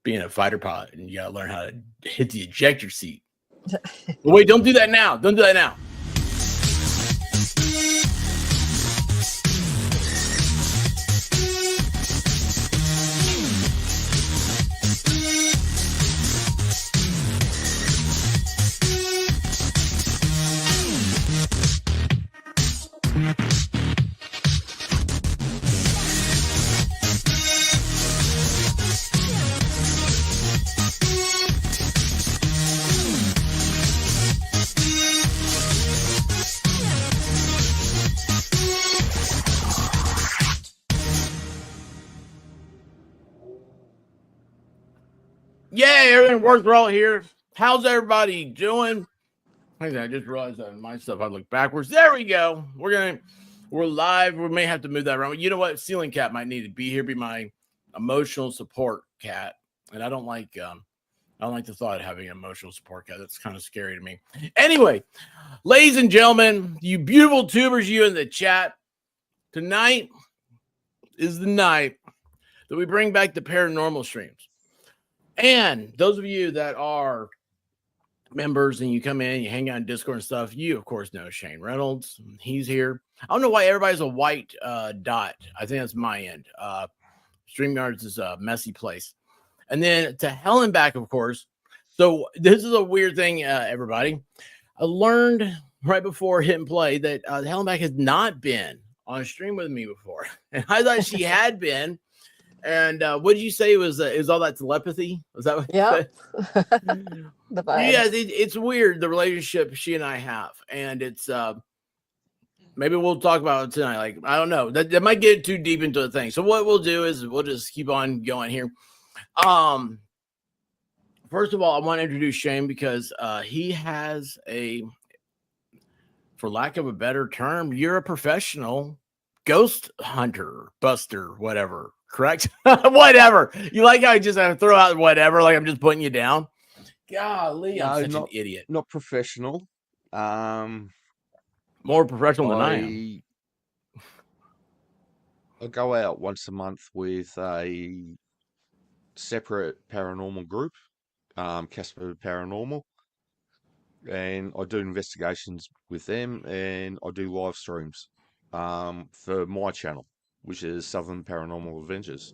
being a fighter pilot, and you gotta learn how to hit the ejector seat. Wait, don't do that now. Don't do that now. Yay, everything works. We're all here. How's everybody doing? I just realized that in my stuff I look backwards. There we go. We're live. We may have to move that around. You know what? Ceiling Cat might need to be here, be my emotional support cat. And I don't like the thought of having an emotional support cat. That's kind of scary to me. Anyway, ladies and gentlemen, you beautiful tubers, you in the chat, tonight is the night that we bring back the paranormal streams. And those of you that are members and you come in, you hang out in Discord and stuff, you, of course, know Shane Reynolds. He's here. I don't know why everybody's a white dot. I think that's my end. StreamYards is a messy place. And then to hell and back, of course. So this is a weird thing, everybody. I learned right before hitting play that Hell and Back has not been on a stream with me before. And I thought she had been. And what did you say? It was all that telepathy? Was that what you said? The vibe. Yeah, it's weird, the relationship she and I have. And it's maybe we'll talk about it tonight. Like, I don't know. That might get too deep into the thing. So what we'll do is we'll just keep on going here. First of all, I want to introduce Shane because he has for lack of a better term, you're a professional ghost hunter, buster, whatever. Correct? Whatever. You like how I just have to throw out whatever, like I'm just putting you down? Golly, I'm such an idiot. Not professional. More professional than I am. I go out once a month with a separate paranormal group, Casper Paranormal, and I do investigations with them, and I do live streams for my channel, which is Southern Paranormal Adventures.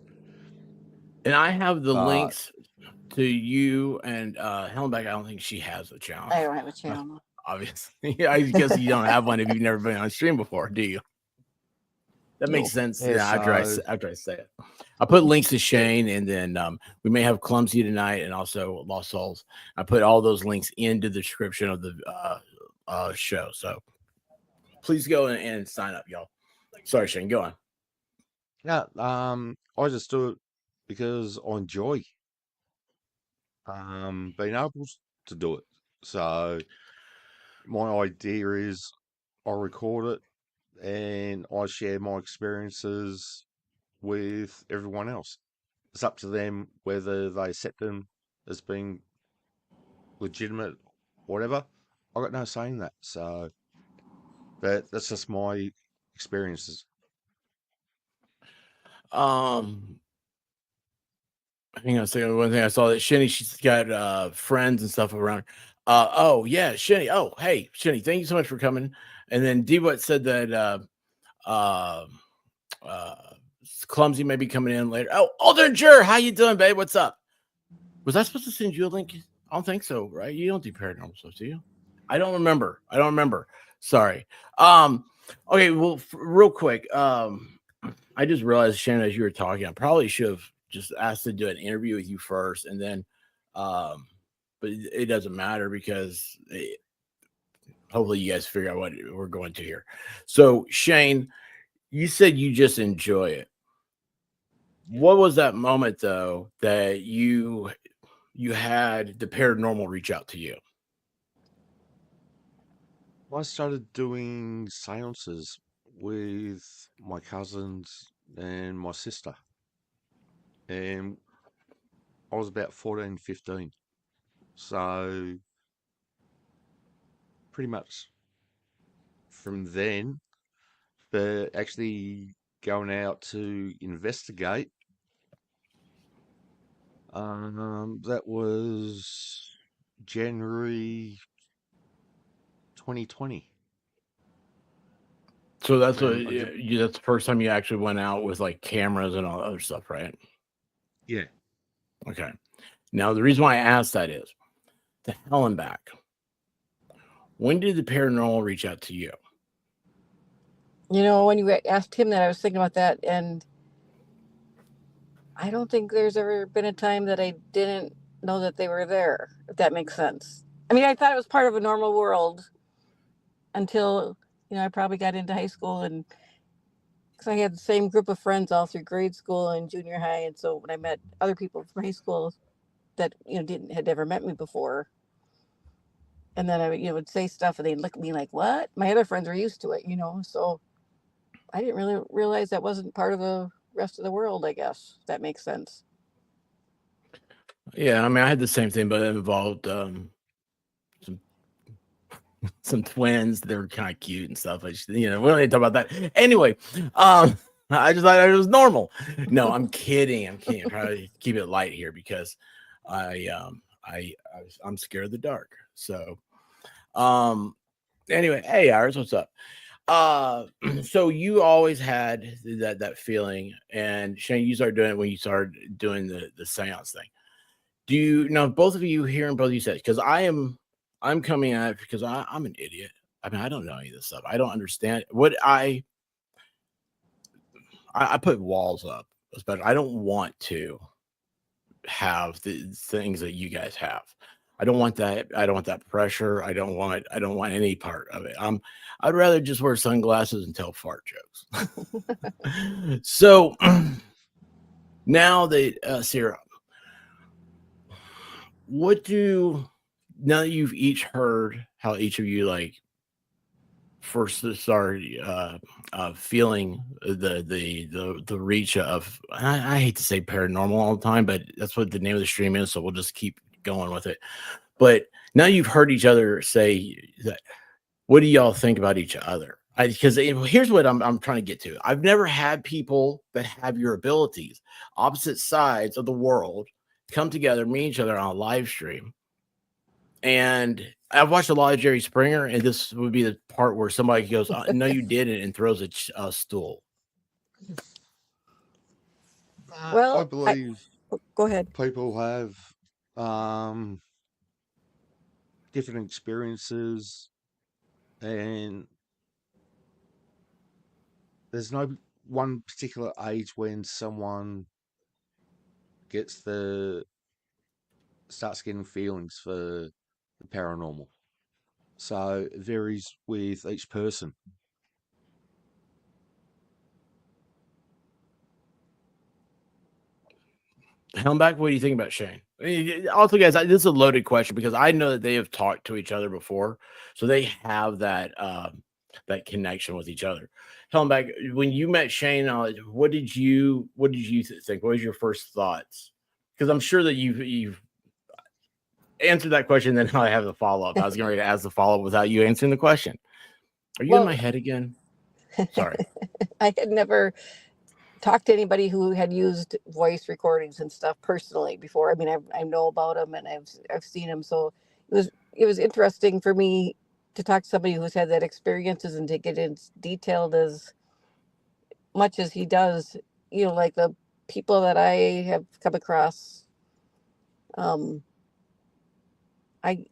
And I have the links to you and Hellenbeck. I don't think she has a channel. I don't have a channel. Obviously. I guess you don't have one if you've never been on stream before, do you? That makes sense. Yeah, after I say it. I put links to Shane, and then we may have Clumsy tonight and also Lost Souls. I put all those links into the description of the show. So please go and sign up, y'all. Sorry, Shane, go on. Yeah, I just do it because I enjoy being able to do it. So my idea is I record it and I share my experiences with everyone else. It's up to them whether they accept them as being legitimate, whatever. I got no say in that. So that's just my experiences. Hang on a second. One thing I saw that Shinny, she's got friends and stuff around. Oh yeah, Shinny. Oh hey, Shinny, thank you so much for coming. And then Debut said that Clumsy may be coming in later. Oh, Alder, how you doing, babe? What's up? Was I supposed to send you a link? I don't think so, right? You don't do paranormal stuff, do you? I don't remember. Sorry. Okay, well, real quick. I just realized, Shannon, as you were talking, I probably should have just asked to do an interview with you first, and then, but it doesn't matter because hopefully you guys figure out what we're going to here. So, Shane, you said you just enjoy it. What was that moment, though, that you had the paranormal reach out to you? I started doing seances with my cousins and my sister. And I was about 14, 15. So pretty much from then, but actually going out to investigate That was January 2020. So that's what And that's the first time you actually went out with like cameras and all that other stuff, right? yeah, Okay. Now the reason why I asked that is to hell and back. When did the paranormal reach out to you? You know, when you asked him that, I was thinking about that, and I don't think there's ever been a time that I didn't know that they were there, if that makes sense. I mean, I thought it was part of a normal world until, I probably got into high school, and because I had the same group of friends all through grade school and junior high, and so when I met other people from high school that, had never met me before, and then I would say stuff and they'd look at me like, what? My other friends were used to it, so I didn't really realize that wasn't part of the rest of the world, I guess, if that makes sense. Yeah, I mean, I had the same thing, but it involved some twins. They were kind of cute and stuff. We don't need to talk about that. Anyway, I just thought it was normal. No, I'm kidding. I'm trying to keep it light here because I'm scared of the dark. So, anyway, hey, Iris, what's up? So you always had that feeling, and Shane, you started doing it when you started doing the seance thing. Do you now, both of you hearing both of you said, because I'm coming at it because I'm an idiot. I mean, I don't know any of this stuff. I don't understand what I put walls up, especially. I don't want to have the things that you guys have. I don't want that. I don't want that pressure. I don't want any part of it. I'd rather just wear sunglasses and tell fart jokes. So now that Sarah, now that you've each heard how each of you like first started feeling the reach of, I hate to say paranormal all the time, but that's what the name of the stream is, so we'll just keep going with it. But now you've heard each other say that, what do y'all think about each other? Because here's what I'm trying to get to. I've never had people that have your abilities, opposite sides of the world, come together, meet each other on a live stream. And I've watched a lot of Jerry Springer, and this would be the part where somebody goes, "No, you didn't," and throws a stool. Well, I believe go ahead. people have different experiences, and there's no one particular age when someone starts getting feelings for the paranormal. So it varies with each person. Helmback, what do you think about Shane? Also, guys, this is a loaded question because I know that they have talked to each other before, so they have that connection with each other. Helmback, when you met Shane, what did you think? What was your first thoughts? Because I'm sure that you've answered that question. Then I have the follow up. I was getting ready to ask the follow up without you answering the question. Are you in my head again? Sorry. I had never talked to anybody who had used voice recordings and stuff personally before. I mean, I know about them and I've seen them, so it was interesting for me to talk to somebody who's had that experiences and to get in detailed as much as he does. Like the people that I have come across, um, I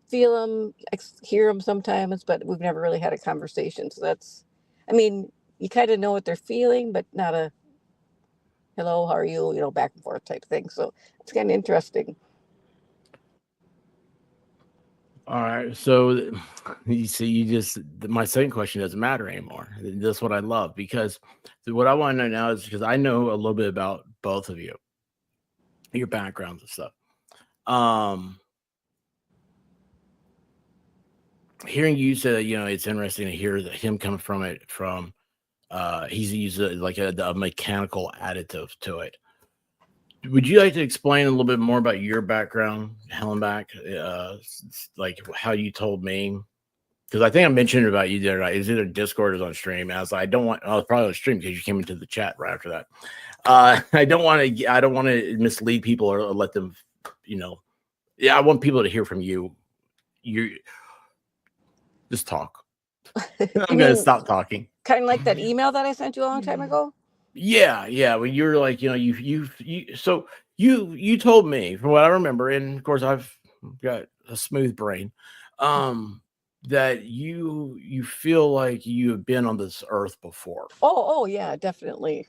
feel them, hear them sometimes, but we've never really had a conversation. So I mean, you kind of know what they're feeling, but not a hello, how are you, back and forth type thing. So it's kind of interesting. All right. So you see, my second question doesn't matter anymore. That's what I love, because what I want to know now is because I know a little bit about both of you, your backgrounds and stuff. Hearing you say that, it's interesting to hear that him coming from he's used like a mechanical additive to it. Would you like to explain a little bit more about your background, Hellenbach? Like how you told me because I think I mentioned about you there. Is it a Discord or is on stream? And I was like, I don't want. I was probably on stream because you came into the chat right after that. I don't want to mislead people or let them, I want people to hear from you. You just talk. I'm going to stop talking. Kind of like that email that I sent you a long time ago. Yeah. When you were like, so you told me, from what I remember, and of course I've got a smooth brain, that you feel like you have been on this earth before. Oh yeah, definitely.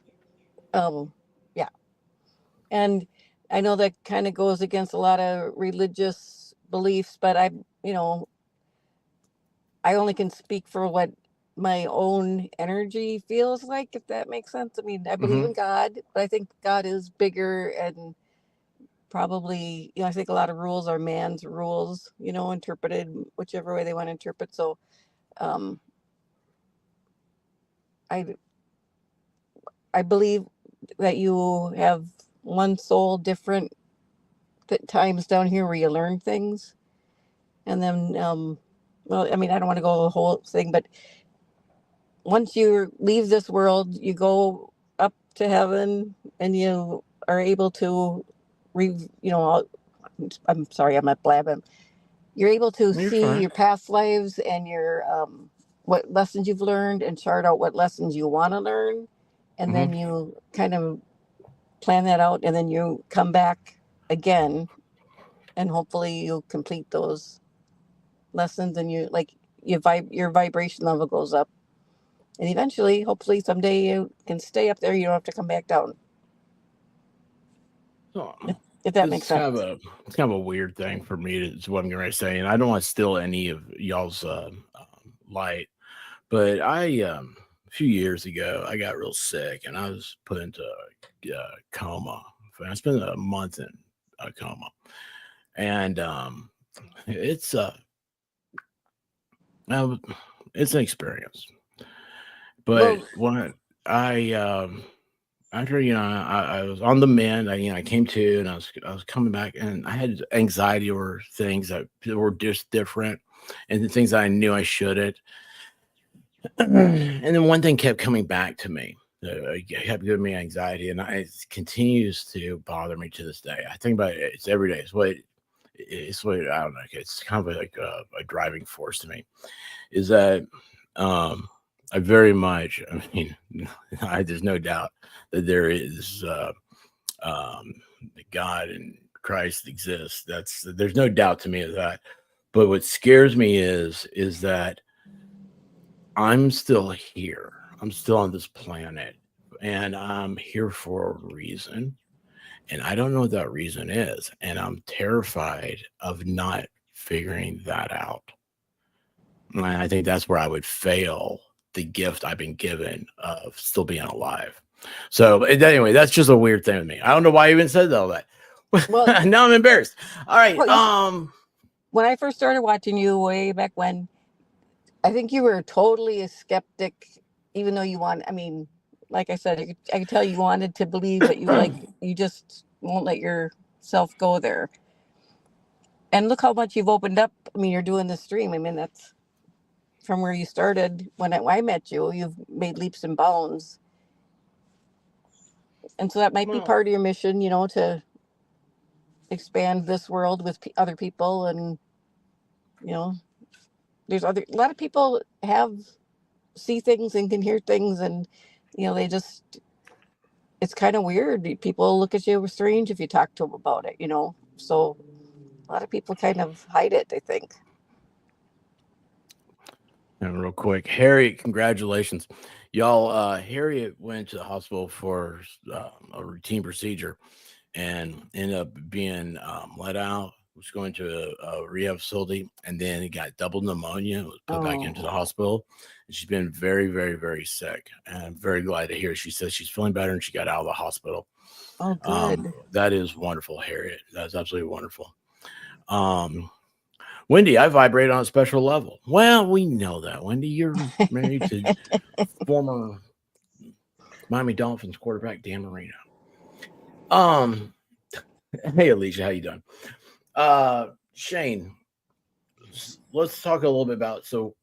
Yeah. And I know that kind of goes against a lot of religious beliefs, but I only can speak for what my own energy feels like, if that makes sense. I mean, I believe in God, but I think God is bigger and probably, I think a lot of rules are man's rules, interpreted whichever way they want to interpret. So, I believe that you have one soul, different times down here where you learn things. And then, well, I mean, I don't want to go the whole thing, but once you leave this world, you go up to heaven and you are able to, I'm sorry, I'm not blabbing. You're able to You're see fine. your past lives and your, what lessons you've learned and chart out what lessons you want to learn. And then you kind of plan that out and then you come back again and hopefully you'll complete those lessons and your vibration level goes up. And eventually, hopefully someday you can stay up there. You don't have to come back down. Oh, if that makes sense. It's kind of a weird thing for me is what I'm going to say. And I don't want to steal any of y'all's light, but a few years ago, I got real sick and I was put into a coma. I spent a month in a coma. And it's an experience. But when after I was on the mend, I came to and I was coming back and I had anxiety over things that were just different and the things that I knew I shouldn't. And then one thing kept coming back to me. It kept giving me anxiety, and it continues to bother me to this day. I think about it; it's every day. It's what I don't know. It's kind of like a driving force to me. Is that I very much. I mean, there's no doubt that there is God and Christ exists. There's no doubt to me of that. But what scares me is that I'm still here. I'm still on this planet, and I'm here for a reason. And I don't know what that reason is. And I'm terrified of not figuring that out. And I think that's where I would fail the gift I've been given of still being alive. So anyway, that's just a weird thing with me. I don't know why I even said all that. Well, now I'm embarrassed. All right. When I first started watching you way back when, I think you were totally a skeptic, even though like I said, I could tell you wanted to believe, but you just won't let yourself go there. And look how much you've opened up. I mean, you're doing the stream. I mean, that's from where you started when I met you. You've made leaps and bounds. And so that might be part of your mission, to expand this world with other people. And, there's a lot of people see things and can hear things. And, it's kind of weird. People look at you strange if you talk to them about it, So a lot of people kind of hide it, I think. And real quick, Harriet, congratulations. Y'all, Harriet went to the hospital for a routine procedure and ended up being let out, was going to a rehab facility, and then it got double pneumonia, was put back into the hospital. And she's been very, very, very sick. And I'm very glad to hear she says she's feeling better and she got out of the hospital. Oh, good. That is wonderful, Harriet. That's absolutely wonderful. Wendy, I vibrate on a special level. Well, we know that, Wendy. You're married to former Miami Dolphins quarterback Dan Marino. Hey, Alicia, how you doing? Shane, let's talk a little bit about. So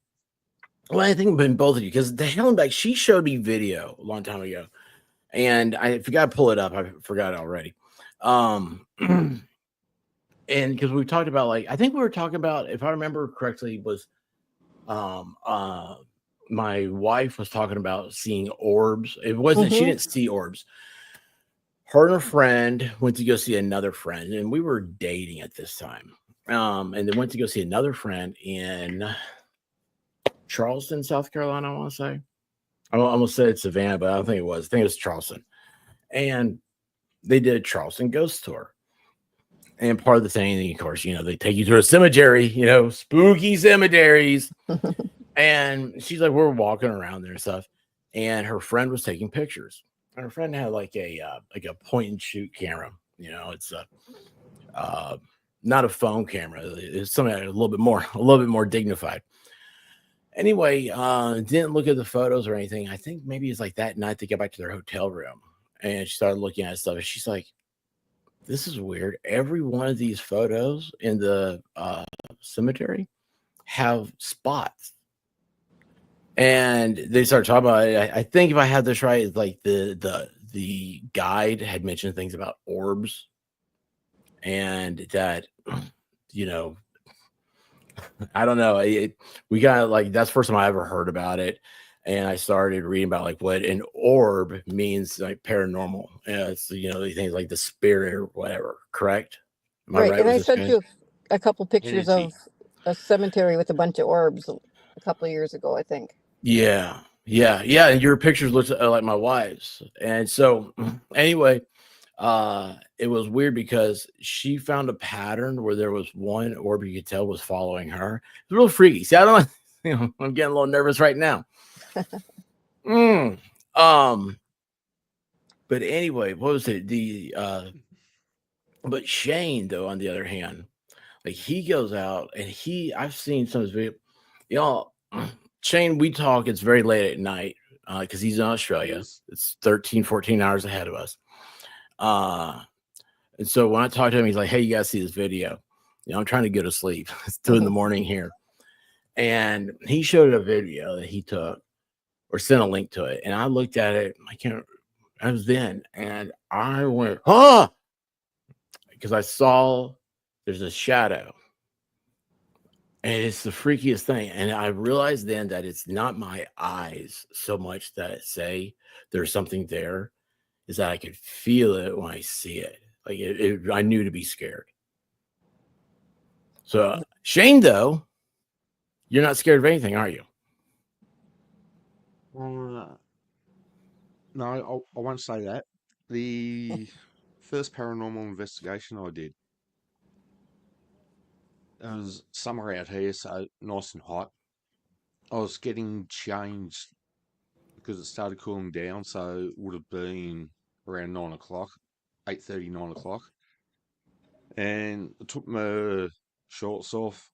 Well, I think been both of you because the Hellenbeck, she showed me video a long time ago, and I forgot to pull it up. I forgot it already. And because we talked about, like, I think we were talking about, if I remember correctly, was my wife was talking about seeing orbs. It wasn't, she didn't see orbs. Her and a friend went to go see another friend, and we were dating at this time. And they went to go see another friend in Charleston, South Carolina, I want to say. I almost said Savannah, but I don't think it was. I think it was Charleston. And they did a Charleston ghost tour. And part of the thing, of course, they take you to a cemetery, spooky cemeteries. And she's like, we're walking around there and stuff. And her friend was taking pictures. And her friend had like a point and shoot camera. It's not a phone camera. It's something a little bit more dignified. Anyway, didn't look at the photos or anything. I think maybe it's like that night they got back to their hotel room and she started looking at stuff. And she's like, this is weird. Every one of these photos in the cemetery have spots. And they started talking about it. I think if I had this right, it's like the guide had mentioned things about orbs and that, I don't know. We got like, that's the first time I ever heard about it. And I started reading about like what an orb means, like paranormal. It's, things like the spirit or whatever. Correct? Am I Right. right? And with I this, sent James? you a couple pictures Energy. of a cemetery with a bunch of orbs a couple of years ago, I think. Yeah. And your pictures look like my wife's. And so anyway, it was weird because she found a pattern where there was one orb you could tell was following her. It's real freaky. See, I don't I'm getting a little nervous right now. But anyway, what was it? But Shane, though, on the other hand, like he goes out and I've seen some of his video. Shane, we talk, it's very late at night because he's in Australia. Yes. It's 13, 14 hours ahead of us. And so when I talk to him, he's like, hey, you guys see this video? I'm trying to go to sleep. It's 2 a.m. here. And he showed a video that he took or sent a link to it. And I looked at it. I was then, and I went, because I saw there's a shadow. And it's the freakiest thing. And I realized then that it's not my eyes so much that say there's something there, is that I could feel it when I see it. Like I knew to be scared. So Shane, though, you're not scared of anything, are you? No, I won't say that. The first paranormal investigation I did, it was somewhere out here, so nice and hot. I was getting changed because it started cooling down, so it would have been around 9 o'clock, 8:30, 9 o'clock. And I took my shorts off.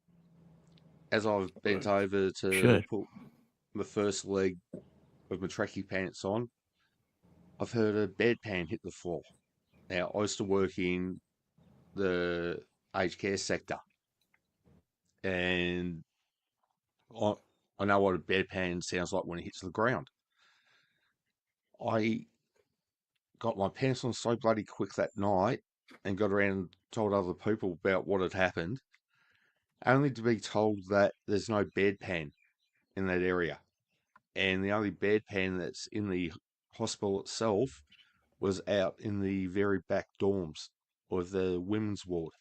As I've bent over to put my first leg of my trackie pants on, I've heard a bedpan hit the floor. Now, I used to work in the aged care sector, and I know what a bedpan sounds like when it hits the ground. I got my pants on so bloody quick that night and got around and told other people about what had happened, only to be told that there's no bedpan in that area. And the only bedpan that's in the hospital itself was out in the very back dorms of the women's ward,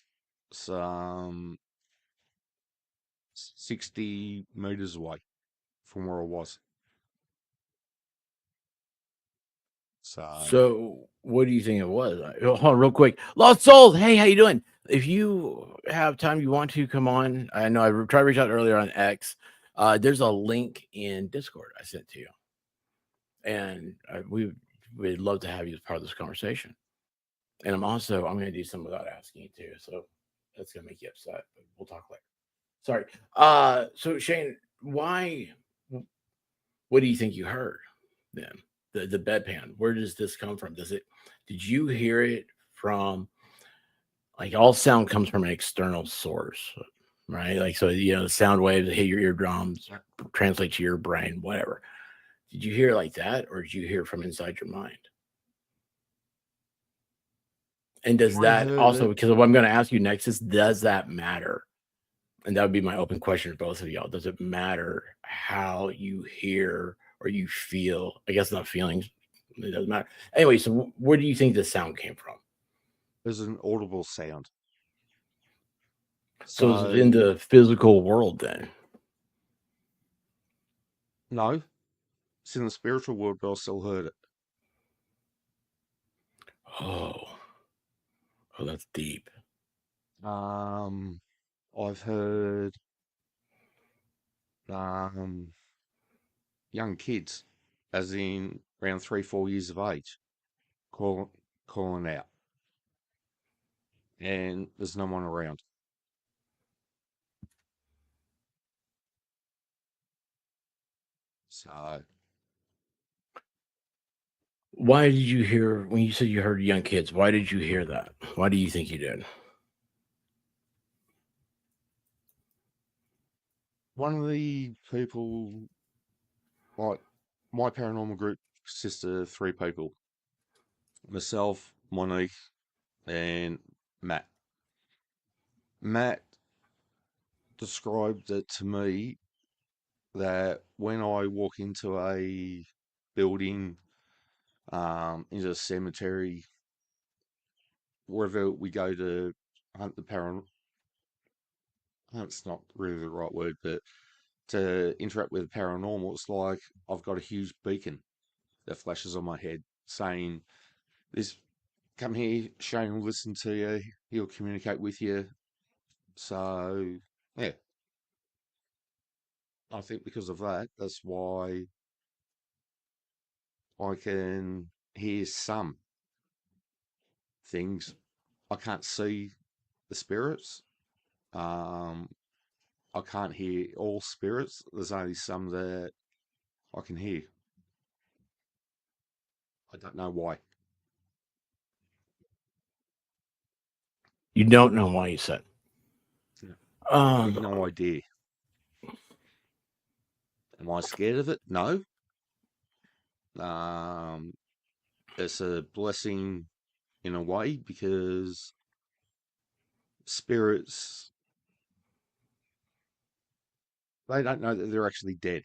some 60 meters away from where I was. So what do you think it was? Hold on real quick. Lost Souls, hey, how you doing? If you have time, you want to come on. I know I tried to reach out earlier on X. There's a link in Discord I sent to you. And we'd love to have you as part of this conversation. And I'm going to do some without asking you too. So that's going to make you upset, but we'll talk later. Sorry. So Shane, what do you think you heard then? The bedpan, where does this come from? Did you hear it from, like, all sound comes from an external source? right? Like, so, the sound waves that hit your eardrums translate to your brain, whatever. Did you hear it like that, or did you hear it from inside your mind? And does I that heard also, it. because what I'm going to ask you next is, does that matter? And that would be my open question to both of y'all. Does it matter how you hear or you feel? I guess not feelings. It doesn't matter. Anyway, so where do you think the sound came from? There's an audible sound. So it's in the physical world then? No, it's in the spiritual world, but I still heard it. Oh, that's deep. I've heard young kids, as in around 3-4 years of age, calling out, and there's no one around. So Why did you hear, when you said you heard young kids, why did you hear that? Why do you think you did? one of the people, like my paranormal group, consists of 3 people: myself, Monique, and Matt. Matt described it to me that when I walk into a building, into a cemetery, wherever we go to hunt the paranormal, hunt's not really the right word, but to interact with the paranormal, it's like I've got a huge beacon that flashes on my head saying, "This, come here, Shane will listen to you, he'll communicate with you." So, yeah, I think because of that, that's why I can hear some things. I can't see the spirits. Um, I can't hear all spirits. There's only some that I can hear. I don't know why. You don't know why, you said. I've no idea. Am I scared of it? No. It's a blessing in a way, because spirits, they don't know that they're actually dead.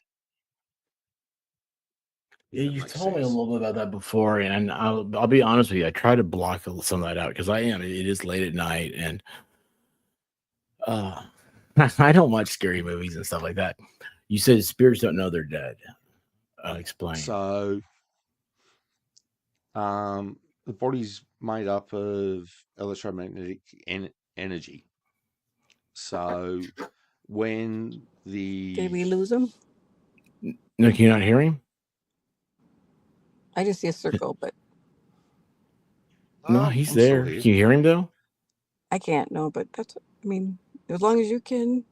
Yeah, you told me a little bit about that before, and I'll be honest with you. I try to block some of that out because it is late at night, and I don't watch scary movies and stuff like that. You said spirits don't know they're dead. Explain. So, the body's made up of electromagnetic energy. So, when Did we the lose him? No, can you not hear him? I just see a circle, but No, he's I'm still there. here. Can you hear him though? I can't. No, but that's. I mean, as long as you can,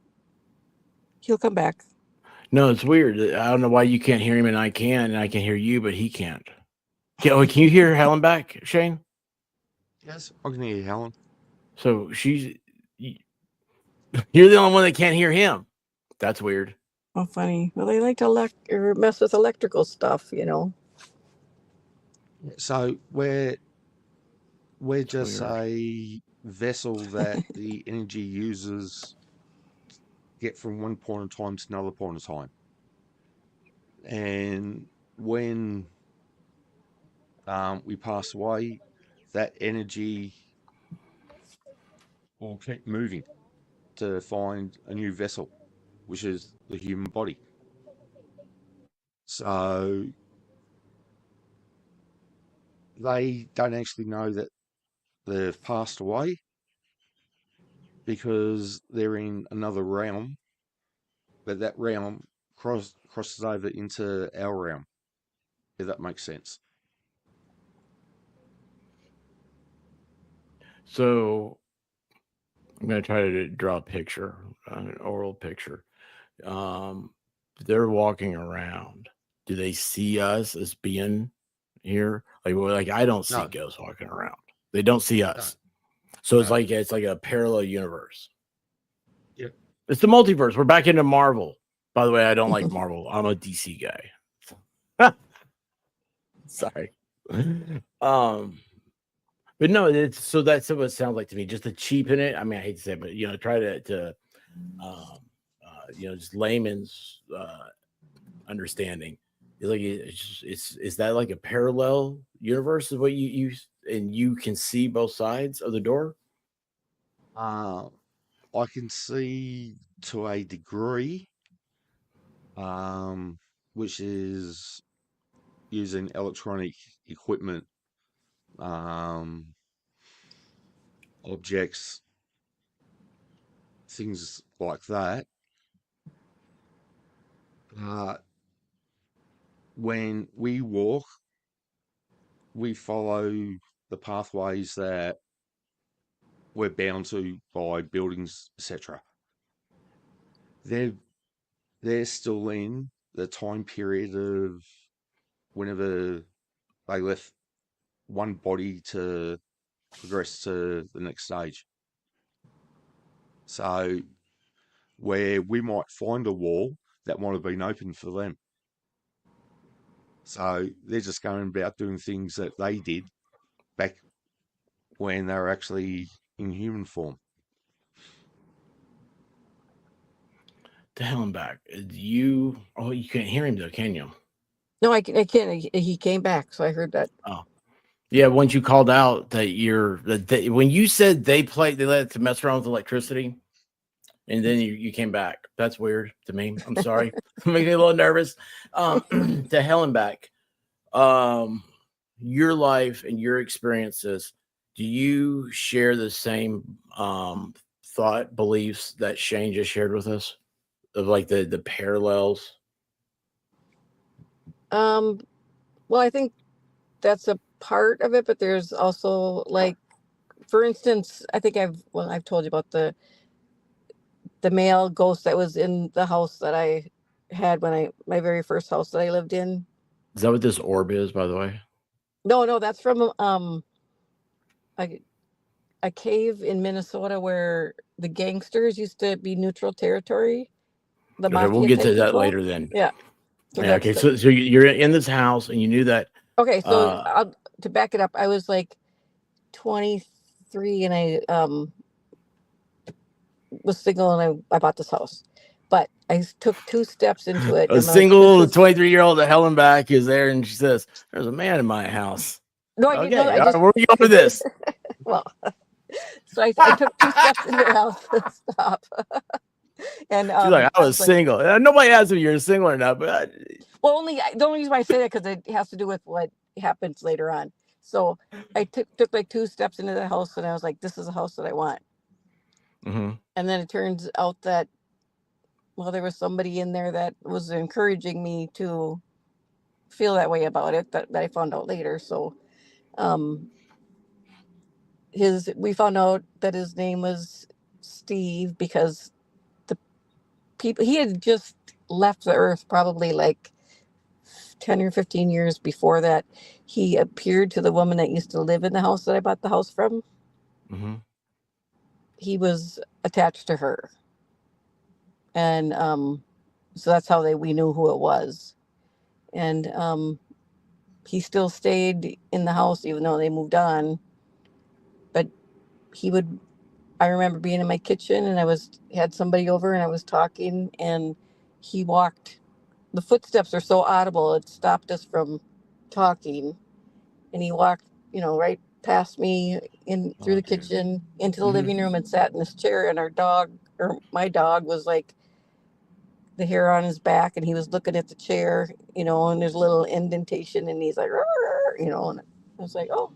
he'll come back. No, it's weird. I don't know why you can't hear him and I can hear you, but he can't. Can you hear Helen back, Shane? Yes, I can hear Helen. So you're the only one that can't hear him. That's weird. Oh, funny. Well, they like to mess with electrical stuff, So we're That's just weird. a vessel that the energy uses get from one point in time to another point in time. And when we pass away, that energy will keep moving to find a new vessel, which is the human body. So they don't actually know that they've passed away, because they're in another realm, but that realm crosses over into our realm, if that makes sense. So I'm going to try to draw a picture, an oral picture. They're walking around. Do they see us as being here? Like I don't see No, ghosts walking around. They don't see no, us. So it's no. like a parallel universe. Yep. It's the multiverse. We're back into Marvel. By the way, I don't like Marvel. I'm a DC guy. Sorry. But no, it's so that's what it sounds like to me. Just to cheapen it. I mean, I hate to say it, but try to just layman's understanding. It's like is that like a parallel universe is what you use, and you can see both sides of the door? I can see to a degree, which is using electronic equipment, objects, things like that. When we walk, we follow the pathways that we're bound to by buildings, etc. They're still in the time period of whenever they left one body to progress to the next stage. So where we might find a wall that might have been open for them. So they're just going about doing things that they did back when they were actually in human form. To hell and back. You can't hear him though, can you? No, I can't. He came back, so I heard that. Oh, yeah. Once you called out that when you said they let it to mess around with electricity, and then you came back. That's weird to me. I'm sorry. Making me a little nervous. To hell and back. Your life and your experiences. Do you share the same thought beliefs that Shane just shared with us? Of like the parallels? Well, I think that's a part of it, but there's also, like, for instance, I think I've told you about the male ghost that was in the house that I had my very first house that I lived in. Is that what this orb is, by the way? No, that's from a cave in Minnesota where the gangsters used to be neutral territory. The Okay, we'll mafia get to type that people. later then. Yeah. Yeah, okay, so you're in this house and you knew that. Okay, so to back it up, I was like 23 and I was single and I bought this house. But I took 2 steps into it. A single 23-year-old to hell and back is there, and she says, "There's a man in my house." No, I didn't know. Okay, where are we going with this? Well, so I took 2 steps into the house to stop. And she's like, I was single. Nobody asked if you're single or not, but well, the only reason why I say that because it has to do with what happens later on. So I took like 2 steps into the house, and I was like, "This is a house that I want." Mm-hmm. And then it turns out that, well, there was somebody in there that was encouraging me to feel that way about it. That I found out later. So, we found out that his name was Steve because he had just left the earth probably like 10 or 15 years before that. He appeared to the woman that used to live in the house that I bought the house from. Mm-hmm. He was attached to her. And so that's how we knew who it was. And he still stayed in the house even though they moved on. But I remember being in my kitchen and had somebody over and I was talking and he walked. The footsteps are so audible, it stopped us from talking. And he walked, right past me through the kitchen into the living room and sat in this chair. And my dog was like the hair on his back and he was looking at the chair, and there's a little indentation and he's like, and I was like, oh,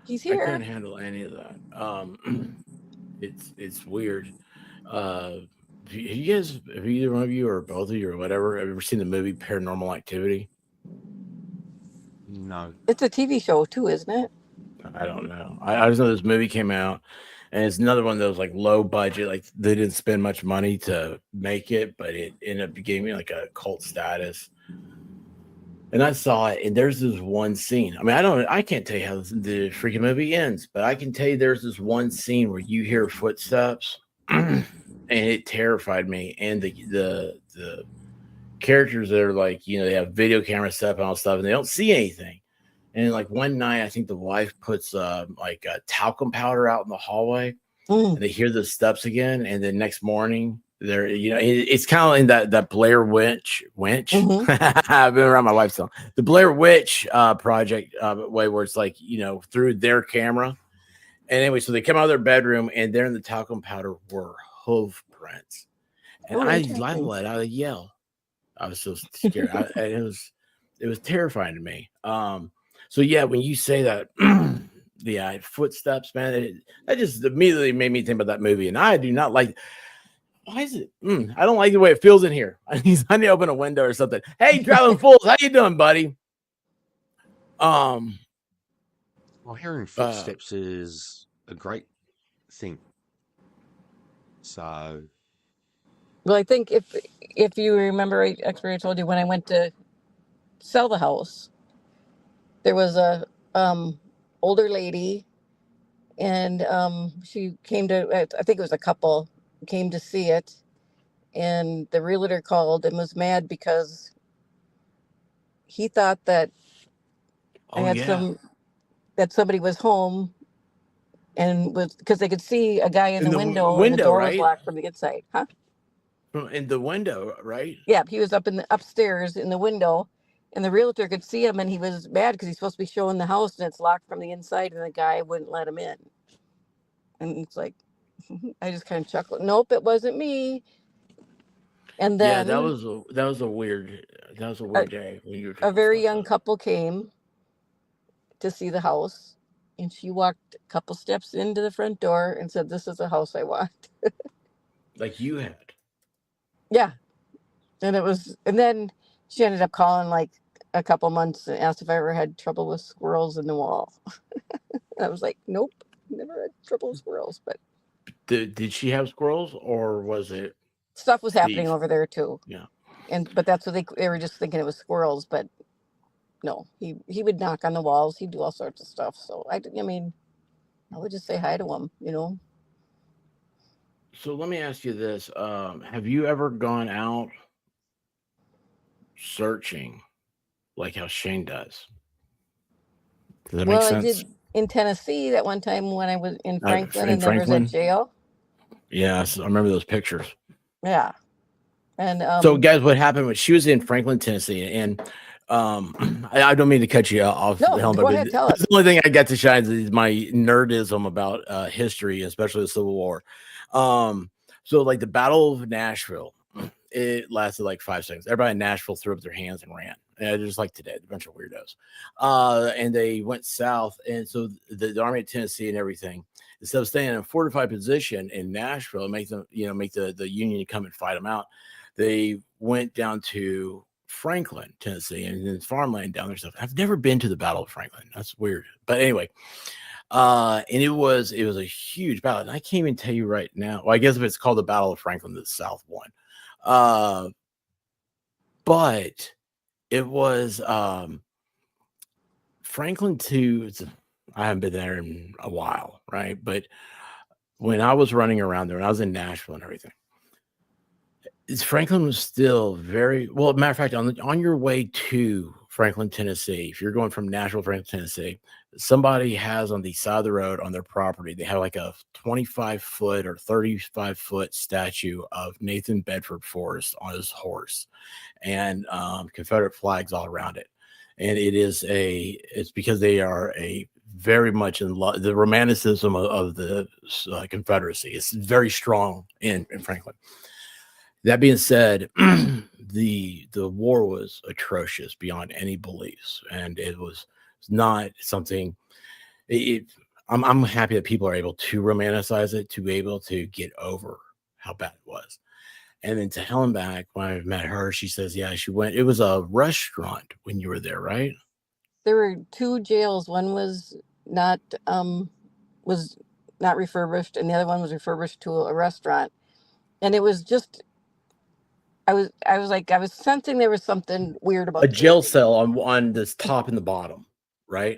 he's here. I couldn't handle any of that. It's weird. Have either one of you or both of you or whatever, have you ever seen the movie Paranormal Activity? No. It's a TV show too, isn't it? I don't know. I just know this movie came out, and it's another one of those like low budget, like they didn't spend much money to make it, but it ended up giving like a cult status. And I saw it, and there's this one scene. I mean, I can't tell you how the freaking movie ends, but I can tell you there's this one scene where you hear footsteps, and it terrified me. And the characters that are like, you know, they have video camera set up and all stuff, and they don't see anything. And like one night, I think the wife puts like talcum powder out in the hallway, and they hear the steps again. And then next morning, they're, you know, it's kind of like that Blair Witch. I've been around my wife's song. The Blair Witch project way, where it's like, you know, through their camera. And anyway, so they come out of their bedroom, and there in the talcum powder were hoof prints. And I let out a yell. I was so scared. It was terrifying to me. So yeah, when you say that, yeah, footsteps, man, that just immediately made me think about that movie. And I do not like. Why is it? I don't like the way it feels in here. I need to open a window or something. Hey, Traveling Fools, how you doing, buddy? Well, hearing footsteps is a great thing. So, Well, I think if you remember, I told you when I went to sell the house, there was a older lady, and she came to, I think it was a couple, came to see it, and the realtor called and was mad because he thought that that somebody was home, and was because they could see a guy in the window, and the door was locked from the inside. Huh? In the window, right? Yeah, he was up in the upstairs in the window, and the realtor could see him, and he was mad because he's supposed to be showing the house, and it's locked from the inside, and the guy wouldn't let him in. And it's like, I just kind of chuckled. Nope, it wasn't me. And then that was a weird day when you were a very young couple came to see the house, and she walked a couple steps into the front door and said, "This is the house I want." Like you had. Yeah. And then she ended up calling like a couple months and asked if I ever had trouble with squirrels in the wall. I was like, nope, never had trouble with squirrels. But did she have squirrels, or was it stuff was happening over there too? Yeah. But that's what they were just thinking it was squirrels. But no, he would knock on the walls. He'd do all sorts of stuff. So I mean, I would just say hi to him, you know. So let me ask you this: have you ever gone out searching like how Shane does? Does that make sense? I did in Tennessee that one time when I was in Franklin, and there was a jail. Yes, I remember those pictures. Yeah. And so guys, what happened was she was in Franklin, Tennessee, and I don't mean to cut you off. No, go ahead, tell us. The only thing I got to shine is my nerdism about history, especially the Civil War. So like the Battle of Nashville, it lasted like 5 seconds. Everybody in Nashville threw up their hands and ran. Just like today, a bunch of weirdos. And they went south, and so the Army of Tennessee and everything, instead of staying in a fortified position in Nashville and make them, make the Union come and fight them out, they went down to Franklin, Tennessee, and then farmland down there. Stuff. I've never been to the Battle of Franklin. That's weird, but anyway. And it was a huge battle, and I can't even tell you right now. Well, I guess if it's called the Battle of Franklin, the South won. But it was Franklin too. I haven't been there in a while, right? But when I was running around there, and I was in Nashville and everything, Franklin was still very well. Matter of fact, on your way to Franklin, Tennessee, if you're going from Nashville, Franklin, Tennessee, somebody has on the side of the road on their property, they have like a 25-foot or 35-foot statue of Nathan Bedford Forrest on his horse, and Confederate flags all around it. And it's because they are very much in love. The romanticism of the Confederacy is very strong in Franklin. That being said, the war was atrocious beyond any beliefs, and it was not something. I'm happy that people are able to romanticize it, to be able to get over how bad it was. And then to Helen back, when I met her, she says, yeah, she went. It was a restaurant when you were there, right? There were 2 jails. One was not refurbished, and the other one was refurbished to a restaurant. And it was just, I was sensing there was something weird about a jail cell on this top and the bottom, right?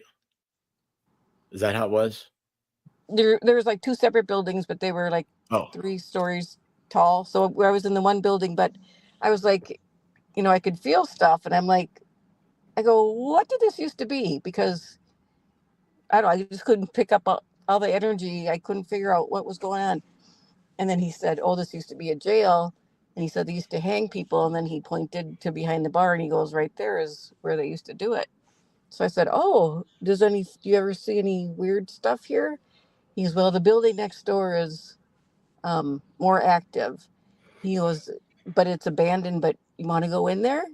Is that how it was? There was like 2 separate buildings, but they were like Oh, 3 stories tall. So I was in the one building, but I was like, I could feel stuff, and I'm like, I go, what did this used to be? Because I don't know, I just couldn't pick up all the energy. I couldn't figure out what was going on. And then he said, oh, this used to be a jail. And he said they used to hang people. And then he pointed to behind the bar, and he goes, right there is where they used to do it. So I said, oh, do you ever see any weird stuff here? He goes, well, the building next door is more active. He goes, but it's abandoned, but you want to go in there?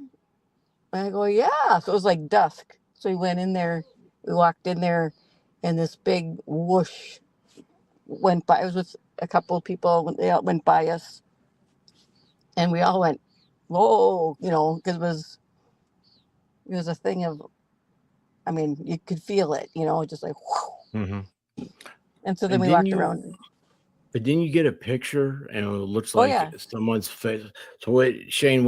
And I go, yeah. So it was like dusk. So we went in there. We walked in there, and this big whoosh went by. I was with a couple of people. They all went by us, and we all went, whoa, because it was a thing of, I mean, you could feel it, just like, whew. mm-hmm. And so then And we walked around. But then you get a picture and it looks Oh, like yeah. someone's face. So what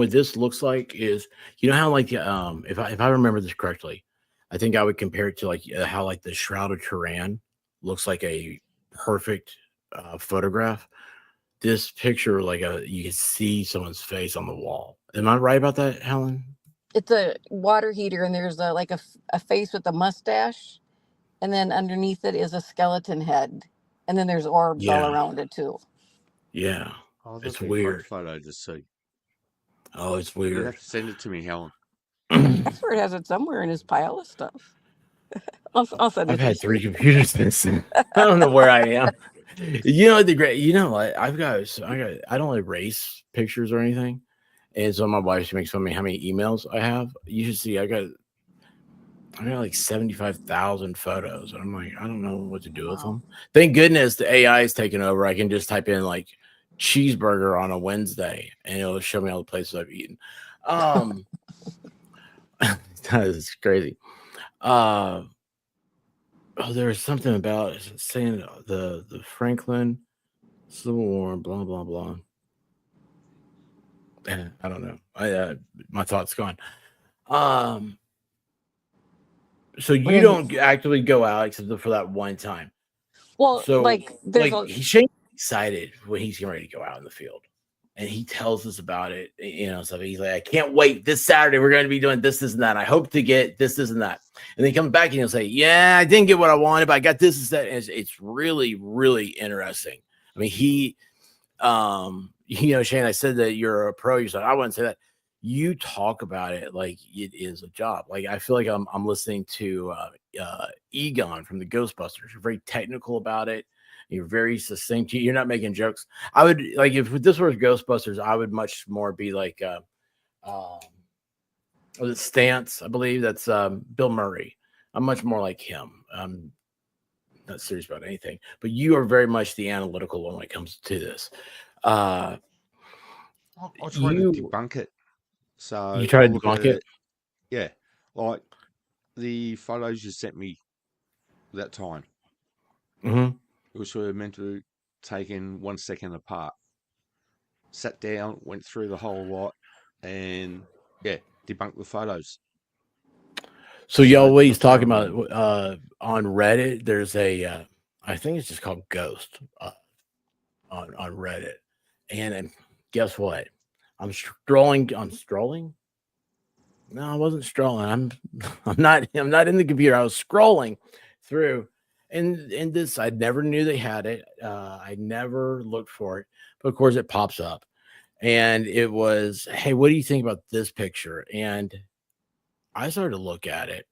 this looks like is, how like if I remember this correctly, I think I would compare it to like how like the Shroud of Turin looks like a perfect photograph. This picture, like you can see someone's face on the wall. Am I right about that, Helen? It's a water heater, and there's a face with a mustache, and then underneath it is a skeleton head, and then there's orbs all Yeah. around it too. Yeah. Oh, It's that'd be a weird. great photo to see. Oh, it's You weird. have to send it to me, Helen. Expert has it somewhere in his pile of stuff. I'll send it I've to you. had 3 computers since. I don't know where I am. The great. I don't erase pictures or anything, and so my wife makes fun of me how many emails I have. You should see. I got like 75,000 photos. I'm like, I don't know what to do with them. Thank goodness the AI is taking over. I can just type in like cheeseburger on a Wednesday, and it'll show me all the places I've eaten. That is crazy. There was something about saying the Franklin Civil War, blah blah blah. I don't know. My thoughts gone. So you don't actively go out except for that one time. Well, So there's Shane's excited when he's getting ready to go out in the field, and he tells us about it. So he's like, I can't wait. This Saturday we're going to be doing this, and that. I hope to get this, and that. And then he comes back and he'll say, yeah, I didn't get what I wanted, but I got this, that. And it's really, really interesting. I mean, Shane, I said that you're a pro. You said I wouldn't say that. You talk about it like it is a job. Like I feel like I'm listening to Egon from the Ghostbusters. You're very technical about it. You're very succinct. You're not making jokes. I would like if this was Ghostbusters, I would much more be like was it Stance? I believe that's Bill Murray. I'm much more like him. I'm not serious about anything, but you are very much the analytical one when it comes to this. I'll try to debunk it. So you try to I'll look debunk at it? Yeah, like the photos you sent me that time. Mm-hmm. Which were meant to be taken 1 second apart. Sat down, went through the whole lot, and debunked the photos. So you always talking about on Reddit. There's a I think it's just called Ghost on Reddit, and guess what? I'm strolling. No, I wasn't strolling. I'm not in the computer. I was scrolling through, and this I never knew they had it. I never looked for it, but of course it pops up, and it was, hey, what do you think about this picture? And I started to look at it,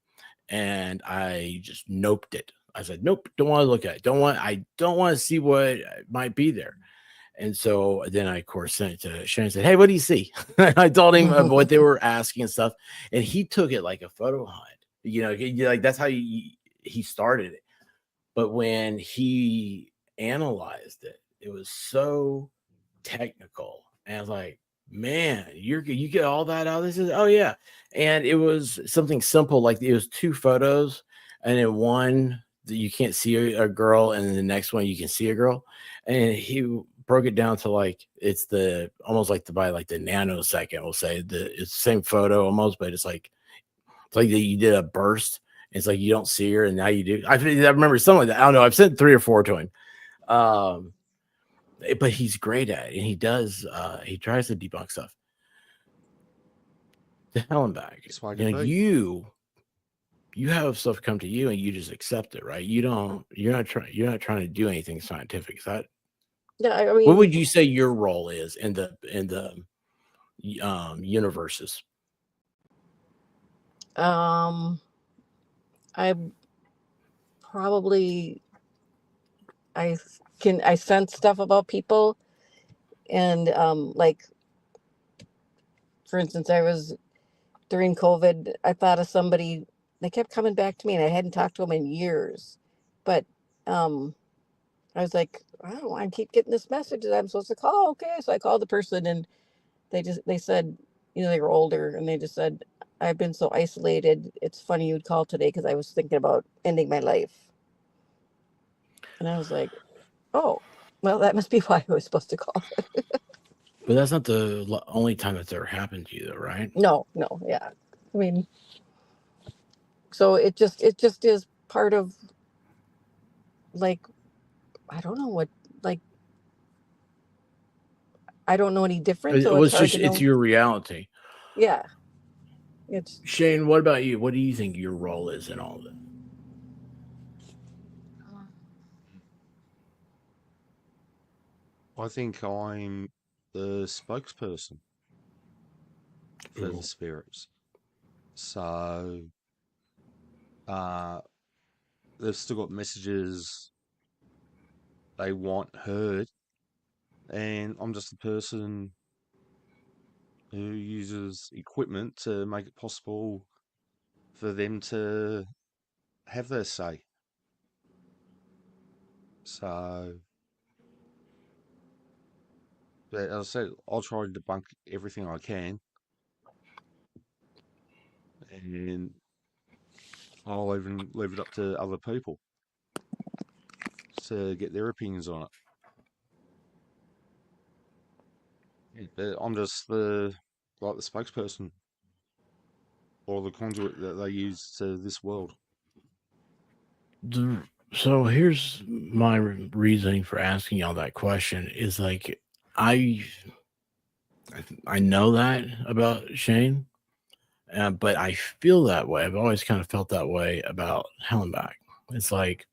and I just noped it. I said, nope, don't want to look at it. I don't want to see what might be there. And so then I, of course, sent it to Sharon and said, hey, what do you see? I told him of what they were asking and stuff. And he took it like a photo hunt. Like that's how he started it. But when he analyzed it, it was so technical. And I was like, man, you get all that out of this? Oh, yeah. And it was something simple. Like it was 2 photos. And in one, you can't see a girl. And then the next one, you can see a girl. And he broke it down to like it's almost like by like the nanosecond. We'll say it's the same photo almost, but it's like you did a burst. It's like you don't see her, and now you do. I remember something like that. I don't know. I've sent 3 or 4 to him. but he's great at it, and he does. He tries to debunk stuff. To hell and back. That's why You know, you have stuff come to you, and you just accept it, right? You don't. You're not trying to do anything scientific. Is that? Yeah, I mean, What would you say your role is in the universes? I probably I sense stuff about people, and like, for instance, I was during COVID, I thought of somebody. They kept coming back to me, and I hadn't talked to them in years, but I was like, I don't know, I keep getting this message that I'm supposed to call. Okay, so I called the person, and they said, they were older, and they just said, I've been so isolated. It's funny you'd call today because I was thinking about ending my life. And I was like, oh, well, that must be why I was supposed to call. But that's not the only time that's ever happened to you, though, right? No, yeah. I mean, so it just is part of, like, I don't know what, like, I don't know any different, so it's hard to know. It's your reality. Yeah. Shane, what about you? What do you think your role is in all of this? I think I'm the spokesperson for the spirits. So they've still got messages they want heard, and I'm just the person who uses equipment to make it possible for them to have their say. So, but as I said, I'll try to debunk everything I can, and I'll even leave it up to other people to get their opinions on it. But I'm just the spokesperson or the conduit that they use to this world. So here's my reasoning for asking y'all that question is like, I know that about Shane, but I feel that way. I've always kind of felt that way about Hellenbach. It's like,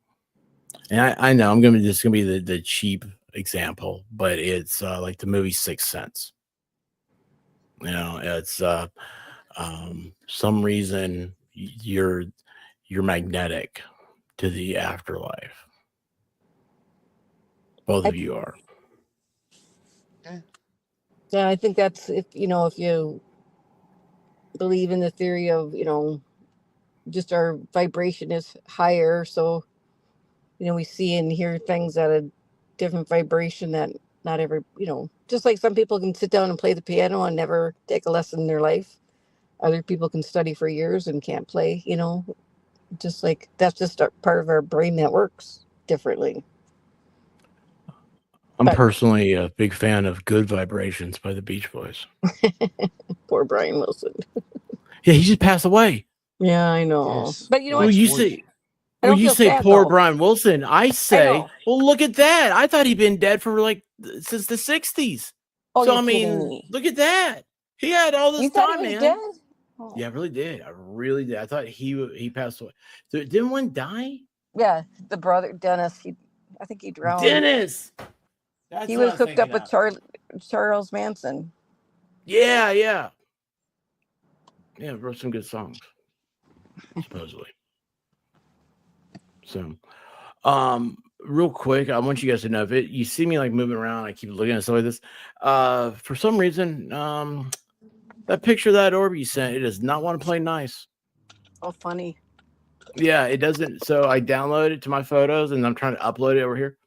and I know this is gonna be the cheap example, but it's like the movie Sixth Sense. You know, it's some reason you're magnetic to the afterlife. Both of you are. Yeah, I think that's if you believe in the theory of, just our vibration is higher, so we see and hear things at a different vibration that not every, just like some people can sit down and play the piano and never take a lesson in their life. Other people can study for years and can't play, just like that's just a part of our brain that works differently. I'm personally a big fan of Good Vibrations by the Beach Boys. Poor Brian Wilson. Yeah, he just passed away. Yeah, I know. Yes. But you know Well, what? you say sad, poor though. Brian Wilson. I say, well, look at that. I thought he'd been dead for like since the 60s. Oh, so you're I mean, kidding me. look at that. He had all this You time, thought he was man. dead? Oh. Yeah, I really did. I thought he passed away. So, didn't one die? Yeah, the brother Dennis. I think he drowned. Dennis. He was hooked up with Charles Manson. Yeah. Wrote some good songs, supposedly. So, real quick, I want you guys to know if you see me like moving around, I keep looking at stuff like this. For some reason, that picture of that orb you sent, it does not want to play nice. Oh, funny. Yeah, it doesn't. So I download it to my photos, and I'm trying to upload it over here.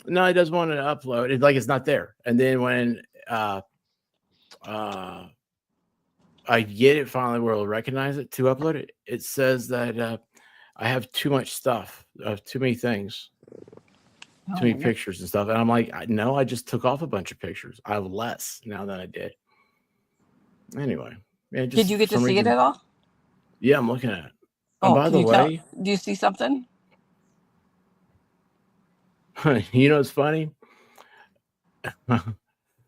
No, it doesn't want to upload. It's like it's not there. And then when I get it finally where it'll recognize it to upload it, it says that I have too much stuff, too many things, too many pictures and stuff. And I'm like, no, I just took off a bunch of pictures. I have less now than I did. Anyway. Yeah, did you get to see it at all? Yeah, I'm looking at it. Oh, by the way, do you see something? You know what's funny?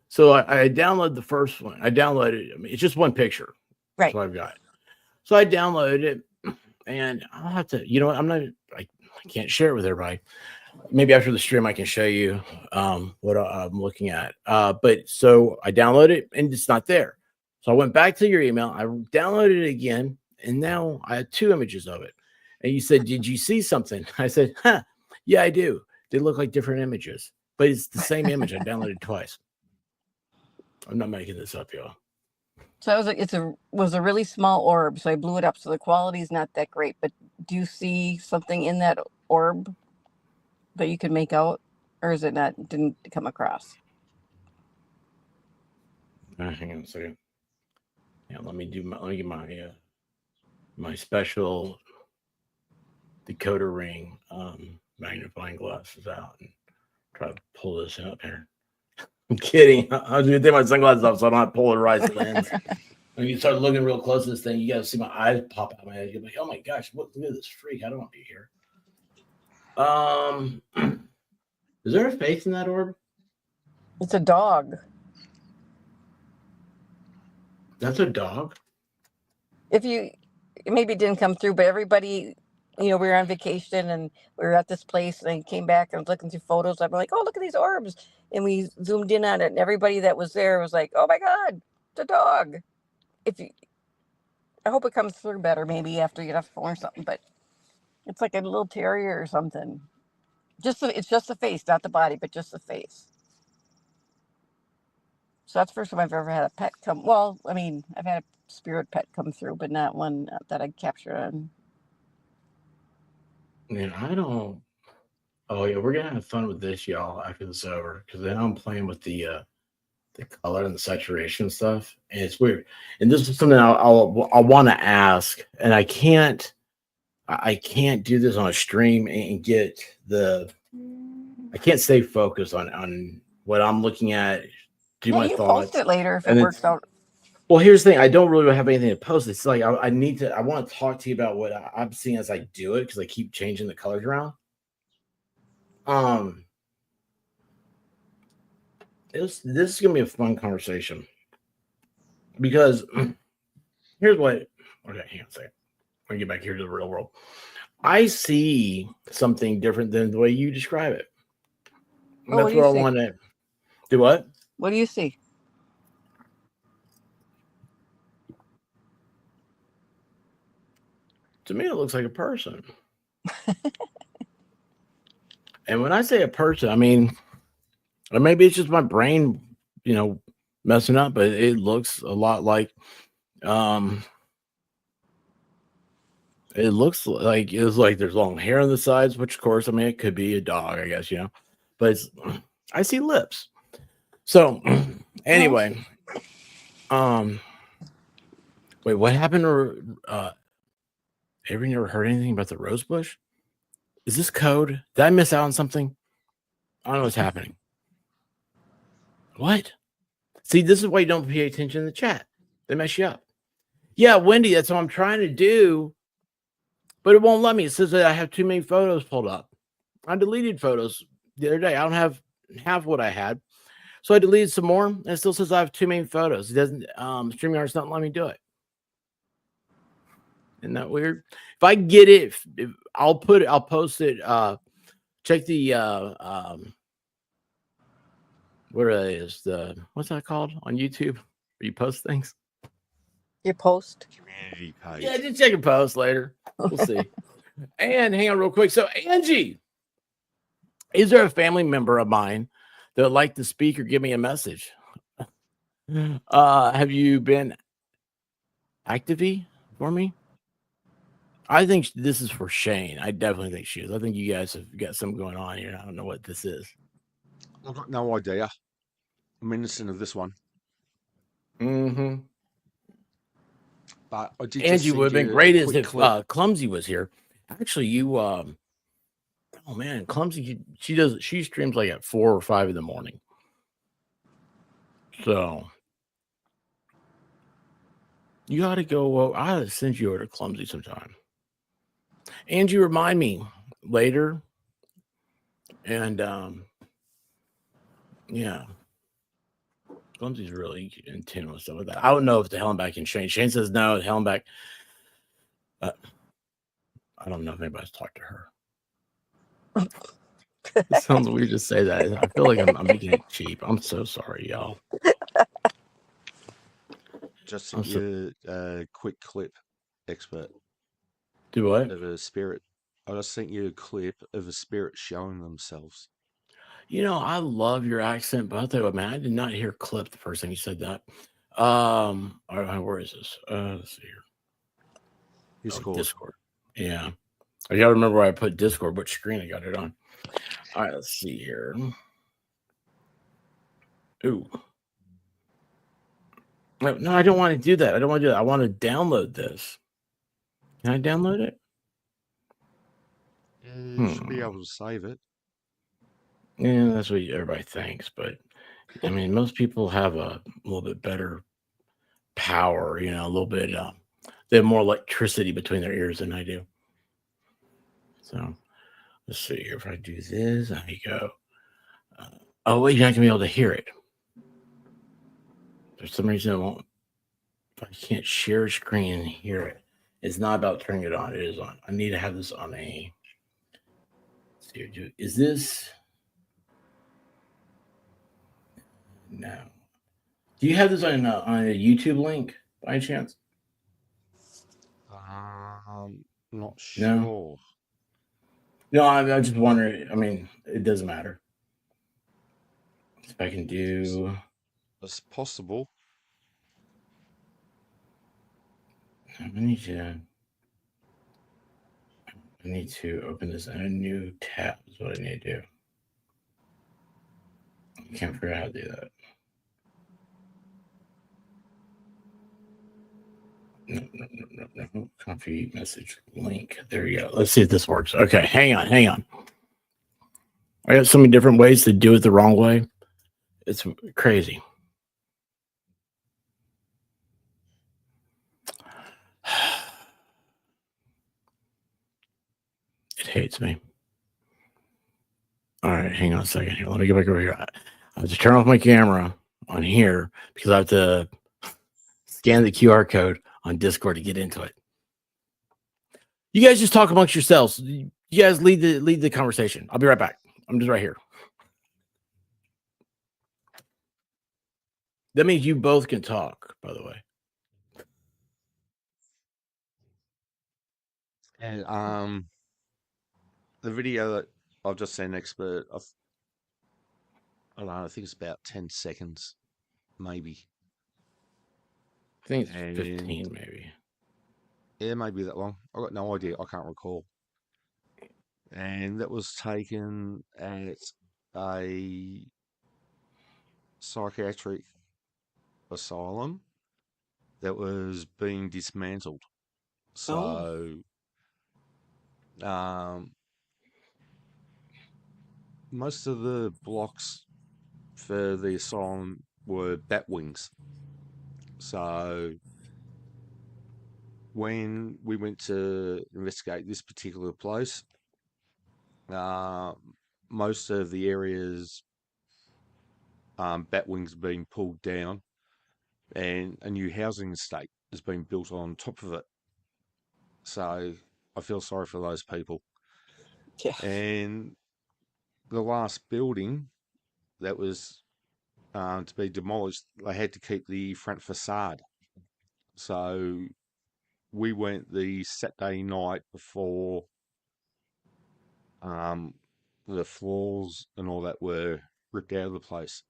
So I downloaded the first one. I downloaded. I mean, it's just one picture. Right. That's what I've got. So I downloaded it, and I'll have to. You know what? I can't share it with everybody. Maybe after the stream, I can show you what I'm looking at. But so I downloaded it, and it's not there. So I went back to your email. I downloaded it again, and now I had 2 images of it. And you said, "Did you see something?" I said, "Huh, yeah, I do. They look like different images, but it's the same image. I downloaded twice. I'm not making this up, y'all." So it was a really small orb. So I blew it up. So the quality is not that great. But do you see something in that orb that you can make out, or is it not? Didn't come across? Hang on a second. Yeah, let me get my special decoder ring magnifying glasses out and try to pull this up here. I'm kidding. I was going to take my sunglasses off so I don't have polarized lens. When you start looking real close to this thing, you got to see my eyes pop out of my head. You're like, oh my gosh, look at this freak. I don't want to be here. Is there a face in that orb? It's a dog. That's a dog? It maybe didn't come through, but everybody, we were on vacation and we were at this place and I came back and I was looking through photos. I'm like, oh, look at these orbs. And we zoomed in on it and everybody that was there was like, oh my God, it's a dog. I hope it comes through better maybe after you get off the phone or something, but it's like a little terrier or something. It's just the face, not the body, but just the face. So that's the first time I've ever had a pet come. Well, I mean, I've had a spirit pet come through, but not one that I captured on. Man, I don't. Oh yeah, we're gonna have fun with this, y'all, after this is over, because then I'm playing with the color and the saturation stuff, and it's weird. And this is something I'll want to ask, and I can't do this on a stream and get I can't stay focused on what I'm looking at. Do my you thoughts. Post it later if it works out. Well, here's the thing. I don't really have anything to post. It's like I want to talk to you about what I'm seeing as I do it because I keep changing the colors around. This is gonna be a fun conversation because here's what. Okay, hang on a second. Let me get back here to the real world. I see something different than the way you describe it. And that's what I want to do. What? What do you see? To me, it looks like a person. And when I say a person, I mean, or maybe it's just my brain, messing up, but it looks a lot like, it looks like there's long hair on the sides, which of course, I mean, it could be a dog, I guess, but I see lips. So anyway, wait, what happened to, have you never heard anything about the rose bush? Is this code? Did I miss out on something? I don't know what's happening. What? See, this is why you don't pay attention to the chat. They mess you up. Yeah, Wendy, that's what I'm trying to do. But it won't let me. It says that I have too many photos pulled up. I deleted photos the other day. I don't have half what I had. So I deleted some more. And it still says I have too many photos. It doesn't, StreamYard's not letting me do it. Isn't that weird? If I get it, I'll post it. Check the what's that called on YouTube? Where you post things? Your post? Community page. Yeah, just check a post later. We'll see. And hang on real quick. So Angie, is there a family member of mine that would like to speak or give me a message? Have you been active for me? I think this is for Shane. I definitely think she is. I think you guys have got something going on here. I don't know what this is. I've got no idea. I'm innocent of this one. Mm-hmm. But I did Angie would have been great as if Clumsy was here. Actually, you oh man, Clumsy, she streams like at 4 or 5 in the morning. So you gotta go. I gotta send you over to Clumsy sometime. Angie, remind me later. And yeah. Clumsy's really in tune with some of that. I don't know if the Hellenbeck can change. Shane says no. Hellenbeck. I don't know if anybody's talked to her. It sounds weird to say that. I feel like I'm making it cheap. I'm so sorry, y'all. Just sent you a quick clip, expert. Do what? Of a spirit. I just sent you a clip of a spirit showing themselves. You know, I love your accent, but I'll tell you what, man, I did not hear clip the first time you said that. All right, where is this? Let's see here. Discord. Oh, Discord. Yeah. I gotta remember where I put Discord, which screen I got it on. All right, let's see here. Ooh. No, I don't want to do that. I don't want to do that. I want to download this. Can I download it? You should be able to save it. Yeah, that's what everybody thinks. But I mean, most people have a little bit better power, you know, a little bit. They have more electricity between their ears than I do. So let's see here. If I do this, there you go. Oh, wait, you're not going to be able to hear it. For some reason, it won't. If I can't share screen and hear it, it's not about turning it on. It is on. I need to have this on a. Let's see, is this? No. Do you have this on a YouTube link by chance? Not sure. No, I'm just wondering. I mean, it doesn't matter. If I can do. It's possible. I need to open this in a new tab. Is what I need to do. I can't figure out how to do that. No. Copy message link. There you go. Let's see if this works. Okay, hang on. I got so many different ways to do it the wrong way. It's crazy. It hates me. All right, hang on a second here. Let me get back over here. I have to turn off my camera on here because I have to scan the QR code on Discord to get into it. You guys just talk amongst yourselves. You guys lead the conversation. I'll be right back. I'm just right here. That means you both can talk, by the way. And the video that I've just seen, expert, I don't know, I think it's about 10 seconds, maybe. I think it's 15, maybe. Yeah, maybe that long. I've got no idea. I can't recall. And that was taken at a psychiatric asylum that was being dismantled. So, most of the blocks for the asylum were bat wings. So, when we went to investigate this particular place, most of the areas, bat wings being pulled down, and a new housing estate has been built on top of it. So I feel sorry for those people. Yeah. And the last building that was to be demolished, they had to keep the front facade. So we went the Saturday night before the floors and all that were ripped out of the place.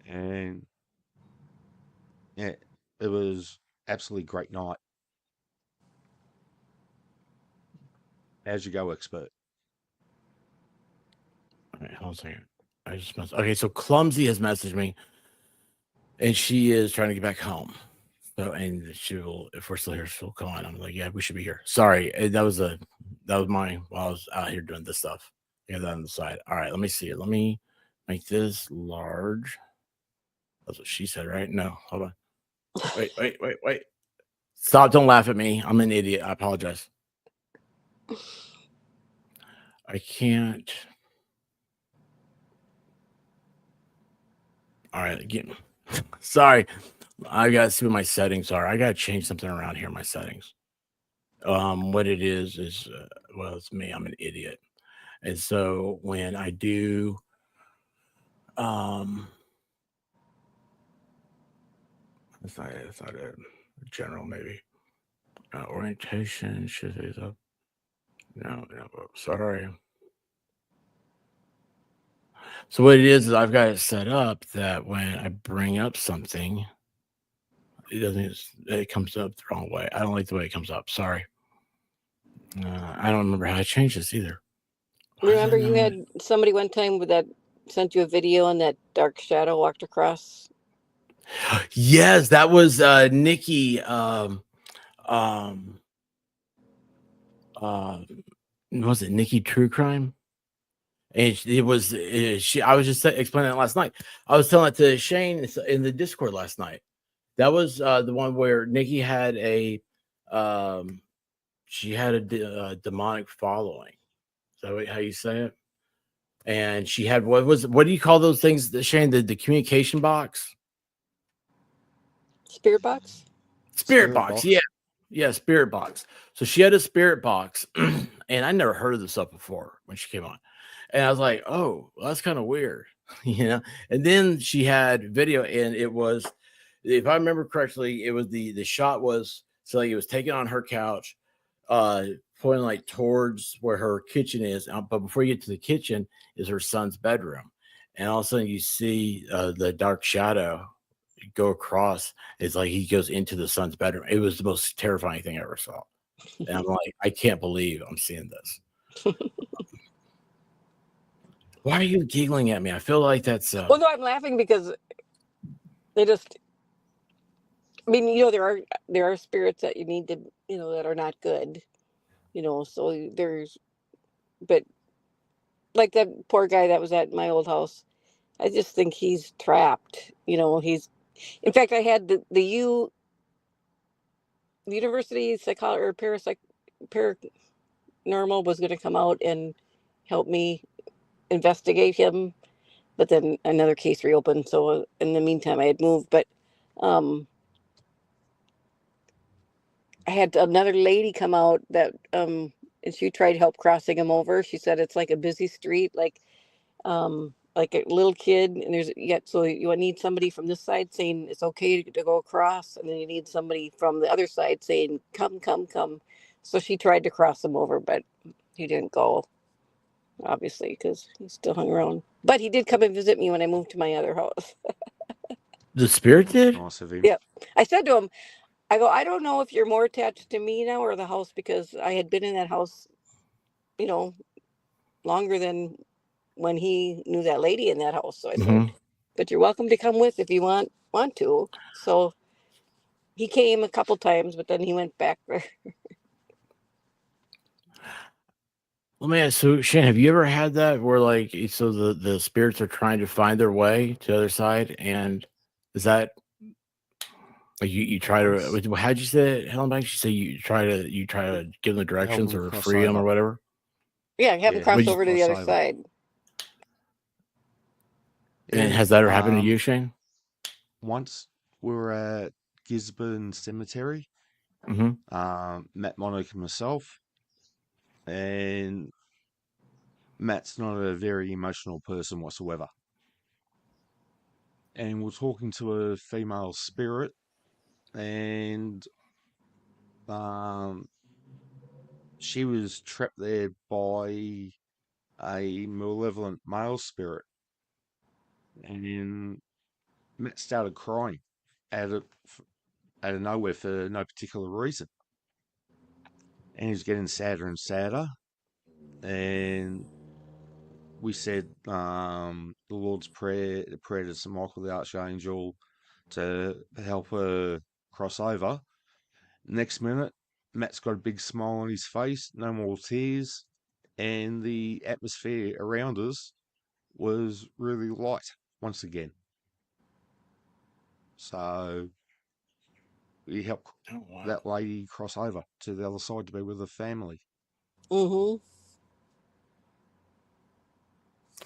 And yeah, it was absolutely great night. How'd you go, expert? All right, hold on a second. I just messaged. Okay, so Clumsy has messaged me, and she is trying to get back home. So, and she will, if we're still here, she'll come on. I'm like, yeah, we should be here. Sorry, that was mine while I was out here doing this stuff. Yeah, that on the side. All right, let me see it. Let me make this large. That's what she said, right? No, hold on. Wait. Stop! Don't laugh at me. I'm an idiot. I apologize. I can't. All right, again. Sorry, I gotta see what my settings are. I gotta change something around here in my settings. What it is well, it's me. I'm an idiot, and so when I do, it's not it. General maybe. Orientation should be up. No, sorry. So what it is I've got it set up that when I bring up something, it comes up the wrong way. I don't like the way it comes up. Sorry. I don't remember how I changed this either. Why is Remember, that you not- had somebody one time with that sent you a video and that dark shadow walked across. Yes, that was Nikki. Was it Nikki True Crime? And it was she. I was just explaining it last night. I was telling it to Shane in the Discord last night. That was the one where Nikki had a she had a demonic following. Is that how you say it? And she had what do you call those things, Shane? The communication box, Spirit box? spirit box. Yeah, spirit box. So she had a spirit box, and I never heard of this stuff before when she came on, and I was like, oh, well, that's kind of weird, you know. And then she had video, and it was, if I remember correctly, it was the shot was so like it was taken on her couch, pointing like towards where her kitchen is. But before you get to the kitchen is her son's bedroom, and all of a sudden you see the dark shadow go across. It's like he goes into the son's bedroom. It was the most terrifying thing I ever saw, and I'm like, I can't believe I'm seeing this. Why are you giggling at me? I feel like that's Well, no, I'm laughing because they just. I mean, there are spirits that you need to, that are not good, So there's, but like that poor guy that was at my old house, I just think he's trapped. He's. In fact, I had the university psychology or paranormal was going to come out and help me investigate him, but then another case reopened. So in the meantime, I had moved, but um, I had another lady come out that and she tried help crossing him over. She said it's like a busy street, like a little kid, and there's yet so you need somebody from this side saying it's okay to go across, and then you need somebody from the other side saying come, come, come. So she tried to cross him over, but he didn't go, obviously, because he still hung around. But he did come and visit me when I moved to my other house. the spirit did. Nice of him. Yeah, I said to him, I go, I don't know if you're more attached to me now or the house, because I had been in that house, you know, longer than when he knew that lady in that house. So I said, but you're welcome to come with if you want to. So he came a couple times, but then he went back there. Well, man, so Shane, have you ever had that where like so the spirits are trying to find their way to the other side, and is that like you try to how'd you say it, Helen Banks? You say you try to give them the directions them or cross free them or over. whatever. Yeah, have him Yeah, cross Would you- over to the other cross over. side. And Yeah, has that ever happened to you, Shane? once we were at Gisborne Cemetery, Matt Monarch and myself, and Matt's not a very emotional person whatsoever. And we're talking to a female spirit, and she was trapped there by a malevolent male spirit. And Matt started crying out of nowhere for no particular reason. And he was getting sadder and sadder. And we said the Lord's Prayer, the prayer to St. Michael the Archangel to help her cross over. Next minute, Matt's got a big smile on his face, no more tears, and the atmosphere around us was really light once again. So we helped that lady cross over to the other side to be with her family. Mm-hmm.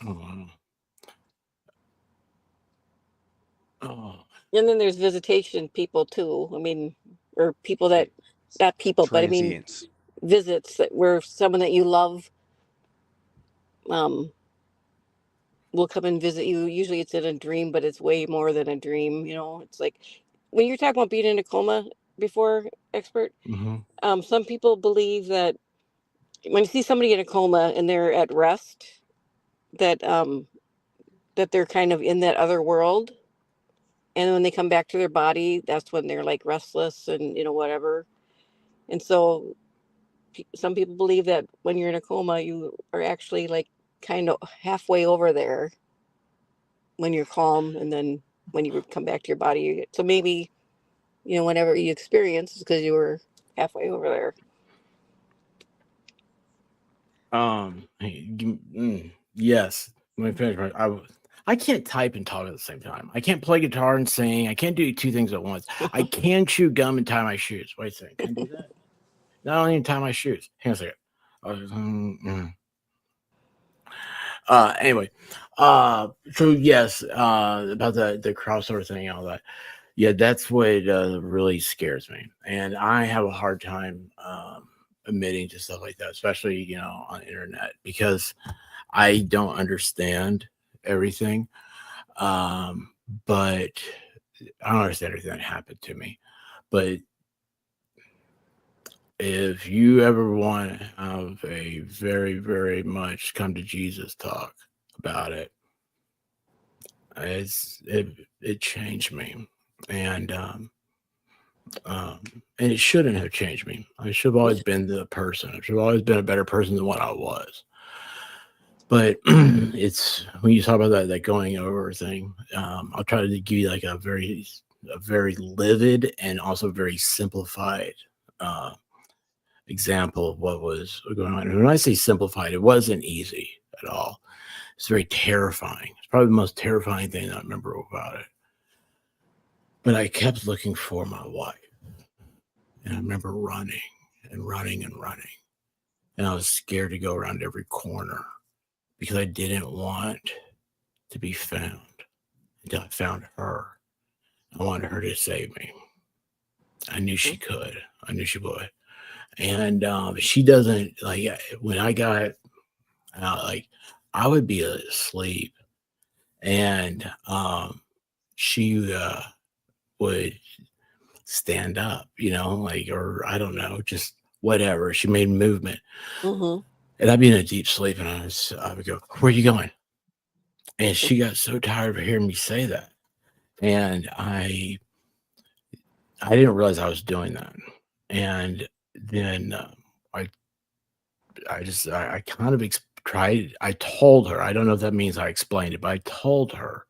Oh, wow. And then there's visitation people too. I mean, or people that, not people, but I mean Transients. visits that where someone that you love um will come and visit you. Usually it's in a dream, but it's way more than a dream, you know. It's like when you're talking about being in a coma before, expert, Mm-hmm. some people believe that when you see somebody in a coma and they're at rest, that that they're kind of in that other world, and when they come back to their body, that's when they're like restless and you know whatever. And so some people believe that when you're in a coma, you are actually like kind of halfway over there when you're calm, and then when you come back to your body, so maybe you know whenever you experience is because you were halfway over there. Yes. Let me finish. I can't type and talk at the same time. I can't play guitar and sing. I can't do two things at once. I can chew gum and tie my shoes. Wait a second. Can I do that? No, I don't even tie my shoes. Hang on a second. Anyway, so yes, about the crossover thing and all that. Yeah, that's what really scares me, and I have a hard time admitting to stuff like that, especially you know on the internet because I don't understand everything. Um, but I don't understand everything that happened to me. But if you ever want to have a very, very much come to Jesus talk about it, it changed me, and and it shouldn't have changed me. I should have always been the person. I should have always been a better person than what I was. But it's when you talk about that going over thing. I'll try to give you like a very livid and also very simplified uh, example of what was going on. And when I say simplified, it wasn't easy at all. It's very terrifying. It's probably the most terrifying thing I remember about it. But I kept looking for my wife. And I remember running and running and running. And I was scared to go around every corner because I didn't want to be found until I found her. I wanted her to save me. I knew she could. I knew she would. And she doesn't like when I got out, like I would be asleep and she would stand up, you know, like, or I don't know, just whatever. She made movement. Mm-hmm. And I'd be in a deep sleep and I would go, "Where are you going?" And she got so tired of hearing me say that. And I didn't realize I was doing that. And then I kind of tried. I told her, I don't know if that means I explained it, but I told her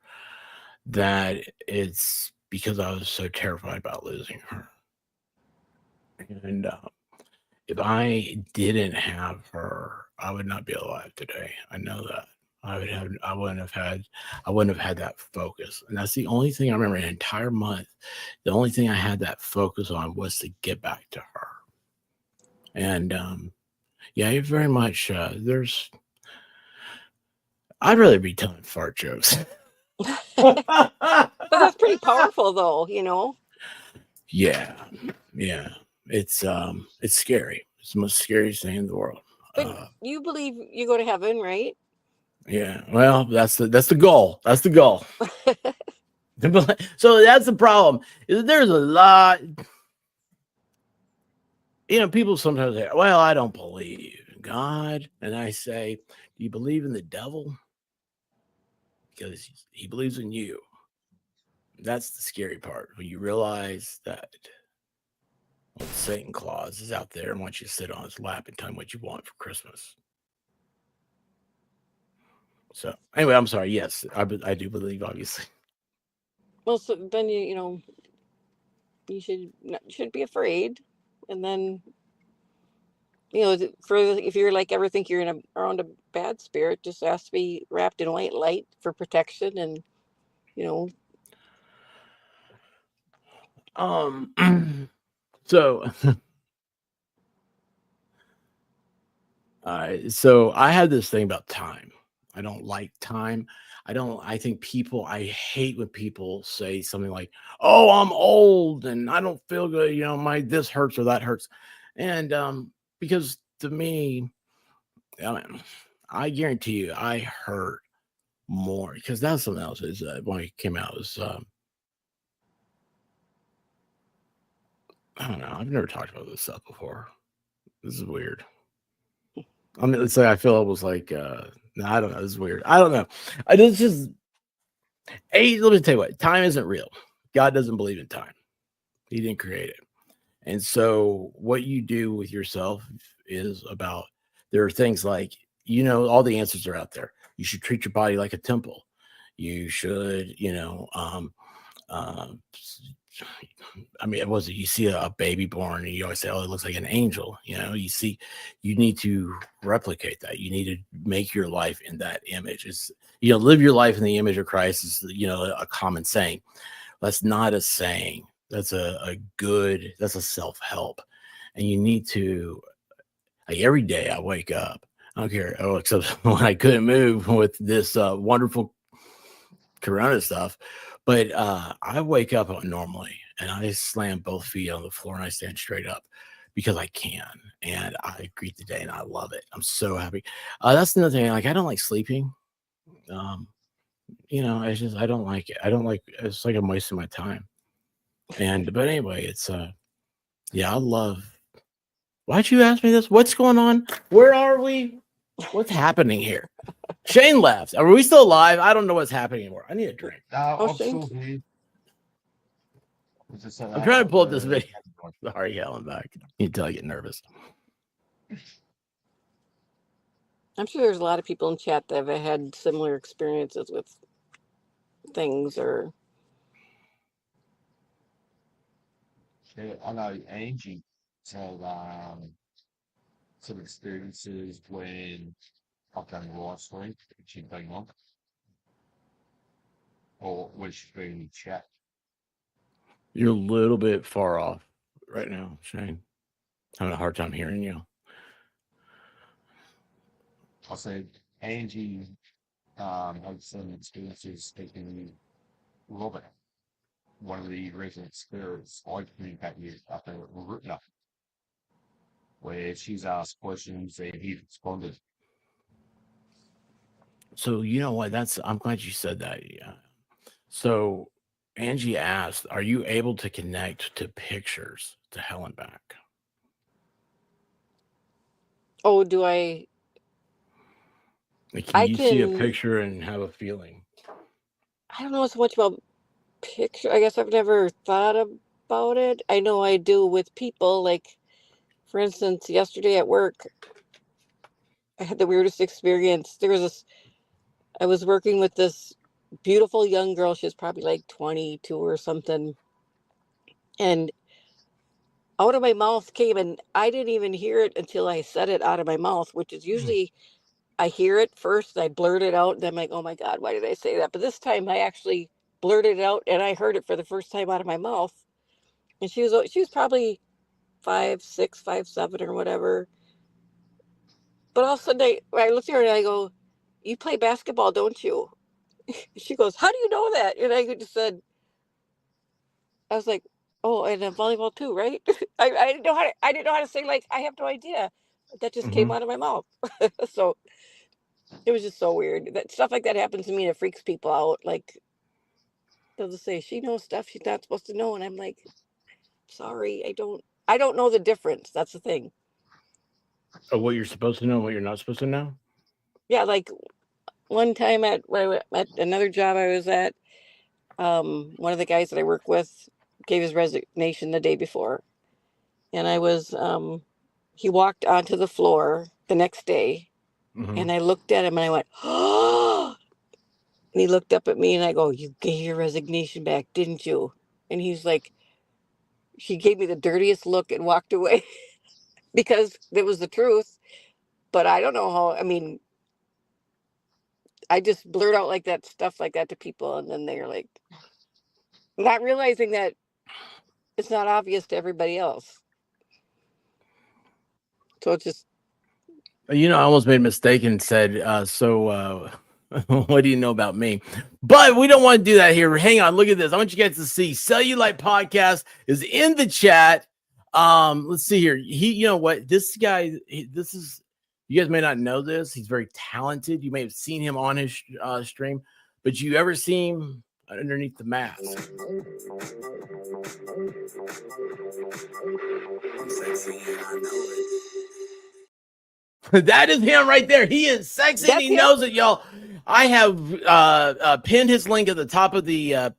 that it's because I was so terrified about losing her. And if I didn't have her, I would not be alive today. I know that. I wouldn't have had that focus. And that's the only thing I remember an entire month. The only thing I had that focus on was to get back to her. And yeah, it very much I'd rather be telling fart jokes. But that's pretty powerful though, you know. Yeah. It's scary. It's the most scariest thing in the world. But you believe you go to heaven, right? Yeah. Well, that's the goal. That's the goal. So that's the problem. Is there's a lot, you know, people sometimes say, "Well, I don't believe in God." And I say, "Do you believe in the devil?" Because he believes in you. That's the scary part when you realize that Satan Claus is out there and wants you to sit on his lap and tell him what you want for Christmas. So anyway, I'm sorry. Yes, I do believe, obviously. Well, so then you know you should be afraid, and then you know for if you're like ever think you're in around a bad spirit, just ask to be wrapped in white light for protection, and you know. So so I had this thing about time. I don't like time. I think people, I hate when people say something like, oh, I'm old and I don't feel good, you know, my this hurts or that hurts. And because to me, I mean, I guarantee you I hurt more because that's something else is when it came out was I don't know, I've never talked about this stuff before. This is weird. I mean, let's say I feel it was like no, I don't know, this is weird. I don't know. I just hey, let me tell you what, time isn't real. God doesn't believe in time. He didn't create it. And so what you do with yourself is about there are things like, you know, all the answers are out there. You should treat your body like a temple. You should, you know, um, I mean, it was you see a baby born and you always say, oh, it looks like an angel. You know, you need to replicate that. You need to make your life in that image. It's, you know, live your life in the image of Christ is, you know, a common saying. That's not a saying. That's that's a self-help. And you need to, like every day I wake up, I don't care. Oh, except when I couldn't move with this wonderful Corona stuff. But I wake up normally and I slam both feet on the floor and I stand straight up because I can. And I greet the day and I love it. I'm so happy. That's another thing. Like, I don't like sleeping. Um, you know, it's just, I don't like it. I don't like, it's like I'm wasting my time. But anyway, it's, yeah, I love, why'd you ask me this? What's going on? Where are we? What's happening here? Shane left. Are we still alive? I don't know what's happening anymore. I need a drink. I'm Shane. still here. I'm trying to pull up this video. Sorry, yelling back. You can tell I get nervous. I'm sure there's a lot of people in chat that have had similar experiences with things or. Yeah, I know Angie had some experiences when I've done live stream, she's been on, or when she's been in chat. You're a little bit far off right now, Shane. Having a hard time hearing you. I said Angie had some experiences speaking with Robert, one of the resident spirits I communicated up there at Rutner, where she's asked questions and he responded. So you know what? I'm glad you said that. Yeah. So Angie asked, "Are you able to connect to pictures to hell and back?" Oh, do I? Like, can you see a can. picture and have a feeling? I don't know so much about picture. I guess I've never thought about it. I know I do with people. Like, for instance, yesterday at work, I had the weirdest experience. There was this. I was working with this beautiful young girl. She was probably like 22 or something, and out of my mouth came, and I didn't even hear it until I said it out of my mouth, which is usually I hear it first, I blurt it out, and I'm like, oh my God, why did I say that? But this time I actually blurted it out and I heard it for the first time out of my mouth. And she was probably 5'6", 5'7", or whatever. But all of a sudden I looked at her and I go, you play basketball, don't you? She goes, how do you know that? And I just said, I was like, oh, and volleyball too, right? I didn't know how to say, like, I have no idea. That just came out of my mouth. So it was just so weird. That stuff like that happens to me that freaks people out. Like, they'll just say, she knows stuff she's not supposed to know. And I'm like, sorry, I don't know the difference. That's the thing. Oh, what you're supposed to know, what you're not supposed to know? Yeah, like one time at another job I was at, one of the guys that I work with gave his resignation the day before. And he walked onto the floor the next day. And I looked at him and I went, oh. And he looked up at me and I go, you gave your resignation back, didn't you? And he's like, he gave me the dirtiest look and walked away because it was the truth. But I don't know how, I mean, I just blurt out like that stuff like that to people. And then they're like, not realizing that it's not obvious to everybody else. So it's just. You know, I almost made a mistake and said, What do you know about me? But we don't want to do that here. Hang on, look at this. I want you guys to see Cellulite Podcast is in the chat. Let's see here. You know what? This guy, this is, you guys may not know this. He's very talented. You may have seen him on his stream, but you ever see him underneath the mask? That is him right there. He is sexy and he knows it, y'all. I have pinned his link at the top of the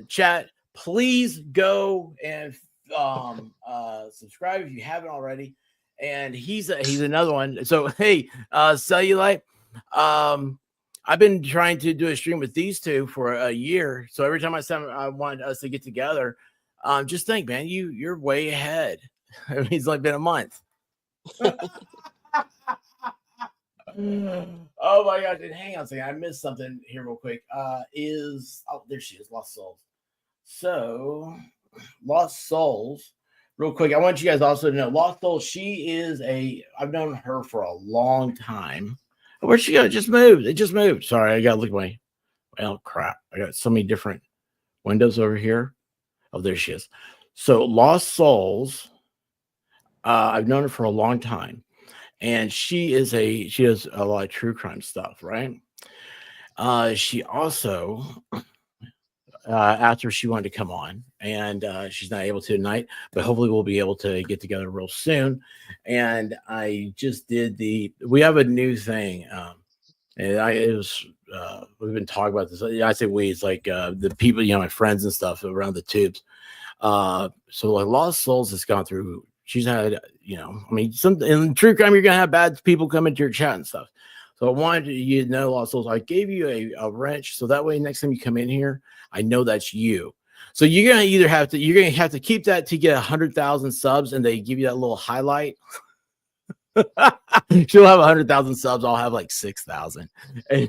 chat. Please go and subscribe if you haven't already. And he's another one. So hey, Cellulite, I've been trying to do a stream with these two for a year. So every time I want us to get together, just think, man, you're way ahead. I mean, it's only been a month. Oh my god, dude, hang on a second. I missed something here real quick. There she is, Lost Souls. So Lost Souls, real quick. I want you guys also to know Lost Souls, I've known her for a long time. Where'd she go? It just moved. Sorry, I gotta look at well, crap. I got so many different windows over here. Oh, there she is. So Lost Souls, I've known her for a long time. And she does a lot of true crime stuff, right? She also, after she wanted to come on, and she's not able to tonight, but hopefully we'll be able to get together real soon. And I just did we have a new thing. And we've been talking about this. I say we, it's like the people, my friends and stuff around the tubes. So like Lost Souls has gone through. She's had, in true crime, you're gonna have bad people come into your chat and stuff. So I wanted you to know, Lost Souls, I gave you a wrench, so that way next time you come in here, I know that's you. So you're gonna have to keep that to get 100,000 subs, and they give you that little highlight. She'll have 100,000 subs. I'll have like 6,000. She'll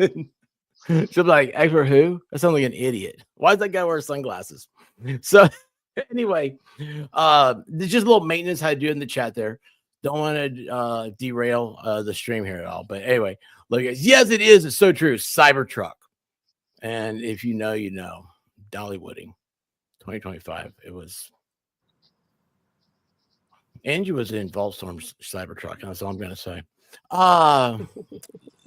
be like, "Expert who?" I sound like an idiot. Why does that guy wear sunglasses? So anyway, there's just a little maintenance I do in the chat there. Don't want to derail the stream here at all. But anyway, look, yes, it is. It's so true. Cybertruck. And if you know, you know. Dollywooding 2025. It was. Angie was in Volstorm's Cybertruck. That's all I'm going to say.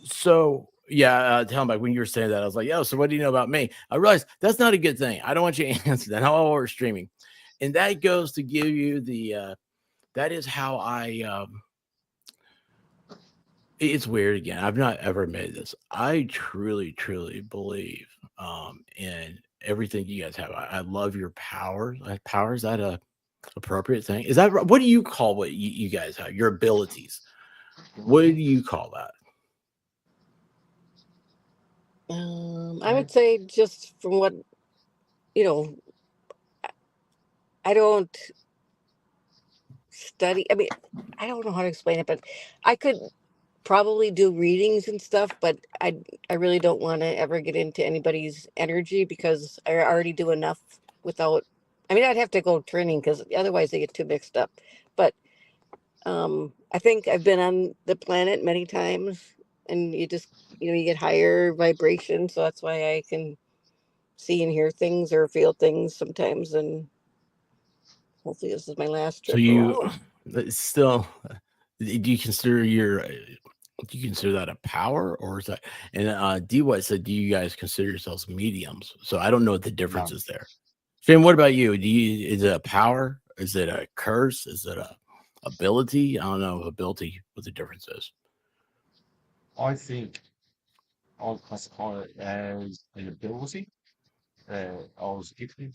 So yeah, tell me when you were saying that, I was like, "Yo, so what do you know about me?" I realized that's not a good thing. I don't want you to answer that. How we're streaming, and that goes to give you that is how I. It's weird again. I've not ever admitted this. I truly, truly believe in everything you guys have. I love your power. Power, is that a appropriate thing? Is that what do you call what you guys have? Your abilities. What do you call that? I would say just from what, I don't study. I mean, I don't know how to explain it, but I could probably do readings and stuff, but I really don't want to ever get into anybody's energy because I already do enough without. I mean, I'd have to go training because otherwise they get too mixed up. But I think I've been on the planet many times, and you just you get higher vibration, so that's why I can see and hear things or feel things sometimes. And hopefully this is my last trip. So you still, do you consider that a power, or is that? And D White said, "Do you guys consider yourselves mediums?" So I don't know what the difference is there. Shane, what about you? Is it a power? Is it a curse? Is it a ability? I don't know ability, what the difference is. I think I'll classify it as an ability that I was gifted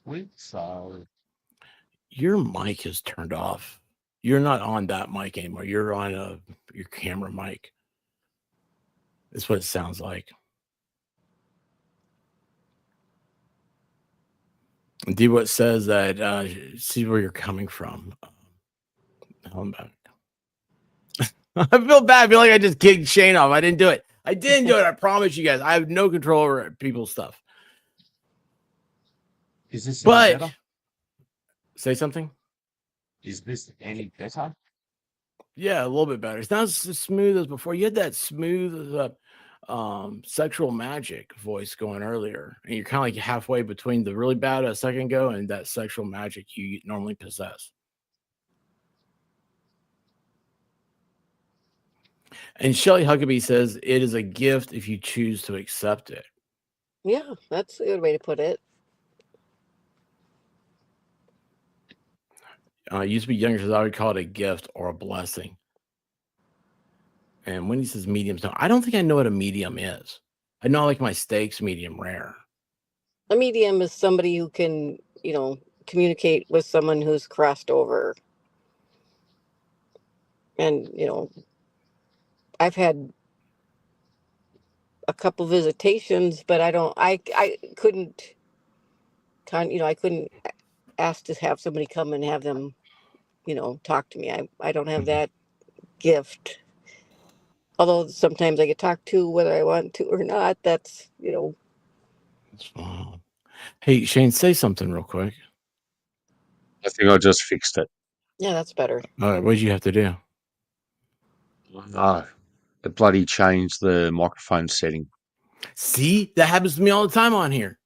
with. So Your mic is turned off. You're not on that mic anymore. You're on your camera mic. That's what it sounds like. D what says that see where you're coming from. I'm back. I feel bad. I feel like I just kicked Shane off. I didn't do it. I promise you guys. I have no control over people's stuff. is this any better? Say something. Is this any better? Yeah, a little bit better. It's not as smooth as before. You had that smooth sexual magic voice going earlier, and you're kind of like halfway between the really bad a second ago and that sexual magic you normally possess. And Shelley Huckabee says it is a gift if you choose to accept it. Yeah, that's a good way to put it. It used to be younger, so I would call it a gift or a blessing. And when he says medium, so I don't think I know what a medium is. I know I like my steaks medium rare. A medium is somebody who can, communicate with someone who's crossed over. And, I've had a couple visitations, but I couldn't, I couldn't ask to have somebody come and have them, talk to me. I don't have that gift. Although sometimes I get talked to whether I want to or not. That's, Wow. Hey, Shane, say something real quick. I think I just fixed it. yeah, that's better. All right, what did you have to do? No, it bloody changed the microphone setting. See, that happens to me all the time on here.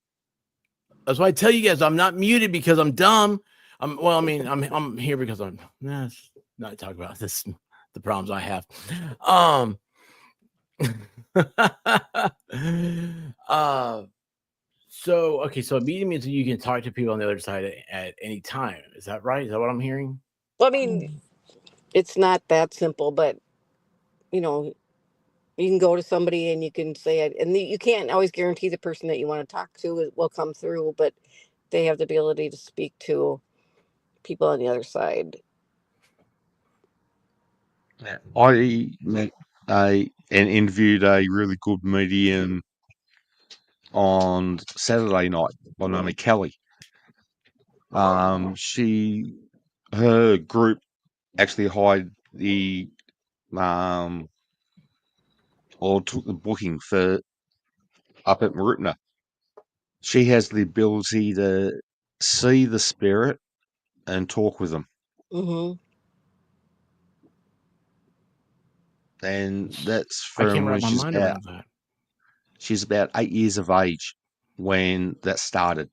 That's why I tell you guys I'm not muted because I'm dumb. I'm here because I'm not talk about this, the problems I have. So a medium means you can talk to people on the other side at any time. Is that right? Is that what I'm hearing? Well, I mean, it's not that simple, but you can go to somebody and you can say it, and you can't always guarantee the person that you want to talk to will come through, but they have the ability to speak to people on the other side. I met and interviewed a really good medium on Saturday night by the name of Kelly. Her group actually hired or took the booking for up at Marupna. She has the ability to see the spirit and talk with them. Mm-hmm. And that's I can't from wrap when my mind around that. she's about 8 years of age when that started.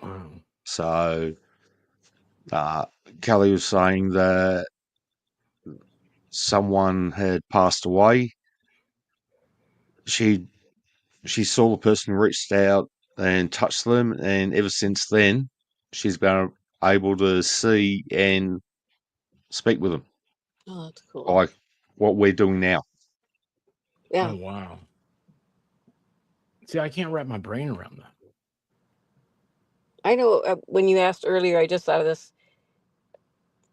Wow. So Kelly was saying that someone had passed away. She saw the person, reached out and touched them, and ever since then, she's been able to see and speak with them, Oh, that's cool. like what we're doing now. Yeah. Oh wow. See, I can't wrap my brain around that. I know when you asked earlier, I just thought of this.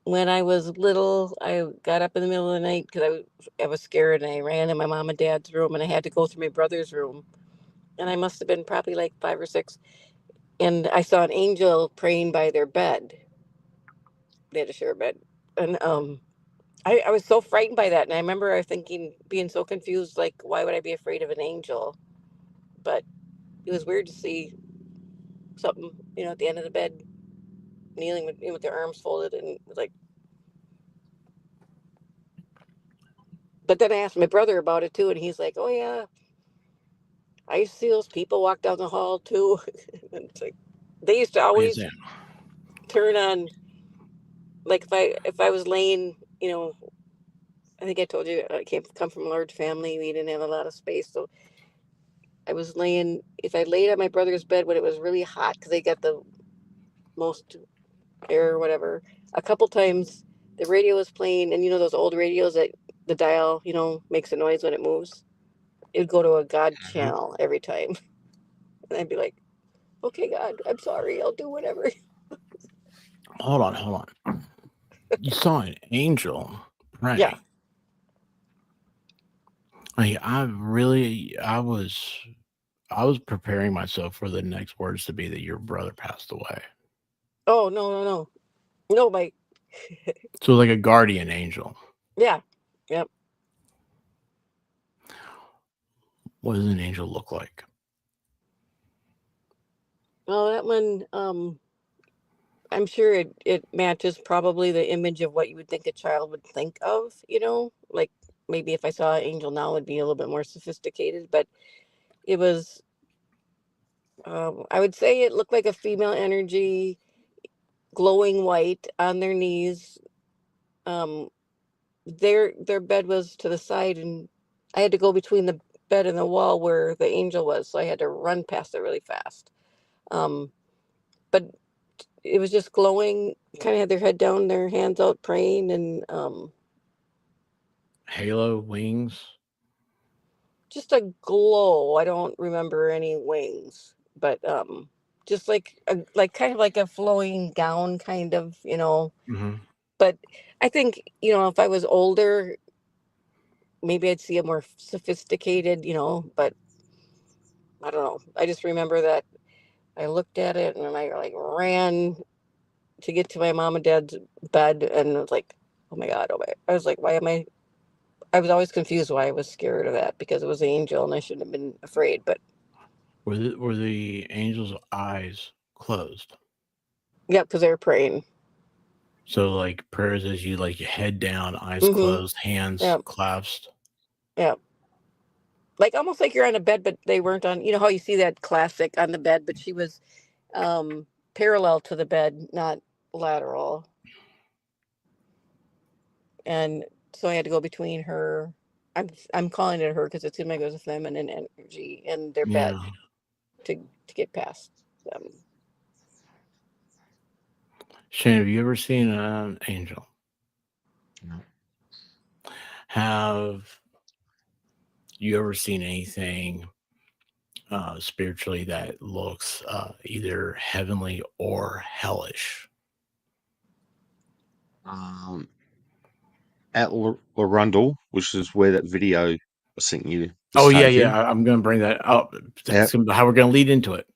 When I was little, I got up in the middle of the night because I was scared, and I ran in my mom and dad's room, and I had to go through my brother's room. And I must have been probably like 5 or 6. And I saw an angel praying by their bed. They had a share bed. And I was so frightened by that. And I remember I thinking, being so confused, like, why would I be afraid of an angel? But it was weird to see something, at the end of the bed, kneeling with their arms folded, and it was like. But then I asked my brother about it too, and he's like, "Oh yeah, I used to see those people walk down the hall too." And it's like they used to always turn on. Like if I was laying, I think I told you I come from a large family. We didn't have a lot of space, so I was laying. If I laid on my brother's bed when it was really hot, because they got the most air or whatever, a couple times the radio was playing, and those old radios that the dial, makes a noise when it moves. It would go to a God channel every time, and I'd be like, "Okay, God, I'm sorry. I'll do whatever." Hold on. You saw an angel praying. Yeah. I was preparing myself for the next words to be that your brother passed away. Oh no, my. So like a guardian angel. Yeah. Yep. What does an angel look like? Well, that one, I'm sure it matches probably the image of what you would think a child would think of, like maybe if I saw an angel now it'd be a little bit more sophisticated, but it was, I would say it looked like a female energy, glowing white on their knees. Their bed was to the side, and I had to go between the bed and the wall where the angel was, so I had to run past it really fast. But it was just glowing, kind of had their head down, their hands out praying, and Halo, wings. just a glow. I don't remember any wings, but just like kind of like a flowing gown, kind of, Mm-hmm. But I think, if I was older, maybe I'd see a more sophisticated, but I don't know. I just remember that I looked at it and I like ran to get to my mom and dad's bed, and I was like, oh my God, I was like, why am I was always confused why I was scared of that, because it was an angel and I shouldn't have been afraid, but Were the angel's eyes closed? yeah, because they were praying. So like prayers as you like your head down, eyes Mm-hmm. closed, hands Yeah. clasped. Yeah. Like almost like you're on a bed, but they weren't on, how you see that classic on the bed, but she was parallel to the bed, not lateral. And so I had to go between her. I'm calling it her because it seemed like it was a feminine energy in their bed to get past them. Shane, have you ever seen an angel? No. Have you ever seen anything spiritually that looks either heavenly or hellish? At Larundel, which is where that video I sent you was Oh yeah, taken. yeah. I'm going to bring that up. That's Yep. how we're going to lead into it.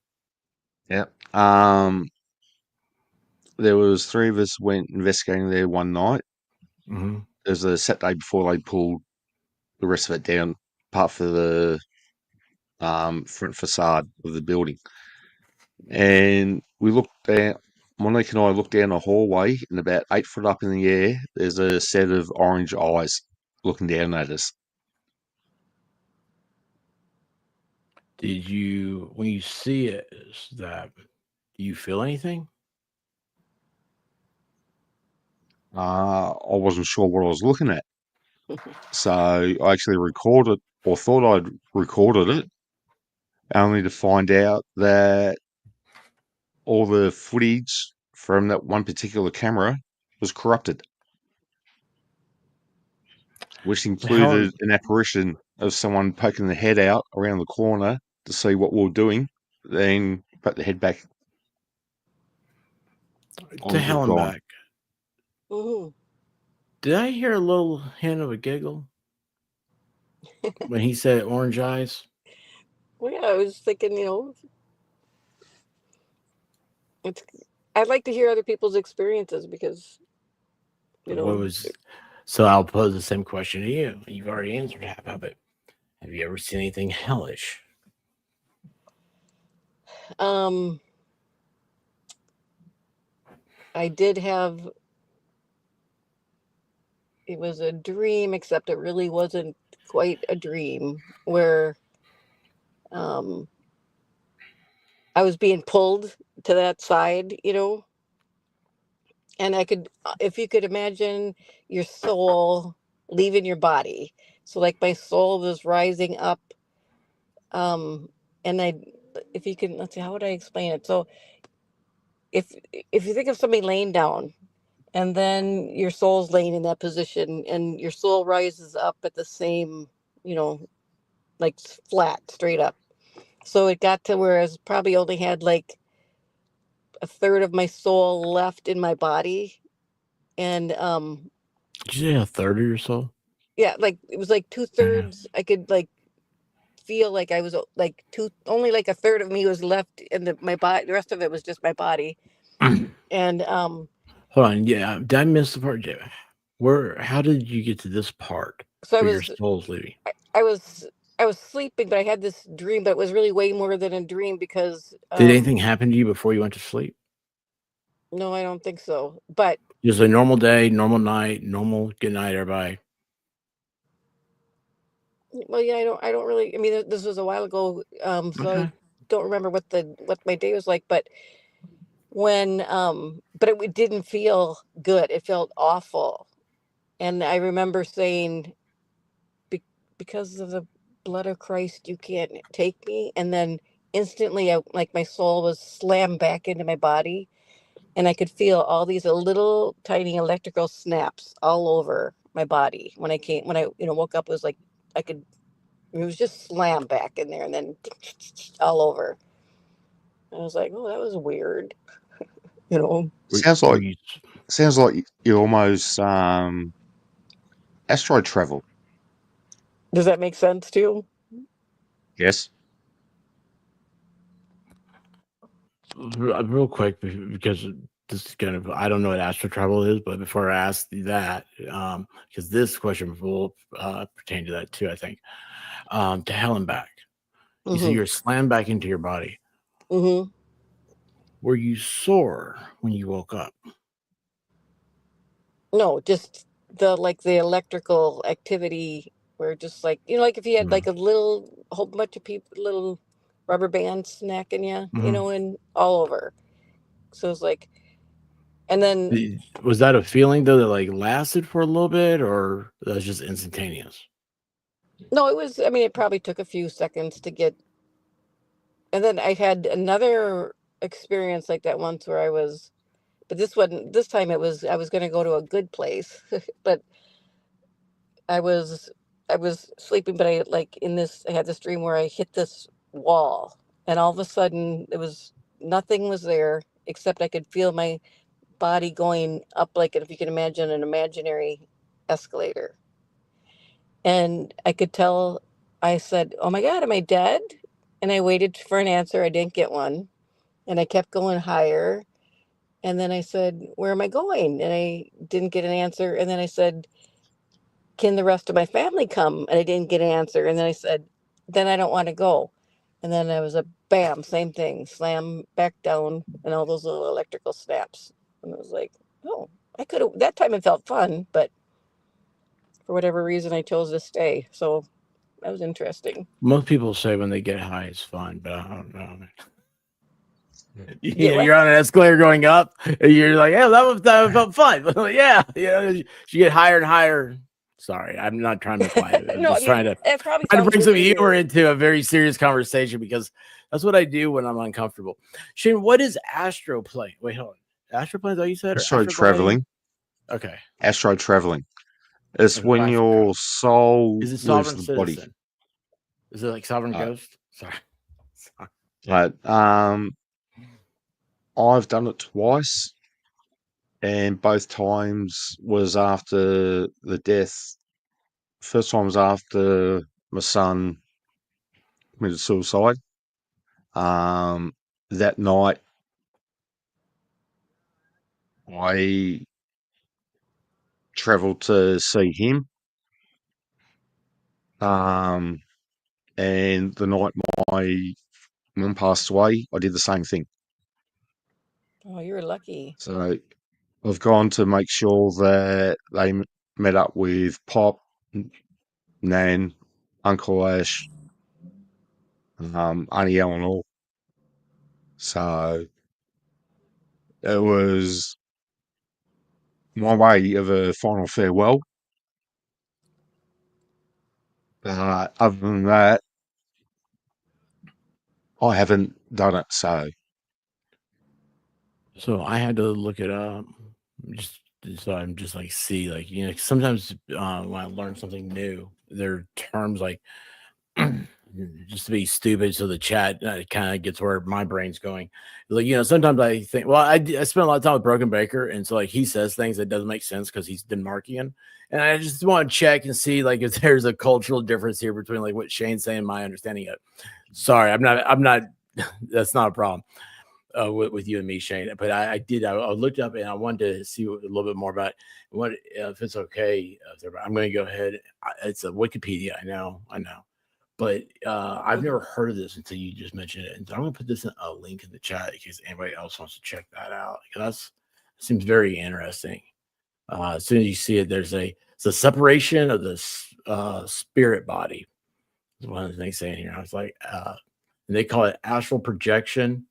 Yep. There was 3 of us went investigating there one night. Mm-hmm. It was a Saturday before they pulled the rest of it down, apart for the front facade of the building. And we looked down. Monique and I looked down a hallway, and about 8 foot up in the air, there's a set of orange eyes looking down at us. Did you, when you see it, do you feel anything? I wasn't sure what I was looking at. So I actually recorded, or thought I'd recorded it, only to find out that all the footage from that one particular camera was corrupted, which included an apparition of someone poking the head out around the corner to see what we were doing, then put the head back. To hell and back. Mm-hmm. Did I hear a little hint of a giggle when he said orange eyes? Well, yeah, I was thinking, I'd like to hear other people's experiences because, So I'll pose the same question to you. You've already answered half of it. Have you ever seen anything hellish? I did have, it was a dream, except it really wasn't quite a dream, where I was being pulled to that side, and I could, if you could imagine your soul leaving your body. So like my soul was rising up, and if you can, let's see, how would I explain it? So if you think of somebody laying down, and then your soul's laying in that position, and your soul rises up at the same, like flat, straight up. So it got to where I probably only had like a third of my soul left in my body, and Did you say a third of your soul? yeah, like it was like 2/3. I could like feel like I was like only like a third of me was left in my body. The rest of it was just my body. And hold on, yeah, did I miss the part? How did you get to this part? So where your soul's leaving? I was sleeping, but I had this dream, but it was really way more than a dream because did anything happen to you before you went to sleep? No, I don't think so. But Just a normal day, normal night, normal good night, everybody. well, yeah, I don't really. I mean, this was a while ago, so I Okay. don't remember what my day was like. But but it didn't feel good. It felt awful, and I remember saying, Be- "Because of the blood of Christ, you can't take me." And then instantly, like my soul was slammed back into my body, and I could feel all these little tiny electrical snaps all over my body. When I woke up, it was like I could. It was just slammed back in there, and then all over. I was like, "Oh, that was weird," you know. Sounds Were like you, you almost astral travel. Does that make sense too? Yes. real quick, because this is kind of, I don't know what astral travel is, but before I ask you that, because this question will pertain to that too, I think. To hell and back. You see, Mm-hmm. you're slammed back into your body. Mm-hmm. Were you sore when you woke up? No, just the electrical activity where just like like if you had like a whole bunch of people little rubber bands smacking you, Mm-hmm. and all over. So it's like and then Was that a feeling though that like lasted for a little bit, or that was just instantaneous? no, it was I mean it probably took a few seconds to get and then I had another experience like that once where I was but this time I was gonna go to a good place. But I was I was sleeping, but I had this dream where I hit this wall, and all of a sudden nothing was there except I could feel my body going up like if you can imagine an imaginary escalator, and I could tell. I said, "Oh my God, am I dead?" And I waited for an answer. I didn't get one, and I kept going higher. And then I said, "Where am I going?" And I didn't get an answer. And then I said, "Can the rest of my family come?" And I didn't get an answer. And then I said, "Then I don't want to go." And then I was a bam, same thing, slam back down, and all those little electrical snaps. And it was like, oh, I could have, that time it felt fun, but for whatever reason, I chose to stay. So that was interesting. Most people say when they get high, it's fun, but I don't know. Get what? You're on an escalator going up, and you're like, "Yeah, that felt fun." Yeah, you get higher and higher. Sorry, I'm not trying to make light of it. I'm No, I just mean, trying to it probably sounds bring good some to humor you. into a very serious conversation, because that's what I do when I'm uncomfortable. Shane, what is astroplane? Wait, hold on. Astroplane, is that what you said, or Astral astrogliding? traveling. Okay. Astral traveling. It's Okay. when your soul Is it leaves sovereign the body. citizen? Is it like sovereign Uh, ghost? Sorry. but I've done it twice, and both times was after the death. First time was after my son committed suicide. That night, I travelled to see him. Um, and the night my mum passed away, I did the same thing. Oh, you were lucky. So I've gone to make sure that they met up with Pop, Nan, Uncle Ash, Auntie Eleanor. So it was my way of a final farewell. Other than that, I haven't done it. So I had to look it up, just so I'm just like see, like, sometimes when I learn something new, there are terms like just to be stupid, so the chat kind of gets where my brain's going. Like, sometimes I think, well, I spent a lot of time with Broken Baker, and so like he says things that doesn't make sense because he's Denmarkian, and I just want to check and see like if there's a cultural difference here between like what Shane's saying and my understanding of it. Sorry, I'm not. That's not a problem with you and me, Shane. But I looked up and I wanted to see a little bit more about it. What if it's okay? I'm going to go ahead. It's a Wikipedia. I know, but I've never heard of this until you just mentioned it. And so I'm going to put this in a link in the chat in case anybody else wants to check that out. That's Seems very interesting. As soon as you see it, it's a separation of the spirit body. Is one of the things saying here. I was like, and they call it astral projection,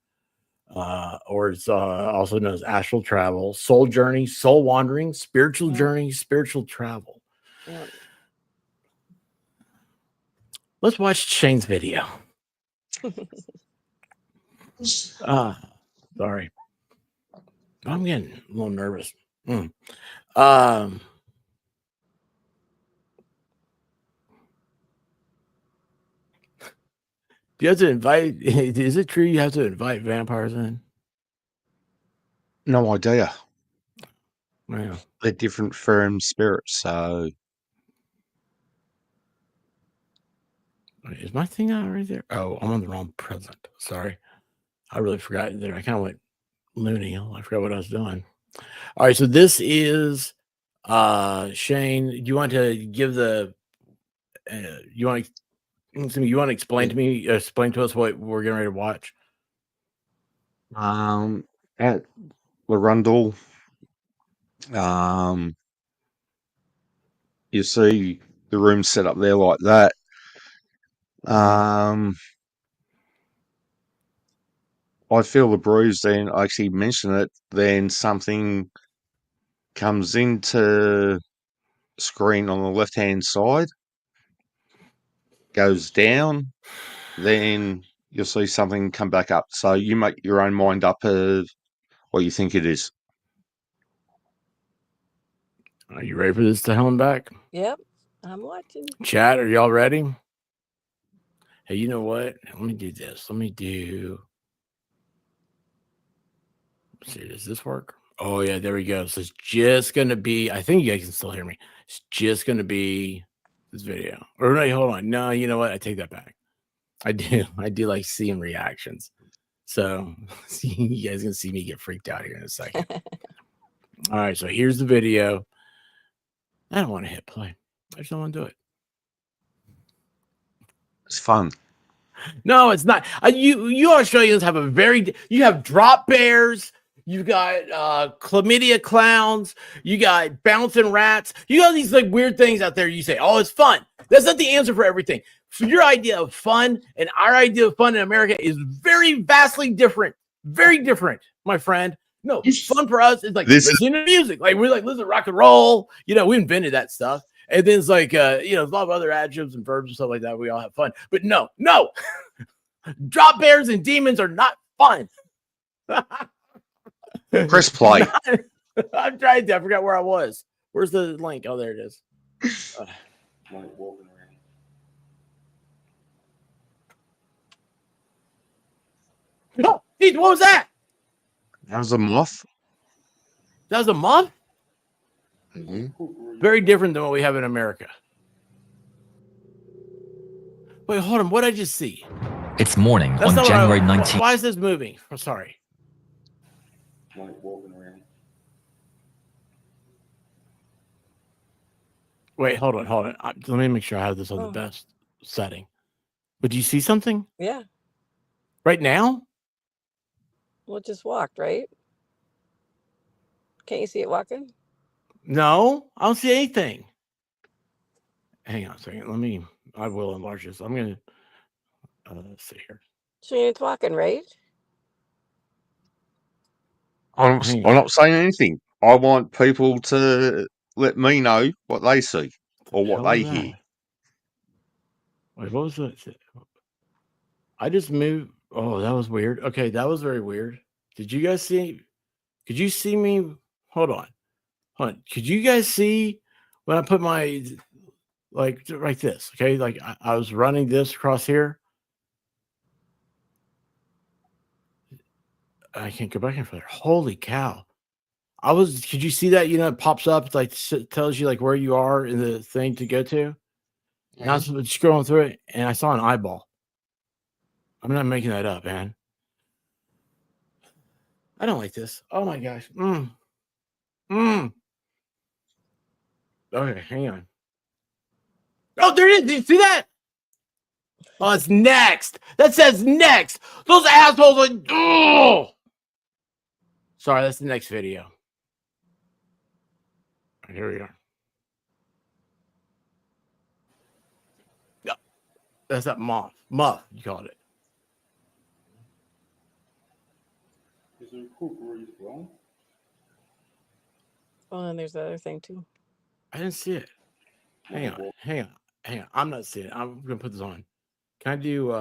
or it's also known as astral travel, soul journey, soul wandering, spiritual journey, spiritual travel. Yeah. Let's watch Shane's video. Sorry. I'm getting a little nervous. Do you have to invite? Is it true you have to invite vampires in? No idea. Yeah. They're different firm spirits, so Wait, is my thing out right there? Oh, I'm on the wrong present. Sorry. I really forgot there. I kind of went loony. I forgot what I was doing. All right, so this is Shane. Do you want to give the you want to explain to us what we're getting ready to watch? at Larundel, you see the room set up there like that. I feel the bruise, then I actually mention it, then something comes into screen on the left hand side, goes down, then you'll see something come back up. So you make your own mind up of what you think it is. Are you ready for this to hell back? Yep. I'm watching. Chat, are y'all ready? Hey, you know what? Let me do this. Let's see, does this work? Oh, yeah, there we go. So it's just going to be, I think you guys can still hear me. It's just going to be this video. Or no, hold on. No, you know what? I take that back. I do like seeing reactions. So you guys can see me get freaked out here in a second. All right, so here's the video. I don't want to hit play. I just don't want to do it. It's fun. No, it's not. You Australians have you have drop bears, you got chlamydia clowns, you got bouncing rats, you got these like weird things out there. You say, oh, it's fun. That's not the answer for everything. So your idea of fun and our idea of fun in America is very vastly different. Very different, my friend. No, fun for us is like listening to music. Like we're like, listen to rock and roll. You know, we invented that stuff. And then it's like, there's a lot of other adjectives and verbs and stuff like that. We all have fun. But no. Drop bears and demons are not fun. Press play. I'm trying to. I forgot where I was. Where's the link? Oh, there it is. Oh, geez, what was that? That was a moth. That was a moth? Mm-hmm. Very different than what we have in America. Wait, hold on. What did I just see? It's morning That's on January 19th. Why is this moving? I'm sorry. Wait, hold on. Let me make sure I have this on the best setting. But do you see something? Yeah. Right now? Well, it just walked, right? Can't you see it walking? No, I don't see anything. Hang on a second. I will enlarge this. I'm going to see here. So it's walking, right? I'm not saying anything. I want people to let me know what they see or what they hear. Wait, what was that? I just moved. Oh, that was weird. Okay, that was very weird. Did you guys see? Could you see me? Hold on. Could you guys see when I put my, like this? Okay, like I was running this across here. I can't go back in for there. Holy cow. Could you see that? It pops up. It's like, it tells you like where you are in the thing to go to. And I was scrolling through it and I saw an eyeball. I'm not making that up, man. I don't like this. Oh my gosh. Okay, hang on. Oh, there it is. Did you see that? Oh, it's next. That says next. Those assholes are. Oh! Sorry, that's the next video. here we are. Yeah, that's that moth. Muff, you called it. Is there a kookaburra as well? Oh, and there's the other thing too. I didn't see it. Hang on. I'm not seeing it. I'm gonna put this on. Can I do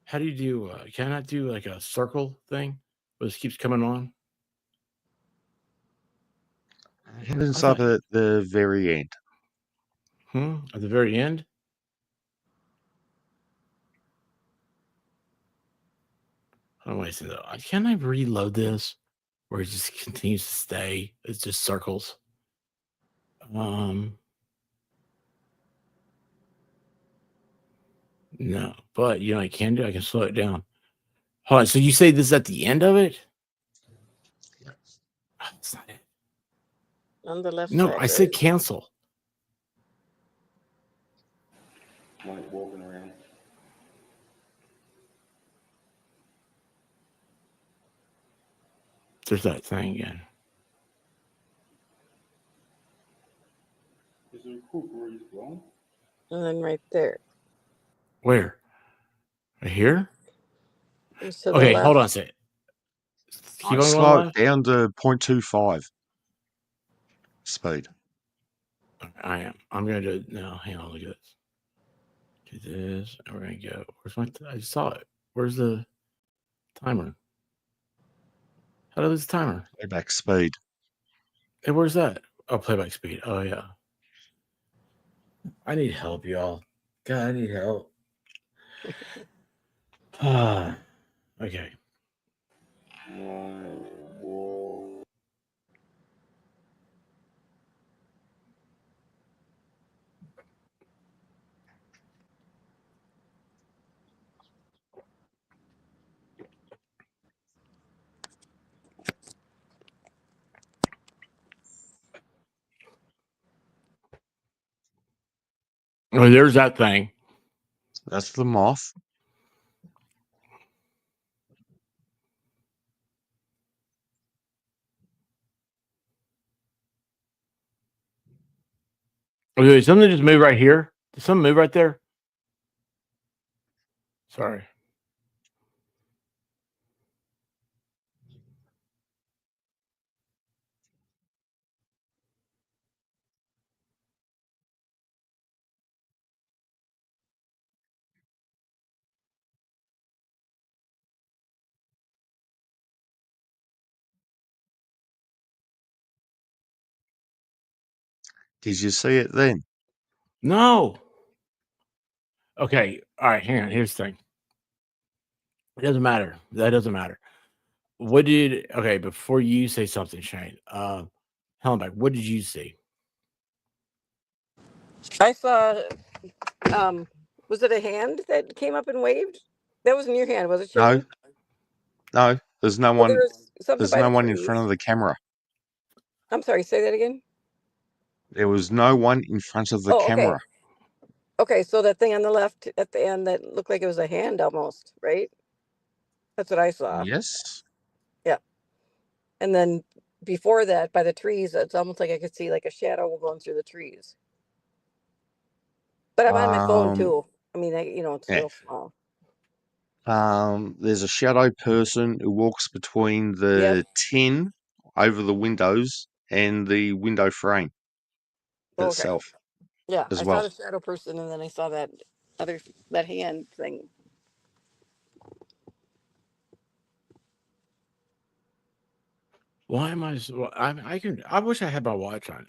how do you do can I do like a circle thing where this keeps coming on? It's up at the very end. At the very end? How do I say that? Can I reload this where it just continues to stay? It's just circles. No, but you know I can do. I can slow it down. Hold on. So you say this is at the end of it? Oh, that's not it. On the left No, side. I said cancel. Like walking around. There's that thing again. Is there a kookaburra as well? And then right there. Where? Right here? So Okay, hold on a second. Keep on Slow going it down to 0.25 speed. I am. I'm gonna do it now. Hang on, look at this. Do this, and we're gonna go. Where's my? I saw it. Where's the timer? How do I lose the timer? Playback speed. Hey, where's that? Oh, playback speed. Oh yeah. I need help, y'all. God, I need help. Okay. Oh, there's that thing. That's the moth. Okay, did something just move right here? Did something move right there? Sorry. Did you see it then? No. Okay. All right. Hang on. Here's the thing. It doesn't matter. That doesn't matter. What did? Okay. Before you say something, Shane. Hellenbeck, what did you see? I saw. Was it a hand that came up and waved? That wasn't your hand, was it, Shane? No. There's no Well, one. there was something There's by no the one in trees. front of the camera. I'm sorry. Say that again. There was no one in front of the Oh, okay. camera. Okay, so that thing on the left at the end that looked like it was a hand almost, right? That's what I saw. Yes. Yeah. And then before that, by the trees, it's almost like I could see like a shadow going through the trees. But I'm on my phone too. I mean, it's yeah. real small. There's a shadow person who walks between the tin over the windows and the window frame itself. Yeah, as I well. saw the shadow person, and then I saw that hand thing. Why am I? I wish I had my watch on.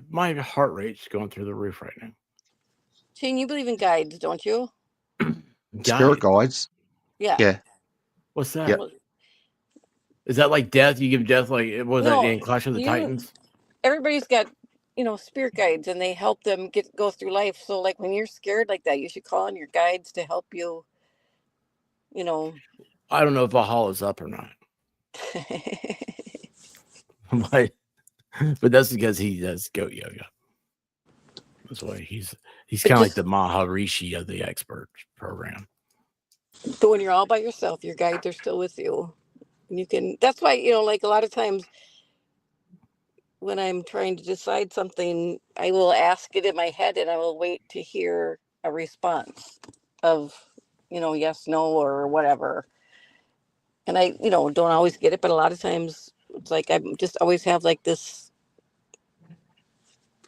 My heart rate's going through the roof right now. Shane, you believe in guides, don't you? Spirit guides. Yeah. Yeah. What's that? Yep. Is that like death? You give death like it was No, in Clash of the Titans? Everybody's got, spirit guides, and they help them go through life. So, like when you're scared like that, you should call on your guides to help you. I don't know if Valhalla's up or not, but that's because he does goat yoga. That's why he's kind of like the Maharishi of the expert program. But when you're all by yourself, your guides are still with you. And you can, that's why, like a lot of times when I'm trying to decide something, I will ask it in my head and I will wait to hear a response of, yes, no, or whatever. And I, don't always get it, but a lot of times it's like I just always have like this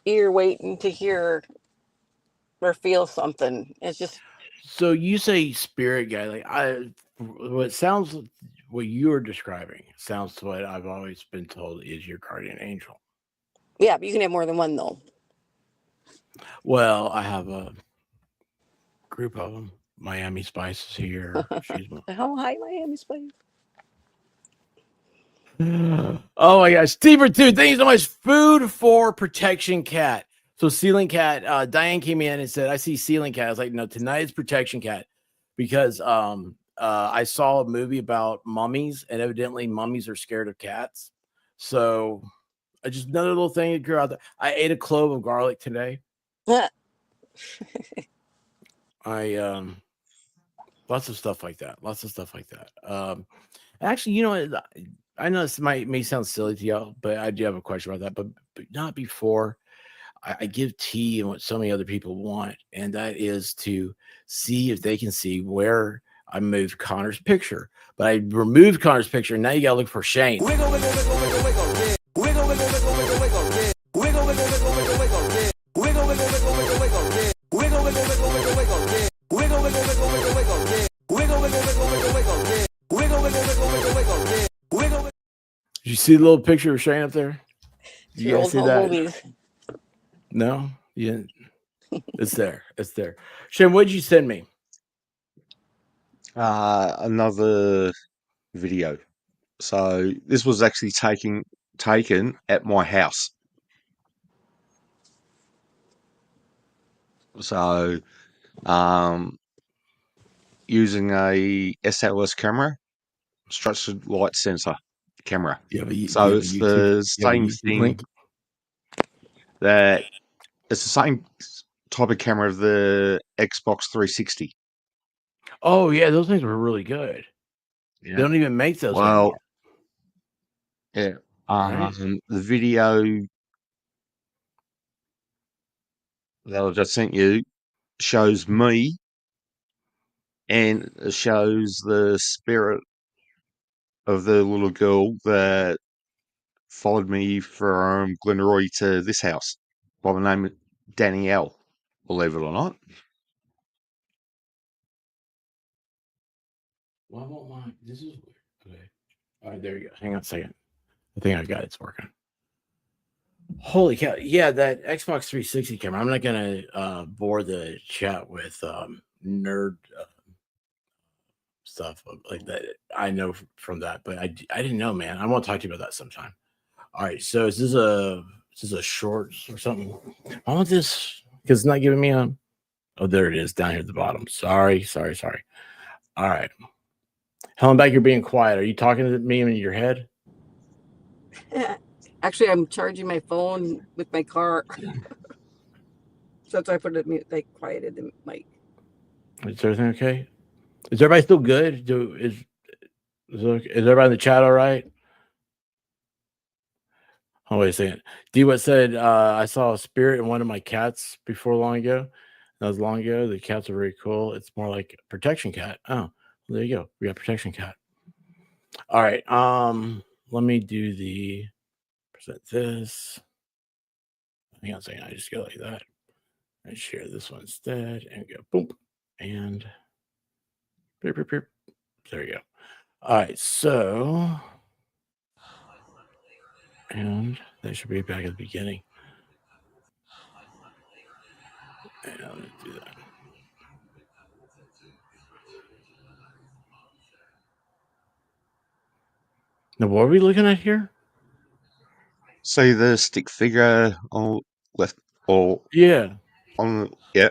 ear waiting to hear or feel something. It's just, So you say spirit guy, what you're describing sounds to what I've always been told is your guardian angel. yeah, but you can have more than one though. Well, I have a group of them. Miami Spice is here. She's How high Miami Spice? oh my gosh, Stever too. Thank you so much. Food for protection cat. So ceiling cat, Diane came in and said, I see ceiling cat. I was like, no, tonight is protection cat because I saw a movie about mummies and evidently mummies are scared of cats. So just another little thing that grew out there. I ate a clove of garlic today. I lots of stuff like that. Actually, I know this may sound silly to y'all, but I do have a question about that. But not before I give tea and what so many other people want, and that is to see if they can see where I moved Connor's picture. But I removed Connor's picture, and now you gotta look for Shane. Wiggle, wiggle, wiggle, wiggle, wiggle, yeah. Wiggle, wiggle, wiggle, wiggle, wiggle, yeah. Wiggle, wiggle, wiggle, wiggle, wiggle, yeah. Wiggle, wiggle, wiggle, wiggle, wiggle, yeah. Wiggle, wiggle, wiggle, wiggle, wiggle, yeah. Wiggle, wiggle, wiggle, wiggle, wiggle, yeah. Wiggle, wiggle, wiggle, wiggle, wiggle, yeah. Wiggle, wiggle, wiggle, wiggle, wiggle, yeah. Wiggle. Did you see the little picture of Shane up there? You guys see that? Movies. No, you didn't. It's there. It's there. Shane, what did you send me? Another video. So this was actually taken at my house. So, using a SLS camera, structured light sensor camera. So it's the same thing that it's the same type of camera of the Xbox 360. Oh yeah, those things were really good. Yeah. They don't even make those. Well, anymore. yeah. The video that I just sent you shows me, and it shows the spirit of the little girl that followed me from Glenroy to this house by the name of Danielle, believe it or not. Why won't mine? This is weird. Okay. All right, there you go. Hang on a second. I think I got it. It's working. Holy cow. Yeah, that Xbox 360 camera. I'm not going to bore the chat with nerd stuff like that. I know from that, but I didn't know, man. I want to talk to you about that sometime. All right. So is this a shorts or something? I want this because it's not giving me a. Oh, there it is down here at the bottom. Sorry. All right. Helen back, you're being quiet. Are you talking to me in your head? Actually, I'm charging my phone with my car. So that's why I put it, like, quieted the mic. Is everything okay? Is everybody still good? Is everybody in the chat all right? Oh, wait a second. D-What said, I saw a spirit in one of my cats before long ago. That was long ago. The cats are very cool. It's more like a protection cat. Oh, well, there you go. We got protection cat. All right. Let me do the present this. Hang on a second. I just go like that. I share this one instead and go boom. And beep, beep, beep. There you go. All right. So, and they should be back at the beginning. And I'm going to do that. Now, what are we looking at here? See the stick figure on left or Yeah. on yeah.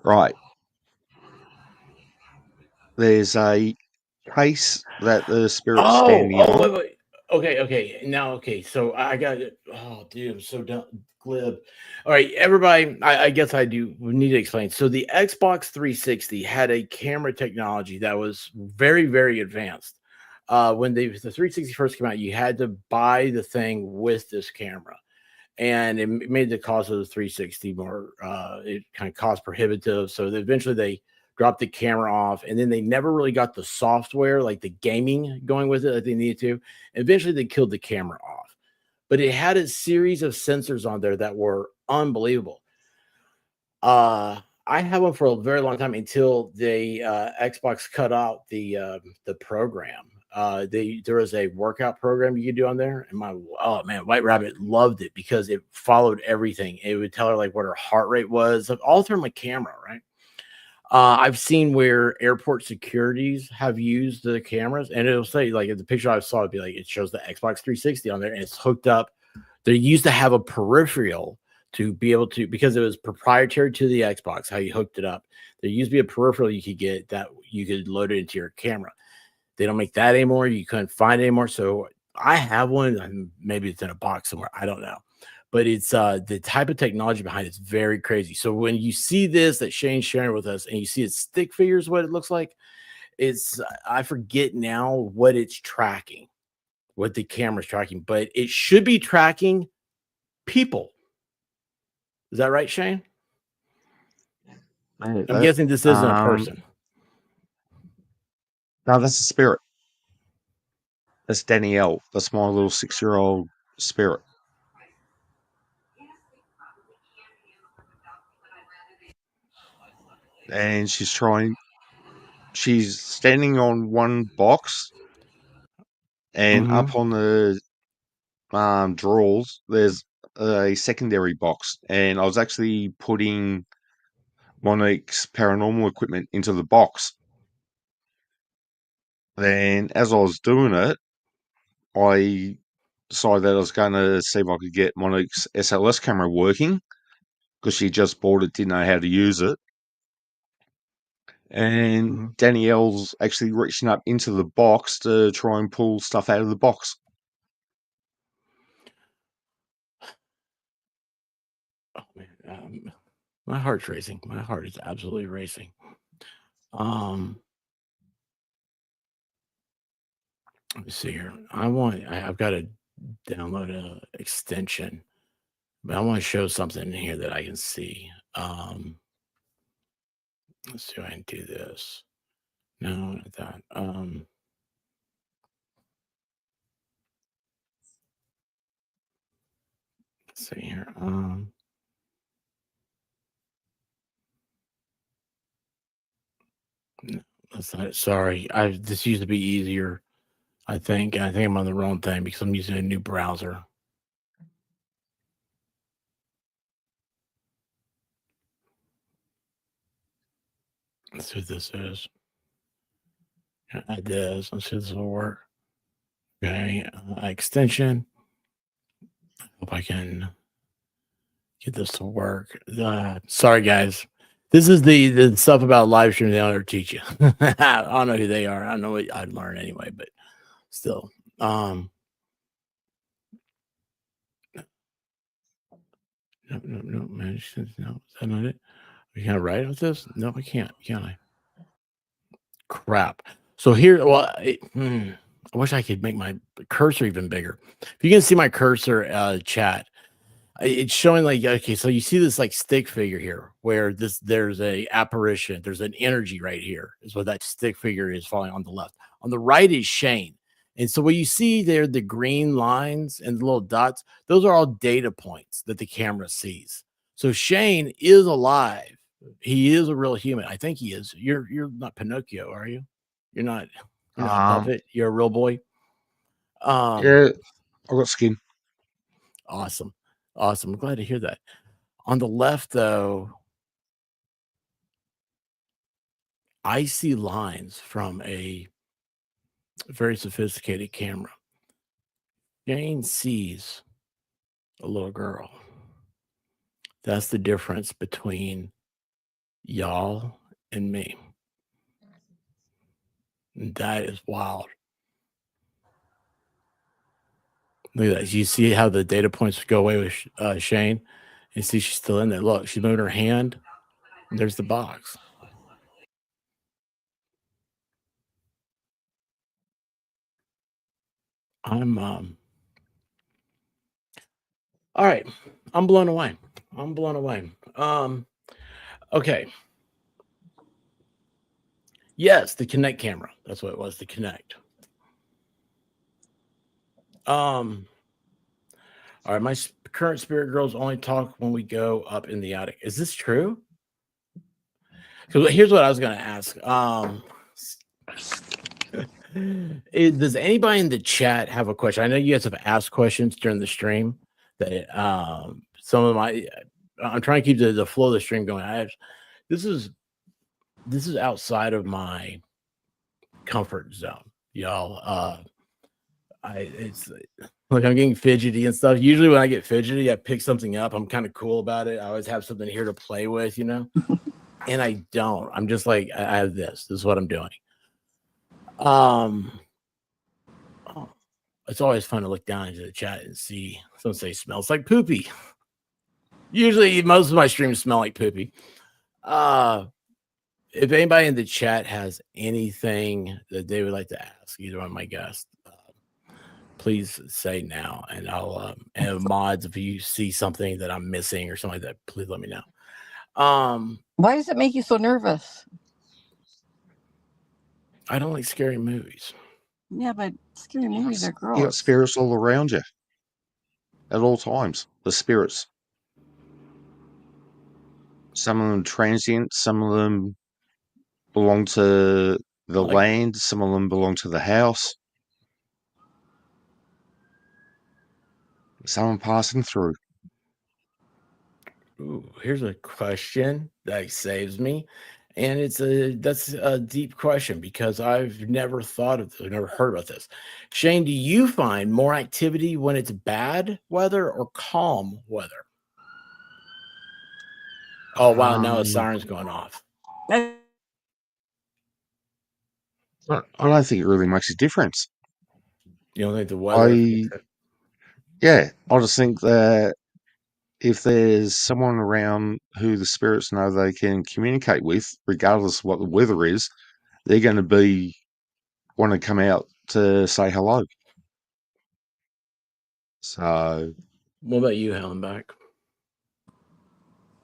Right. There's a case that the spirit's standing on. Wait. Okay. Now, okay. So I got it. Oh, dude, I'm so glib. All right, everybody. I guess I do need to explain. So the Xbox 360 had a camera technology that was very, very advanced. when the 360 first came out, you had to buy the thing with this camera, and it made the cost of the 360 more it kind of cost prohibitive. So eventually they dropped the camera off, and then they never really got the software, like the gaming, going with it that they needed to. Eventually they killed the camera off, but it had a series of sensors on there that were unbelievable. I had one for a very long time until the Xbox cut out the program. There was a workout program you could do on there, and oh man, White Rabbit loved it because it followed everything. It would tell her like what her heart rate was, like, all through my camera, right? I've seen where airport securities have used the cameras, and it'll say, like, in the picture I saw, it'd be like, it shows the Xbox 360 on there, and it's hooked up. They used to have a peripheral to be able to, because it was proprietary to the Xbox, how you hooked it up. There used to be a peripheral you could get that you could load it into your camera. They don't make that anymore. You couldn't find it anymore. So I have one, and maybe it's in a box somewhere. I don't know. But it's the type of technology behind it's very crazy. So when you see this that Shane's sharing with us, and you see its stick figures, what it looks like, it's I forget now what it's tracking, what the camera's tracking, but it should be tracking people. Is that right, Shane? I'm guessing this isn't a person. No, that's a spirit. That's Danielle. That's my little 6-year-old spirit. And she's standing on one box, and up on the drawers, there's a secondary box. And I was actually putting Monique's paranormal equipment into the box. Then, as I was doing it, I decided that I was going to see if I could get Monique's SLS camera working, because she just bought it, didn't know how to use it. And Danielle's actually reaching up into the box to try and pull stuff out of the box. Oh man, my heart's racing. My heart is absolutely racing. Let me see here. I've got to download an extension, but I want to show something in here that I can see. Let's see if I can do this. No, not that. Let's see here. No, that's not it. Sorry. This used to be easier, I think. I think I'm on the wrong thing because I'm using a new browser. Let's see what this is. Add this. Let's see if this will work. Okay. Extension. Hope I can get this to work. Sorry, guys. This is the stuff about live stream they don't ever teach you. I don't know who they are. I don't know what I'd learn anyway, but still. No, manage. No, is that not it? We can't write with this? No, I can't. Can I? Crap. So here, well, I wish I could make my cursor even bigger. If you can see my cursor, chat, it's showing like, okay, so you see this like stick figure here where there's a apparition, there's an energy right here is what that stick figure is falling on the left. On the right is Shane. And so what you see there, the green lines and the little dots, those are all data points that the camera sees. So Shane is alive. He is a real human. I think he is. You're not Pinocchio, are you? You're not a puppet. You're a real boy. Yeah, I got skin. Awesome. I'm glad to hear that. On the left, though, I see lines from a very sophisticated camera. Jane sees a little girl. That's the difference between y'all and me. And that is wild. Look at that. You see how the data points go away with Shane? And see she's still in there. Look, she's moving her hand. And there's the box. I'm all right. I'm blown away. I'm blown away. Okay. Yes, the Kinect camera. That's what it was, the Kinect. All right, my current spirit girls only talk when we go up in the attic. Is this true? Because here's what I was going to ask. Does anybody in the chat have a question? I know you guys have asked questions during the stream. That some of my, I'm trying to keep the flow of the stream going. This is outside of my comfort zone, y'all. It's like I'm getting fidgety and stuff. Usually when I get fidgety, I pick something up. I'm kind of cool about it. I always have something here to play with, you know. And I don't. I'm just like, I have this. This is what I'm doing. It's always fun to look down into the chat and see someone say smells like poopy. Usually most of my streams smell like poopy. If anybody in the chat has anything that they would like to ask either one of my guests, please say now, and I'll and mods, if you see something that I'm missing or something like that, please let me know. Why does it make you so nervous? I don't like scary movies. Yeah, but scary movies are You got gross. spirits all around you at all times. The spirits. Some of them transient, some of them belong to the land, some of them belong to the house. Someone passing through. Ooh, here's a question that saves me. And that's a deep question because I've never thought of this, I've never heard about this. Shane, do you find more activity when it's bad weather or calm weather? Oh wow, now a siren's going off. I don't think it really makes a difference. You don't think the weather? Yeah, I just think that if there's someone around who the spirits know they can communicate with, regardless of what the weather is, they're going to want to come out to say hello. So, what about you, Helen?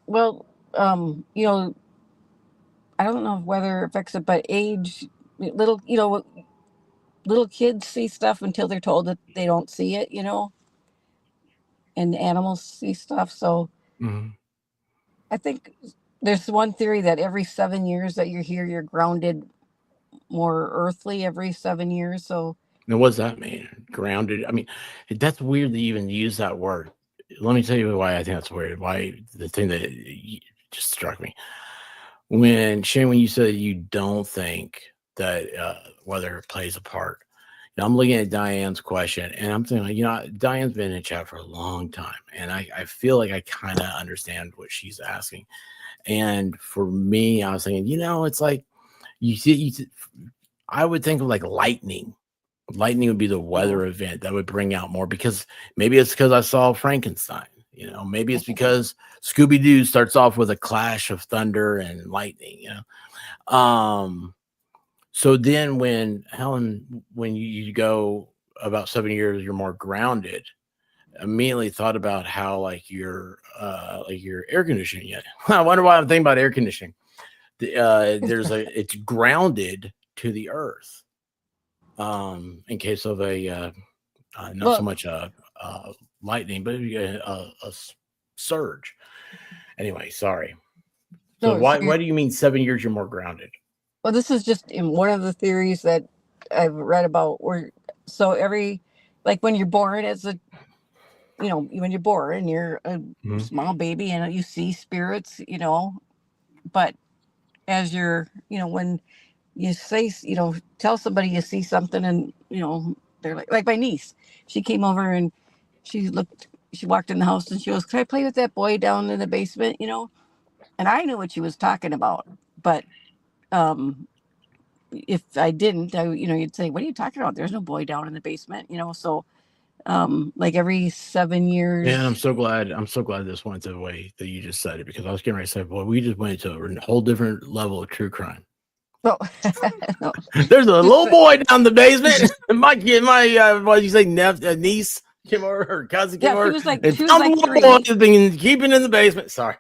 Well, you know, I don't know if weather affects it, but age, little kids see stuff until they're told that they don't see it, you know, and animals see stuff. So I think there's one theory that every 7 years that you're here, you're grounded more earthly every 7 years. So now, what does that mean? Grounded? I mean, that's weird to even use that word. Let me tell you why I think that's weird. Why the thing that just struck me when Shane, when you said you don't think that weather plays a part. Now, I'm looking at Diane's question, and I'm thinking, Diane's been in chat for a long time, and I feel like I kind of understand what she's asking. And for me, I was thinking, it's like I would think of like lightning. Lightning would be the weather event that would bring out more, because maybe it's because I saw Frankenstein. Maybe it's because Scooby-Doo starts off with a clash of thunder and lightning. So then when Helen, when you go about 7 years, you're more grounded. Immediately thought about how like your air conditioning. Yeah, I wonder why I'm thinking about air conditioning. It's grounded to the earth. In case of a not so much lightning, but a surge. Anyway, sorry. So why do you mean 7 years you're more grounded? Well, this is just in one of the theories that I've read about. So like when you're born when you're born, you're a small baby and you see spirits, but as you're, when you say, tell somebody you see something and, they're like my niece, she came over and she walked in the house and she goes, "Can I play with that boy down in the basement?" And I knew what she was talking about, but, if I didn't, you'd say, "What are you talking about? There's no boy down in the basement," so, like every 7 years. Yeah, I'm so glad this went the way that you just said it, because I was getting ready to say, boy, we just went to a whole different level of true crime. Oh, no. There's a Just little the- boy down the basement. my what did you say, niece came over, her cousin came Yeah, she over, was like- and she was some like little 3. boy has been keeping in the basement. Sorry,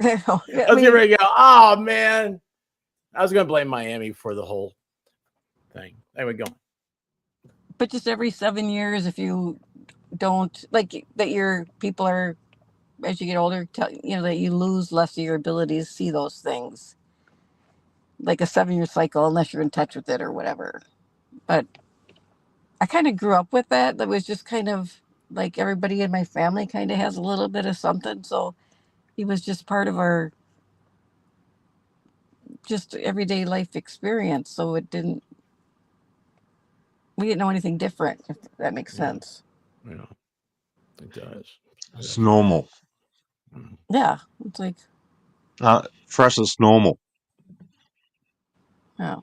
Yeah, I I was getting mean, ready to go. Oh man, I was going to blame Miami for the whole thing. Anyway, go on. but just every 7 years, if you don't like that, your people are, as you get older, that you lose less of your ability to see those things, like a 7-year cycle, unless you're in touch with it or whatever. But I kind of grew up with that. That was just kind of like everybody in my family kind of has a little bit of something. So he was just part of our just everyday life experience. So we didn't know anything different, if that makes sense. Yeah, it does. It's normal. Yeah, it's like, For us, it's normal. yeah.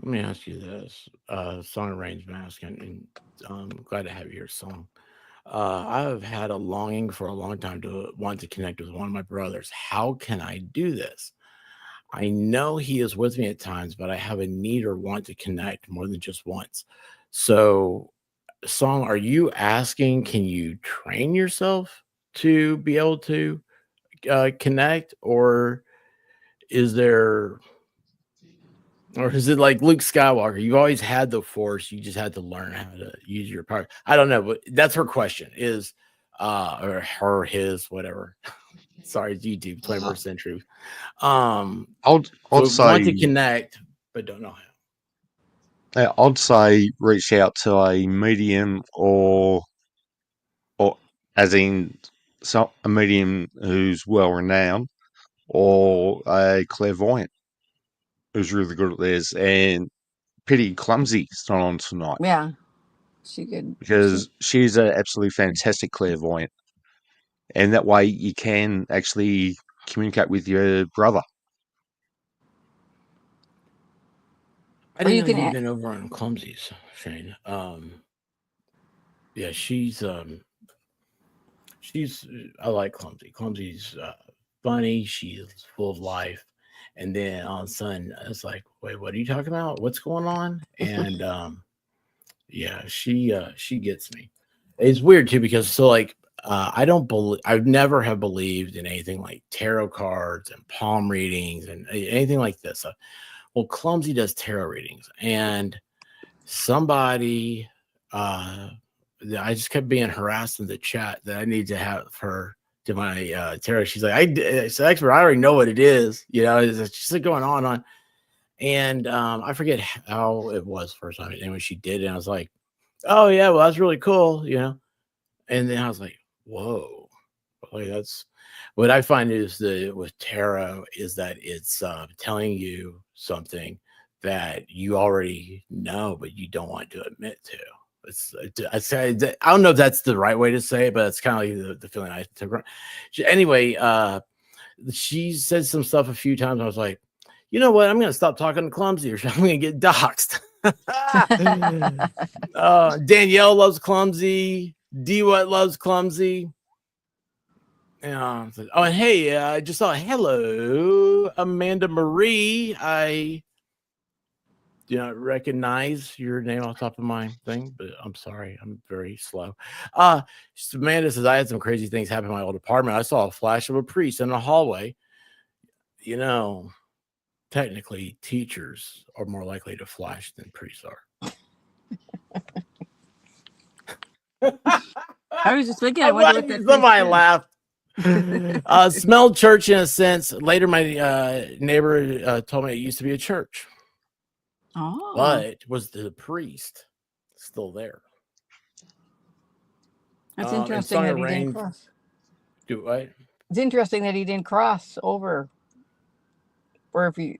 Let me ask you this: Song of Rain's Mask, and I'm glad to have you here, Song. I've had a longing for a long time to want to connect with one of my brothers. How can I do this? I know he is with me at times, but I have a need or want to connect more than just once. So, Song, are you asking, can you train yourself to be able to connect, or is there, or is it like Luke Skywalker? You've always had the Force, you just had to learn how to use your power. I don't know, but that's her question. Is or her, his, whatever. Sorry, it's YouTube, 21st century. I'd So say want to connect, but don't know how. I'd say reach out to a medium or as in a medium who's well renowned, or a clairvoyant who's really good at this. And pity Clumsy's not on tonight Yeah, she could. because she's an absolutely fantastic clairvoyant, and that way you can actually communicate with your brother. I Or you didn't know can you'd been over on Clumsy's, Shane. Yeah, she's I like Clumsy. Clumsy's funny. She's full of life. And then all of a sudden, it's like, wait, what are you talking about? What's going on? And yeah, she gets me. It's weird too because I've never have believed in anything like tarot cards and palm readings and anything like this. Well, Clumsy does tarot readings, and somebody I just kept being harassed in the chat that I need to have her do my tarot. She's like, it's expert. I already know what it is. It's just like going on. And I forget how it was first time. And when she did it, I was like, oh yeah, well, that's really cool, And then I was like, whoa. Like that's what I find is with tarot is that it's telling you something that you already know, but you don't want to admit to. I don't know if that's the right way to say it, but it's kind of like the feeling I took. Anyway, she said some stuff a few times. I was like, you know what? I'm going to stop talking to Clumsy or I'm going to get doxxed. Danielle loves Clumsy. D-What loves Clumsy. Yeah. Oh, and hey, I just saw hello, Amanda Marie. I do not recognize your name off the top of my thing, but I'm sorry. I'm very slow. Amanda says, I had some crazy things happen in my old apartment. I saw a flash of a priest in the hallway. Technically, teachers are more likely to flash than priests are. I was just thinking, I wonder what that Somebody priest laughed. Smelled church in a sense. Later, my neighbor told me it used to be a church. Oh, But was the priest still there? that's interesting that he didn't cross. Do what? It's interesting that he didn't cross over. Or if you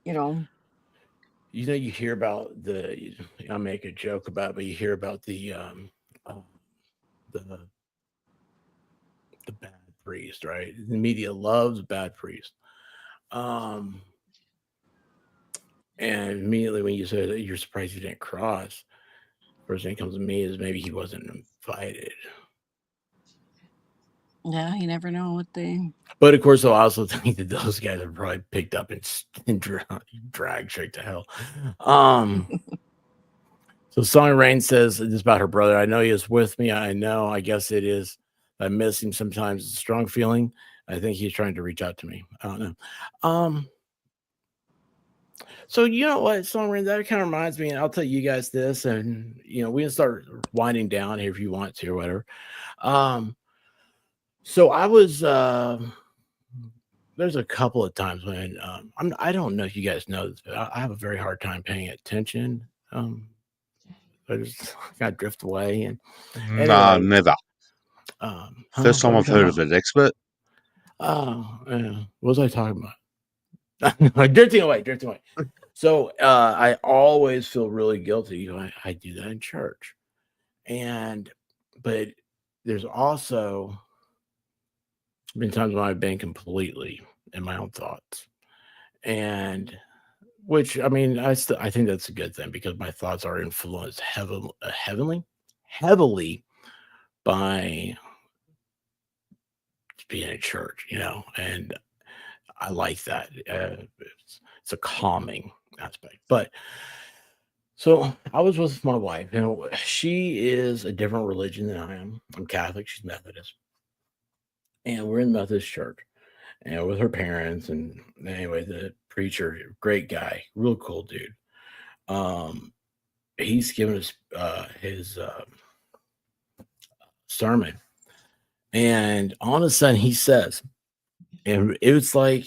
You hear about I make a joke about it, but you hear about the bad priest, right? The media loves bad priest. And immediately when you say that you're surprised you didn't cross, first thing that comes to me is maybe he wasn't invited. Yeah, you never know what they. But of course, I also think that those guys are probably picked up and dragged straight to hell. So Song of Rain says this about her brother. I know he is with me. I know. I guess it is. I miss him sometimes. It's a strong feeling. I think he's trying to reach out to me. I don't know. So you know what, Song of Rain, that kind of reminds me, and I'll tell you guys this, and we can start winding down here if you want to or whatever. So I was there's a couple of times when I don't know if you guys know this, but I have a very hard time paying attention. I just kind of drift away. And Nah, anyway, never. First time I've heard of an expert. Oh, what was I talking about? Drifting away. So I always feel really guilty. I do that in church, but there's also been times when I've been completely in my own thoughts, and which I mean, I think that's a good thing because my thoughts are influenced heavily by being in church, and I like that. It's a calming aspect. But so I was with my wife, and she is a different religion than I am. I'm Catholic, she's Methodist, and we're in the Methodist church, and with her parents. And anyway, the preacher, great guy, real cool dude. He's given us his sermon, and all of a sudden he says, and it was like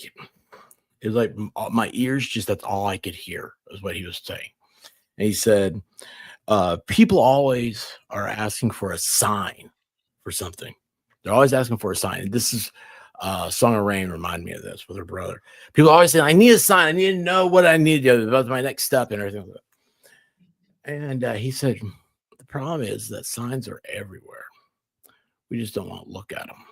my ears, just that's all I could hear is what he was saying. And he said, people always are asking for a sign for something. They're always asking for a sign. And this is Song of Rain reminded me of this with her brother. People always say, I need a sign. I need to know what I need to do about my next step and everything like that. And he said, the problem is that signs are everywhere. We just don't want to look at them.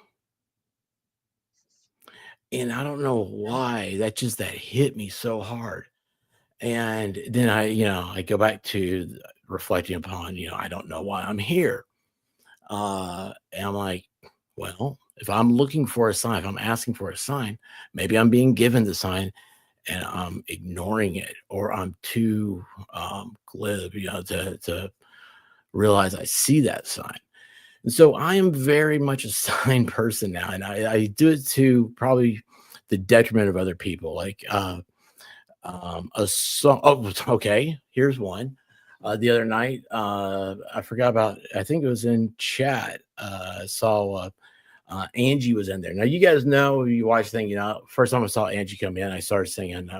And I don't know why that hit me so hard. And then I go back to reflecting upon, I don't know why I'm here. And I'm like, well, if I'm looking for a sign, if I'm asking for a sign, maybe I'm being given the sign and I'm ignoring it, or I'm too glib, to realize I see that sign. And so I am very much a sign person now. And I do it to probably the detriment of other people. Like, a song. Oh, okay. Here's one. The other night, I forgot about. I think it was in chat. I saw Angie was in there. Now you guys know, if you watch the thing, first time I saw Angie come in, I started singing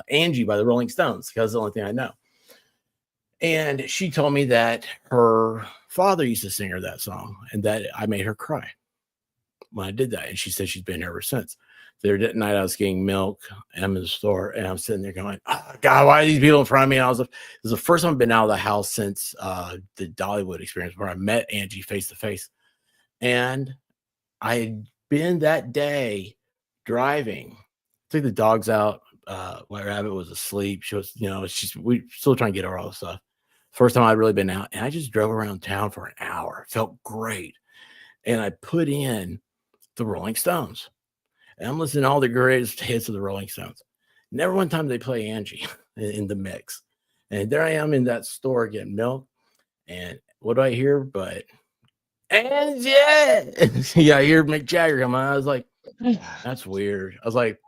"Angie" by the Rolling Stones because it's the only thing I know. And she told me that her father used to sing her that song, and that I made her cry when I did that. And she said she's been here ever since. The other night I was getting milk and I'm in the store, and I'm sitting there going, oh, God, why are these people in front of me? And this is the first time I've been out of the house since the Dollywood experience, where I met Angie face to face. And I had been that day driving, took the dogs out. White Rabbit was asleep. She was, we still trying to get her all the stuff. First time I'd really been out, and I just drove around town for an hour. It felt great. And I put in the Rolling Stones. And I'm listening to all the greatest hits of the Rolling Stones. Never one time they play Angie in the mix. And there I am in that store getting milk. And what do I hear? But Angie! Yeah, I hear Mick Jagger come on. I was like, that's weird. I was like,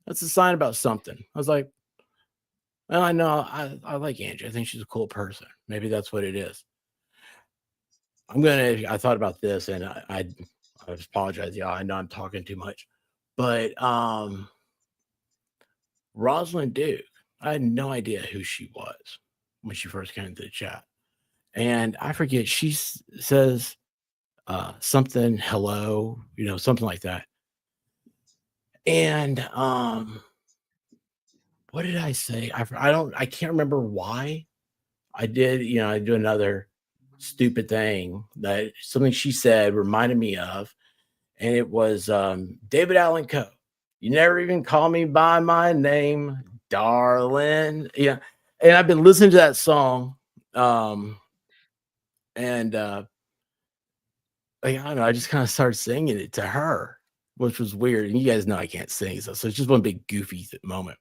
that's a sign about something. I was like, well, I know I like Angie. I think she's a cool person. Maybe that's what it is. I thought about this, and I apologize. Yeah, I know I'm talking too much. But Rosalind Duke, I had no idea who she was when she first came into the chat. And I forget, she says something, hello, something like that. And what did I say? I can't remember why I did, I do another stupid thing that something she said reminded me of. And it was David Allen Coe. You never even call me by my name, darling. Yeah. And I've been listening to that song. And like, I don't know, I just kind of started singing it to her, which was weird. And you guys know I can't sing, so it's just one big goofy moment.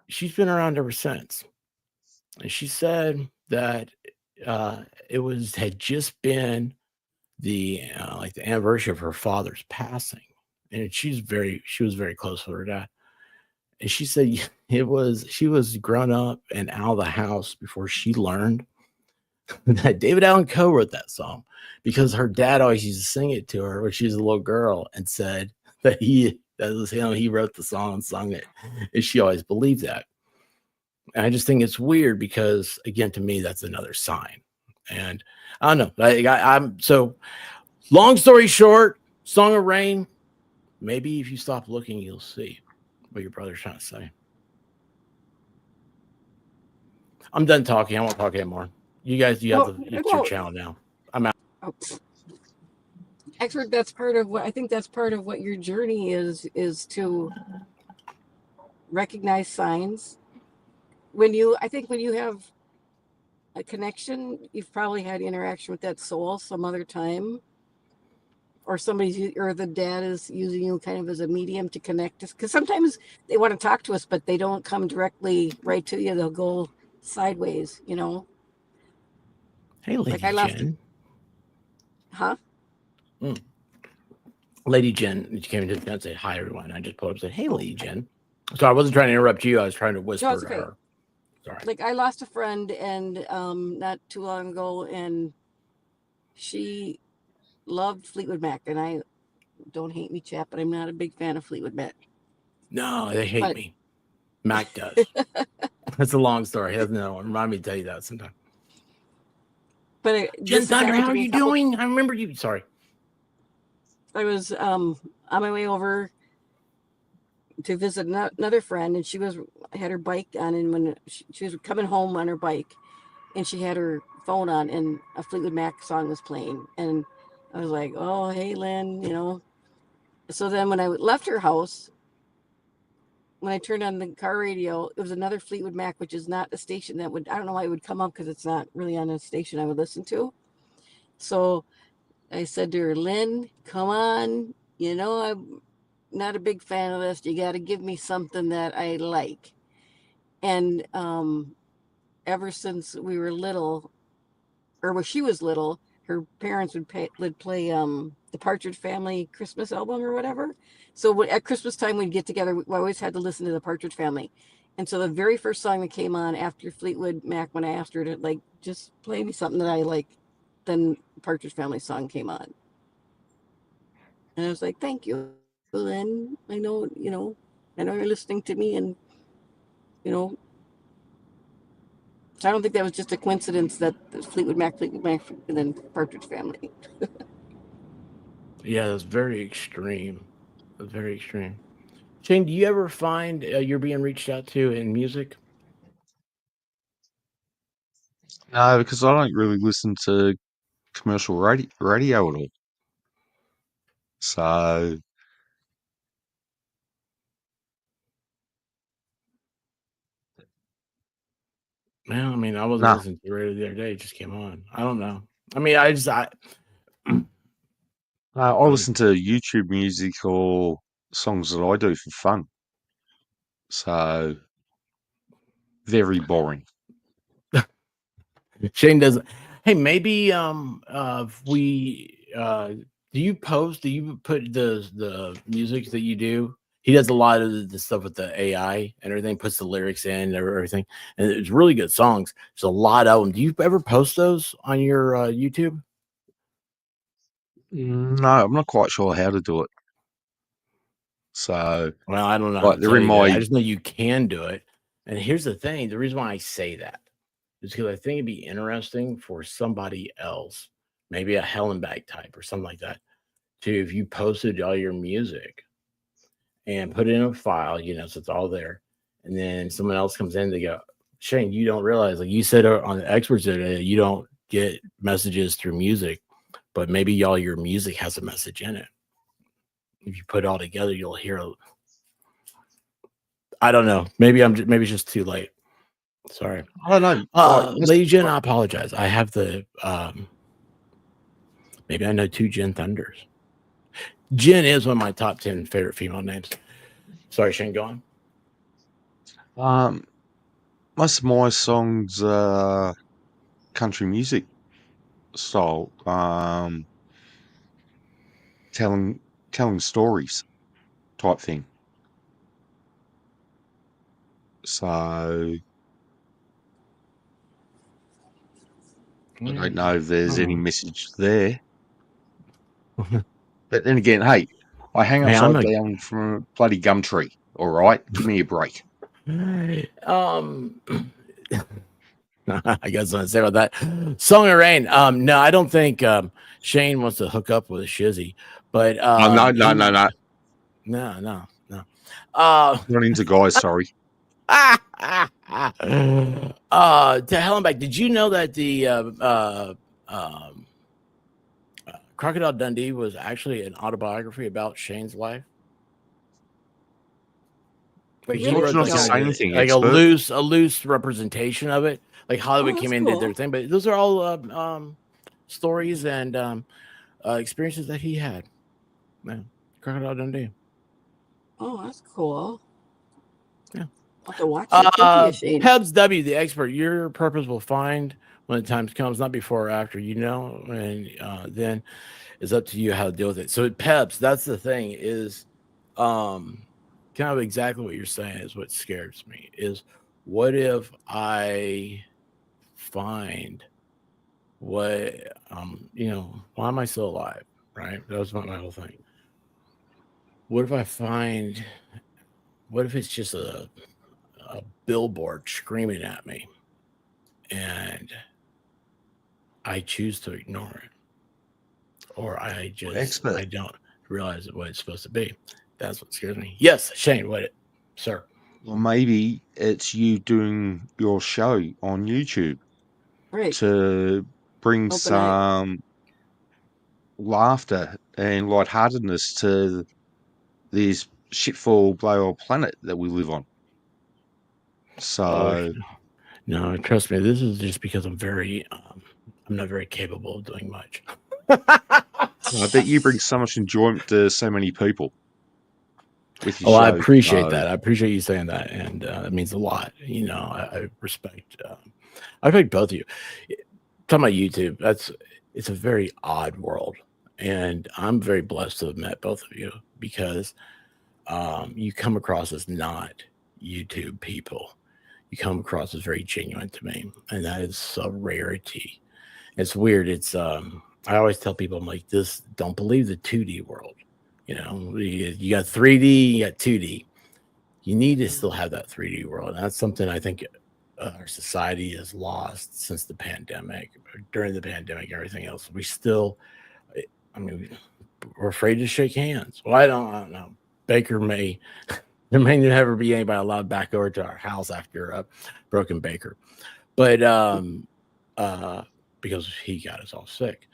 She's been around ever since, and she said that it had just been the like the anniversary of her father's passing, and she was very close with her dad. And she said she was grown up and out of the house before she learned that David Allan Coe wrote that song, because her dad always used to sing it to her when she was a little girl, and said that that was him. He wrote the song and sung it, and she always believed that. And I just think it's weird because, again, to me, that's another sign. And I don't know. I'm so, long story short, Song of Rain. Maybe if you stop looking, you'll see what your brother's trying to say. I'm done talking. I won't talk anymore. You guys, it's your channel now. I'm out. Oh. Actually, that's part of what your journey is to recognize signs. I think when you have a connection, you've probably had interaction with that soul some other time, or the dad is using you kind of as a medium to connect us. Because sometimes they want to talk to us, but they don't come directly right to you. They'll go sideways, Hey, Lady Jen. Huh? Lady Jen, you came into and say hi, everyone. I just pulled up and said, hey, Lady Jen. So I wasn't trying to interrupt you. I was trying to whisper to her. Sorry. Like, I lost a friend and not too long ago, and she loved Fleetwood Mac, and I don't hate me, chap, but I'm not a big fan of Fleetwood Mac. No, they hate me. Mac does. That's a long story. He doesn't know. Remind me to tell you that sometime. But Jen Thunder, how are you doing? I remember you. Sorry. I was on my way over to visit another friend, and she had her bike on, and when she was coming home on her bike, and she had her phone on, and a Fleetwood Mac song was playing, and I was like, oh, hey, Lynn, So then when I left her house, when I turned on the car radio, it was another Fleetwood Mac, which is not a station that I don't know why it would come up, because it's not really on a station I would listen to. So I said to her, Lynn, come on, I'm not a big fan of this. You got to give me something that I like. And ever since we were little, or when she was little, her parents would play the Partridge Family Christmas album or whatever. So at Christmas time, we'd get together. We always had to listen to the Partridge Family. And so the very first song that came on after Fleetwood Mac, when I asked her to just play me something that I like, then Partridge Family song came on. And I was like, thank you, Lynn. I know you're listening to me, and, so I don't think that was just a coincidence that Fleetwood Mac, and then Partridge Family. Yeah, that's very extreme. That's very extreme. Shane, do you ever find you're being reached out to in music? No, because I don't really listen to commercial radio at all. So, Well, I mean, I wasn't listening to the radio the other day. It just came on. I don't know. I mean, I listen to YouTube music or songs that I do for fun. So, very boring. Shane doesn't. Hey, maybe do you put the music that you do? He does a lot of the stuff with the AI and everything, puts the lyrics in and everything, and it's really good songs. There's a lot of them. Do you ever post those on your YouTube? No, I'm not quite sure how to do it. So, well, I don't know. But they're in my. I just know you can do it. And here's the thing: the reason why I say that is because I think it'd be interesting for somebody else, maybe a Hellenbach type or something like that, if you posted all your music and put it in a file, so it's all there, and then someone else comes in, they go, Shane, you don't realize, like you said on the experts today, you don't get messages through music, but maybe your music has a message in it. If you put it all together, you'll hear. I don't know. Maybe it's just too late. Sorry. I don't know. Lady Jen, I apologize. I have the Maybe I know 2 Jen Thunders. Jen is one of my top 10 favorite female names. Sorry, Shane, go on. Most of my songs are country music style, telling stories type thing. So I don't know if there's any message there. But then again, hey, I hang Hey, upside down from a bloody gum tree. All right, give me a break. I got something to say about that. Song of Rain. No, I don't think Shane wants to hook up with a shizzy, but No. no. Not into guys, sorry. To hell and back. Did you know that the Crocodile Dundee was actually an autobiography about Shane's life? Like he wrote Not like, to say anything, like a expert. loose representation of it. Like Hollywood came in and did their thing, but those are all stories and experiences that he had. Man, Crocodile Dundee. Oh, that's cool. Yeah. I'll have to watch that. Hebs W, the expert. Your purpose will find when the time comes, not before or after, and then it's up to you how to deal with it. So Peps, that's the thing, is kind of exactly what you're saying is what scares me, is what if I find what why am I still alive? Right? That was my whole thing. What if it's just a billboard screaming at me and I choose to ignore it, or I don't realize what it's supposed to be? That's what scares me. Yes, Shane, sir? Well, maybe it's you doing your show on YouTube, right, to bring some laughter and lightheartedness to this shitfall blow old planet that we live on. So no, trust me, this is just because I'm not very capable of doing much. I bet you bring so much enjoyment to so many people with your show. I appreciate that. I appreciate you saying that, and it means a lot. I respect both of you. Talking about YouTube, it's a very odd world, and I'm very blessed to have met both of you, because you come across as not YouTube people. You come across as very genuine to me, and that is a rarity. It's weird. It's I always tell people, I'm like, don't believe the 2D world. You got 3D, you got 2D. You need to still have that 3D world. And that's something I think our society has lost since the pandemic. During the pandemic, everything else, we're afraid to shake hands. Well, I don't know. Baker there may never be anybody allowed back over to our house after Broken Baker, but because he got us all sick.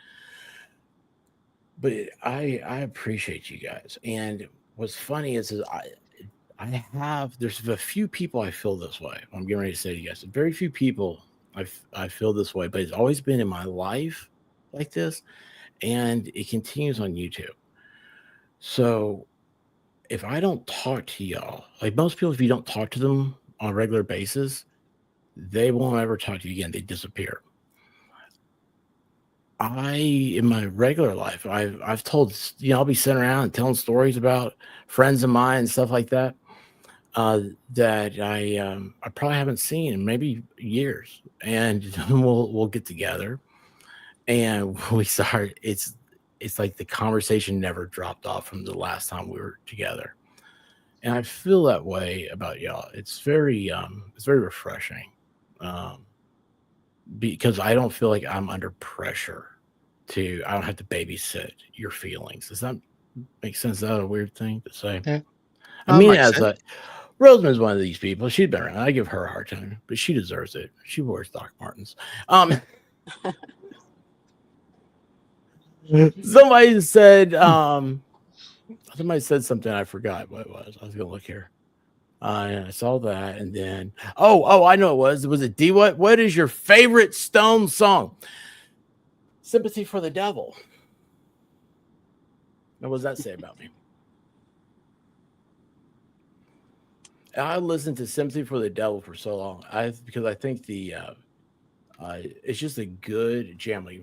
But I appreciate you guys, and what's funny is there's a few people I feel this way. I'm getting ready to say to you guys, very few people I feel this way, but it's always been in my life like this, and it continues on YouTube. So if I don't talk to y'all, like most people, if you don't talk to them on a regular basis, they won't ever talk to you again. They disappear. In my regular life, I've told, I'll be sitting around and telling stories about friends of mine and stuff like that, that I probably haven't seen in maybe years, and we'll get together and we start. It's like the conversation never dropped off from the last time we were together, and I feel that way about y'all. It's very refreshing, because I don't feel like I'm under pressure. I don't have to babysit your feelings. Does that make sense? Is that a weird thing to say? Yeah. I mean, Rosemary's one of these people. She's been around. I give her a hard time, but she deserves it. She wears Doc Martens. Somebody said something. I forgot what it was. I was gonna look here. And I saw that, and then I know it was. Was it D? What is your favorite Stone song? Sympathy for the Devil. Now, what does that say about me? I listened to Sympathy for the Devil for so long. Because I think it's just a good jam. Like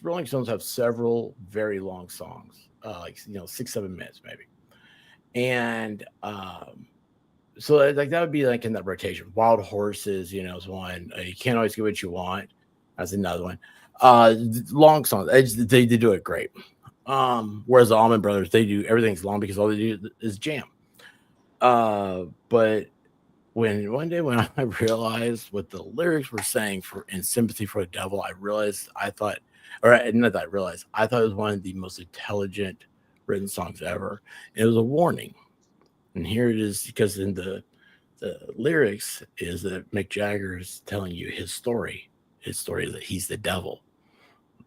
Rolling Stones have several very long songs, 6-7 minutes maybe, and so like that would be like in that rotation. Wild Horses, is one. You Can't Always Get What You Want. That's another one. Long songs. They do it great. Whereas the Allman Brothers, they do everything's long because all they do is jam. But one day when I realized what the lyrics were saying in Sympathy for the Devil, I thought it was one of the most intelligent written songs ever. And it was a warning. And here it is, because in the lyrics is that Mick Jagger is telling you his story that he's the devil.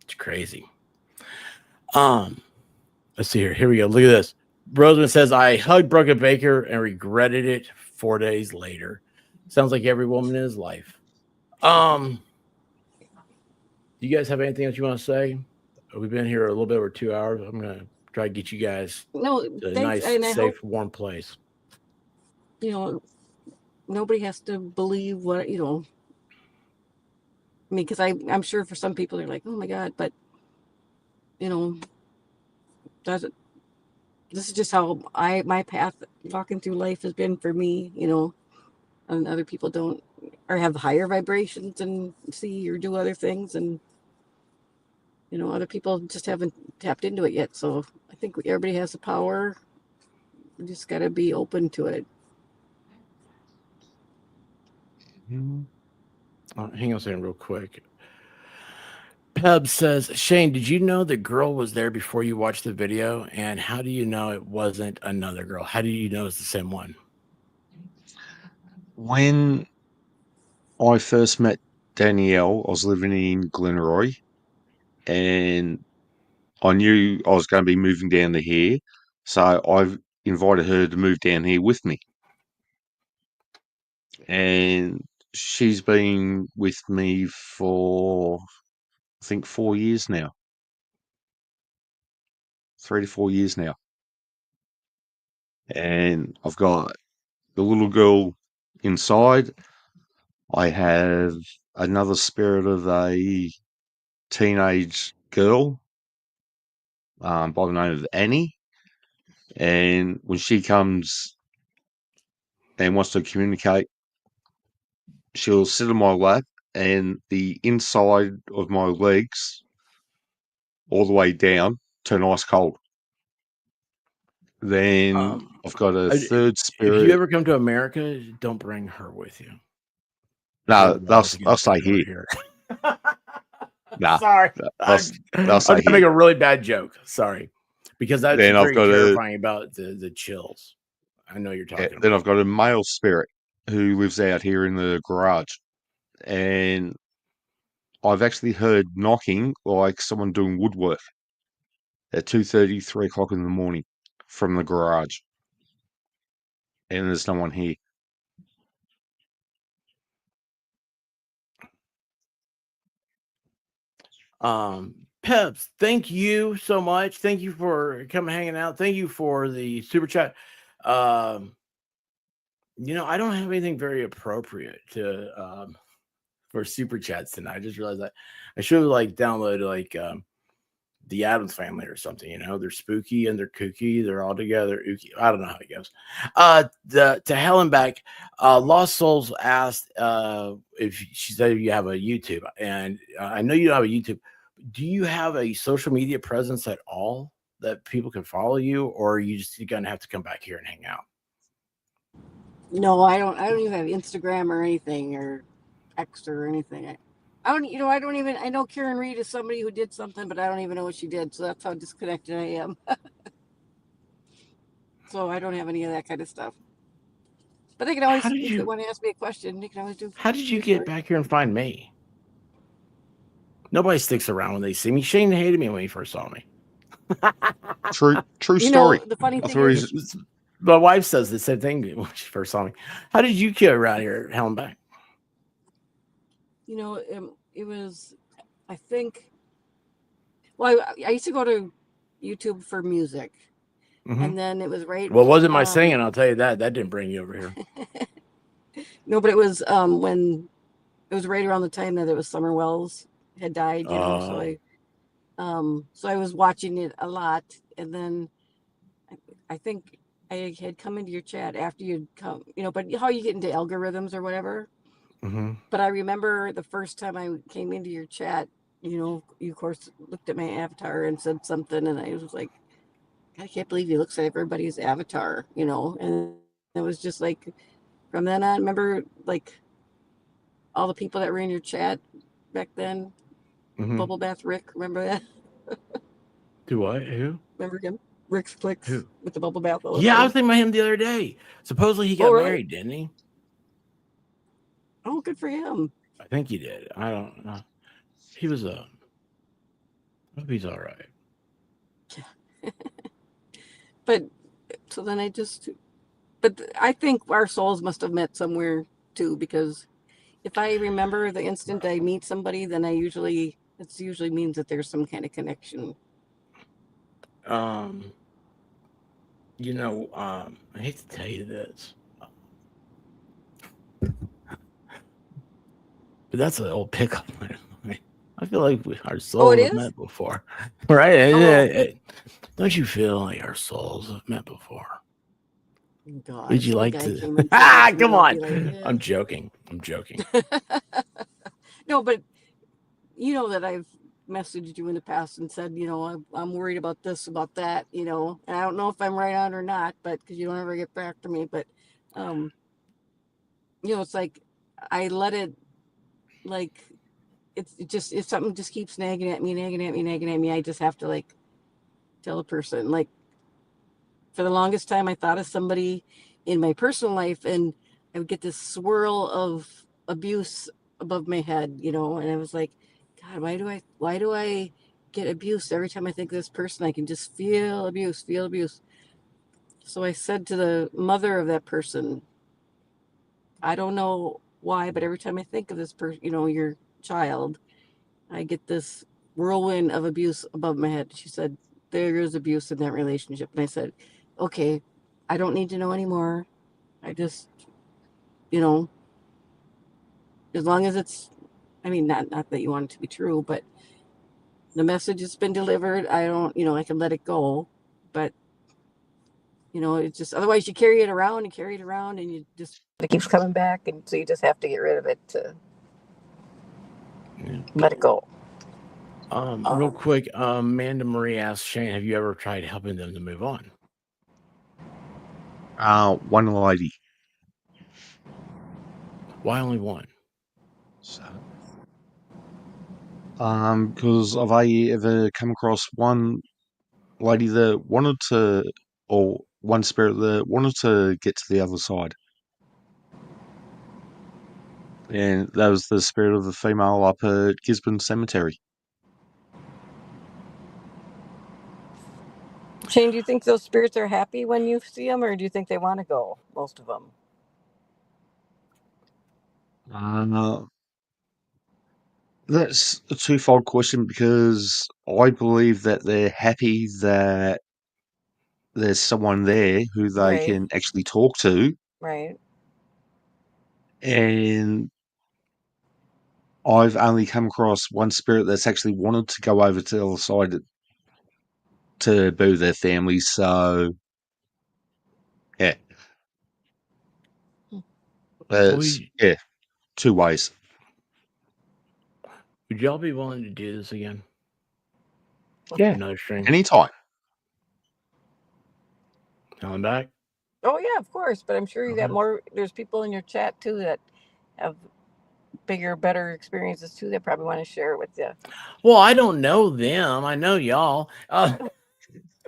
It's crazy. Let's see here. Here we go. Look at this. Roseman says, I hugged Brooke Baker and regretted it 4 days later. Sounds like every woman in his life. Do you guys have anything else you want to say? We've been here a little bit over 2 hours. I'm going to try to get you guys to a nice, safe, warm place. Nobody has to believe what, I mean, because I'm sure for some people they're like, oh my God, but, this is just how my path walking through life has been for me, and other people don't, or have higher vibrations and see or do other things. And, other people just haven't tapped into it yet. So I think everybody has the power. We just got to be open to it. Hang on a second real quick. Peb says, Shane, did you know the girl was there before you watched the video? And how do you know it wasn't another girl? How do you know it's the same one? When I first met Danielle, I was living in Glenroy, and I knew I was going to be moving down to here, so I invited her to move down here with me. And she's been with me for, I think, 4 years now. 3 to 4 years now. And I've got the little girl inside. I have another spirit of a teenage girl by the name of Annie. And when she comes and wants to communicate, she'll sit on my lap, and the inside of my legs, all the way down, turn ice cold. Then I've got a third spirit. If you ever come to America, don't bring her with you. No, they'll stay here. Nah, sorry, they'll stay I'm here. make a really bad joke. Sorry, because that's Then very terrifying about the chills. I know you're talking. Then I've got a male spirit who lives out here in the garage, and I've actually heard knocking like someone doing woodwork at 2:30, 3 o'clock in the morning from the garage, and there's no one here. Peps, thank you so much. Thank you for coming hanging out. Thank you for the super chat. I don't have anything very appropriate to for super chats tonight. I just realized that I should have downloaded the Addams Family or something. They're spooky and they're kooky. They're all together. Ooky. I don't know how it goes. To Helen back, Lost Souls asked if she said you have a YouTube, and I know you don't have a YouTube. Do you have a social media presence at all that people can follow you, or you're gonna have to come back here and hang out? No, I don't even have Instagram or anything, or X or anything. I know Karen Reed is somebody who did something, but I don't even know what she did. So that's how disconnected I am. So I don't have any of that kind of stuff. But they can always, if they want to ask me a question, they can always do. How did you get back here and find me? Nobody sticks around when they see me. Shane hated me when he first saw me. True story. The funny thing is, my wife says the same thing when she first saw me. How did you get around here, Helen back? It was, I think, well, I used to go to, YouTube for music, and then it was right. Well, it wasn't my singing. I'll tell you that. That didn't bring you over here. No, but it was when it was right around the time that it was Summer Wells had died, you know. So I was watching it a lot, and then I think I had come into your chat after you'd come, you know. But how you get into algorithms or whatever. But I remember the first time I came into your chat, you know, you of course looked at my avatar and said something, and I was like, I can't believe he looks like everybody's avatar, you know. And it was just like from then on, remember like all the people that were in your chat back then. Bubble Bath Rick, remember that? Do what? Who? Remember him? Rick's Clicks Who? with the bubble bath. Yeah, I was thinking about him the other day. Supposedly he got really? married, didn't he? Oh, good for him. I think he did. I don't know. He was I hope he's all right. But so then but I think our souls must have met somewhere too, because if I remember the instant I meet somebody, then it usually means that there's some kind of connection. You know, I hate to tell you this, but that's an old pickup line. I feel like our souls have met before, right? Don't you feel like our souls have met before? God, would you like to? Come on! Like, yeah. I'm joking. No, but you know that I've messaged you in the past and said, you know, I'm worried about this, about that, you know, and I don't know if I'm right on or not, but because you don't ever get back to me, but you know, it's like I let it, like if something just keeps nagging at me, I just have to like tell a person. Like for the longest time, I thought of somebody in my personal life, and I would get this swirl of abuse above my head, you know, and I was like, God, why do I get abuse every time I think of this person? I can just feel abuse. So I said to the mother of that person, I don't know why, but every time I think of this person, you know, your child, I get this whirlwind of abuse above my head. She said, there is abuse in that relationship. And I said, okay, I don't need to know anymore. I just, you know, as long as it's, I mean, not that you want it to be true, but the message has been delivered. I don't, you know, I can let it go, but you know, it's just, otherwise you carry it around and you just, it keeps coming back. And so you just have to get rid of it to let it go. Real quick, Amanda Marie asked Shane, have you ever tried helping them to move on? One lady. Why only one? So, because have I ever come across one lady that wanted to, or one spirit that wanted to get to the other side? And that was the spirit of the female up at Gisborne Cemetery. Shane, do you think those spirits are happy when you see them, or do you think they want to go, most of them? That's a twofold question, because I believe that they're happy that there's someone there who they can actually talk to. Right. And I've only come across one spirit that's actually wanted to go over to the other side to be with their family. So, yeah. Yeah, two ways. Would y'all be willing to do this again? Yeah, another stream. Anytime. Coming back? Oh yeah, of course. But I'm sure you got more. There's people in your chat too that have bigger, better experiences too. That probably want to share it with you. Well, I don't know them. I know y'all.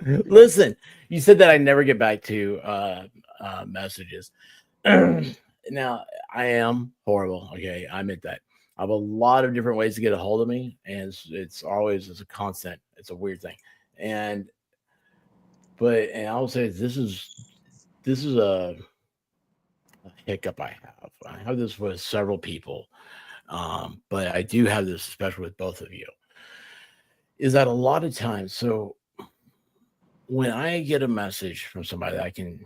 Listen, you said that I never get back to messages. Now, I am horrible. Okay, I admit that. I have a lot of different ways to get a hold of me, and it's always a constant. It's a weird thing, and I will say this is a hiccup I have. I have this with several people, but I do have this, especially with both of you. Is that a lot of times? So when I get a message from somebody, I can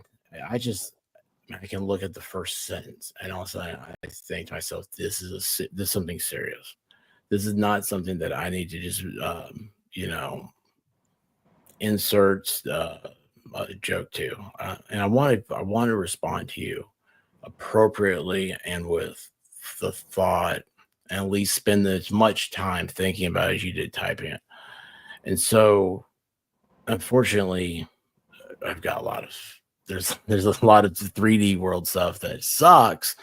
look at the first sentence, and all of a sudden I think to myself, this is something serious. This is not something that I need to just insert a joke to, and I want to respond to you appropriately and with the thought, and at least spend as much time thinking about it as you did typing it. And so, unfortunately, I've got a lot of there's a lot of 3D world stuff that sucks.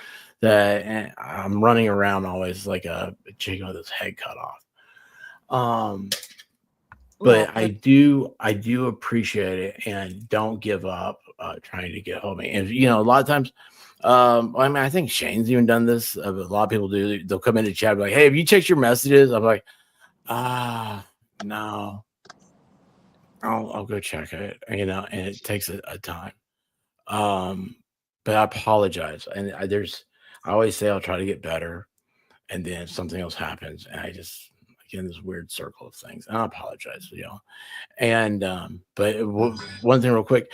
That I'm running around always like a chicken with his head cut off. But I do appreciate it, and don't give up trying to get hold of me. And a lot of times, I mean, I think Shane's even done this. A lot of people do. They'll come into chat like, "Hey, have you checked your messages?" I'm like, no. I'll go check it. And it takes a time. But I apologize, and I always say I'll try to get better, and then something else happens, and I just get in this weird circle of things. And I apologize, And but one thing real quick,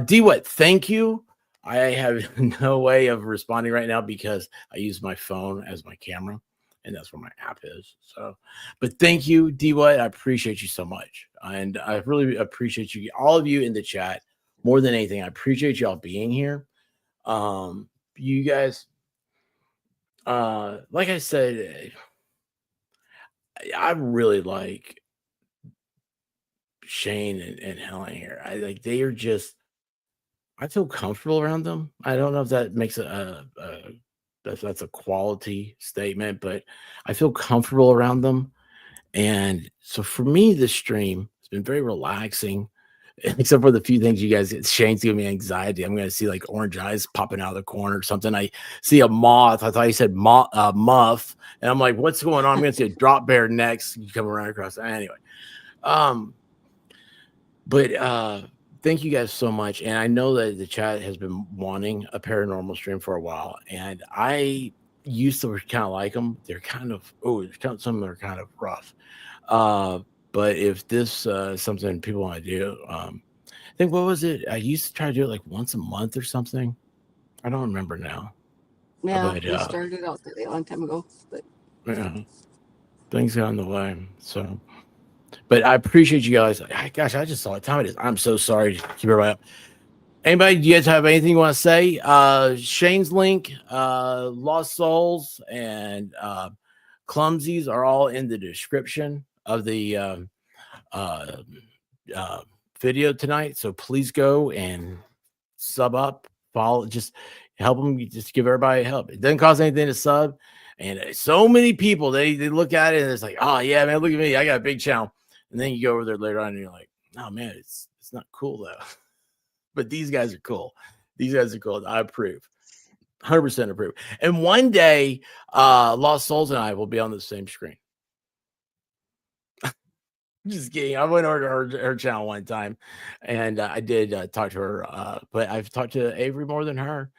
D-What, thank you. I have no way of responding right now because I use my phone as my camera, and that's where my app is. So, but thank you, D-What. I appreciate you so much, and I really appreciate you, all of you in the chat, more than anything. I appreciate y'all being here. You guys, like I said, I really like Shane and Helen here. They are just, I feel comfortable around them. I don't know if that makes that's a quality statement, but I feel comfortable around them. And so for me, this stream has been very relaxing, except for the few things you guys, Shane's giving me anxiety. I'm going to see like orange eyes popping out of the corner or something. I see a moth. I thought he said muff. And I'm like, what's going on? I'm going to see a drop bear next. You come around across. Anyway. But thank you guys so much. And I know that the chat has been wanting a paranormal stream for a while. And I used to kind of like them. They're kind of, some of them are kind of rough. But if this is something people want to do, I think, what was it? I used to try to do it like once a month or something. I don't remember now. Yeah, we started out a long time ago. But yeah, things got in the way. So, but I appreciate you guys. Gosh, I just saw what time it is. I'm so sorry to keep everybody up. Anybody, do you guys have anything you want to say? Shane's link, Lost Souls, and Clumsies are all in the description of the video tonight. So please go and sub up, follow, just help them. Just give everybody help. It doesn't cost anything to sub. And so many people, they look at it and it's like, oh yeah, man, look at me, I got a big channel. And then you go over there later on and you're like, oh man, it's not cool though. But these guys are cool. These guys are cool. I approve. 100% approve. And one day, Lost Souls and I will be on the same screen. Just kidding. I went over to her channel one time, and I did talk to her. But I've talked to Avery more than her,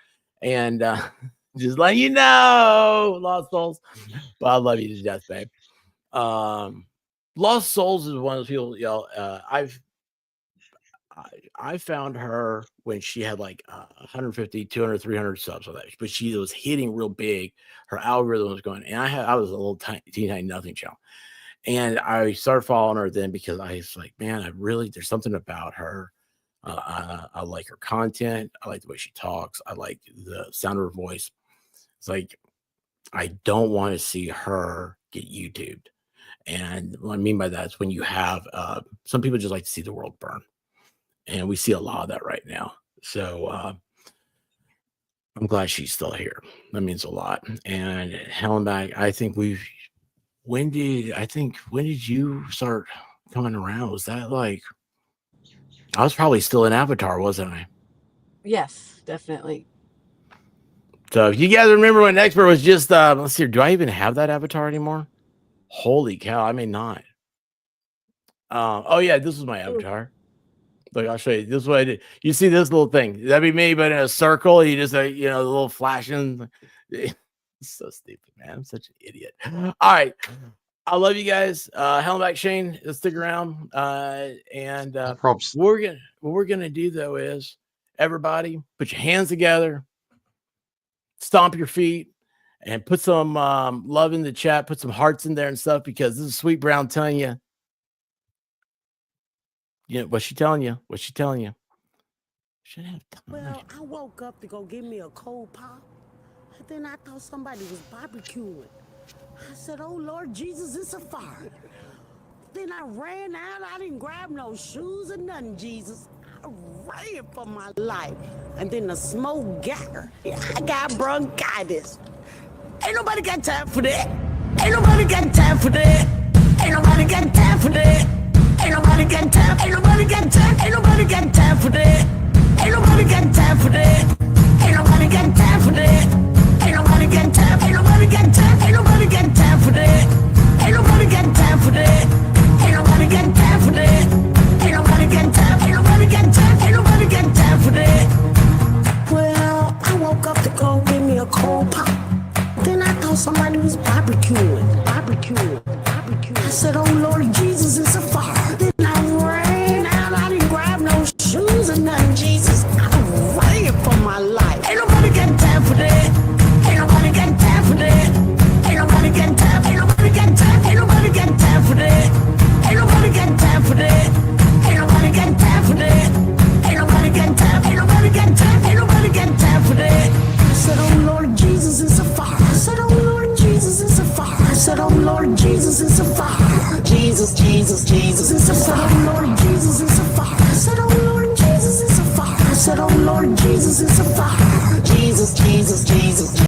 and just let you know, Lost Souls. But I love you to death, babe. Lost Souls is one of those people, y'all. I found her when she had like 150, 200, 300 subs on that, but she was hitting real big. Her algorithm was going, and I was a little tiny nothing channel. And I started following her then because I was like, man, there's something about her. I like her content. I like the way she talks. I like the sound of her voice. It's like, I don't want to see her get YouTubed. And what I mean by that is when you have, some people just like to see the world burn. And we see a lot of that right now. So I'm glad she's still here. That means a lot. And Helen back, I think when did you start coming around? Was that like, I was probably still in Avatar, wasn't I? yes, definitely. So if you guys remember when Expert was just, let's see, do I even have that Avatar anymore? Holy cow, I may not. Oh yeah, this was my Avatar. Look, I'll show you. This is what I did. You see this little thing? That'd be me, but in a circle. You just, the little flashing. It's so stupid, man. I'm such an idiot. All right. I love you guys. Helen back Shane, let's stick around. Props. What we're gonna do though is everybody put your hands together, stomp your feet, and put some love in the chat, put some hearts in there and stuff, because this is Sweet Brown telling you. You know, what's she telling you? What's she telling you? Should have time. Well, I woke up to go get me a cold pop, and then I thought somebody was barbecuing. I said, oh Lord Jesus, it's a fire. Then I ran out, I didn't grab no shoes or nothing, Jesus. I ran for my life. And then the smoke got her. I got bronchitis. Ain't nobody got time for that. Ain't nobody got time for that. Ain't nobody got time for that. Ain't nobody got time. Ain't nobody got time. Ain't nobody got time for that. Ain't nobody got time for that. Ain't nobody got time for that. Ain't nobody got time. Ain't nobody got time. Ain't nobody got time for that. Ain't nobody got time for that. Ain't nobody got time for that. Ain't nobody got time. Ain't nobody got time. Ain't nobody got time for that. Well, I woke up to go get me a cold pop. Then I thought somebody was barbecuing. I said, oh Lord Jesus, it's a fire. Then I ran out, I didn't grab no shoes or nothing, Jesus. I ran for my life. Ain't nobody got time for that. Ain't nobody got time for that. Ain't nobody got time. Ain't nobody got time. Ain't nobody got time for that. Ain't nobody got time for that. Ain't nobody got time for that. Ain't nobody got time. Ain't nobody got time. Ain't nobody got time for that. I said, oh Lord Jesus, it's a fire. I said, oh Lord Jesus, it's a fire. I said, oh Lord Jesus, it's a fire. Jesus, it's a fire. I said, oh Lord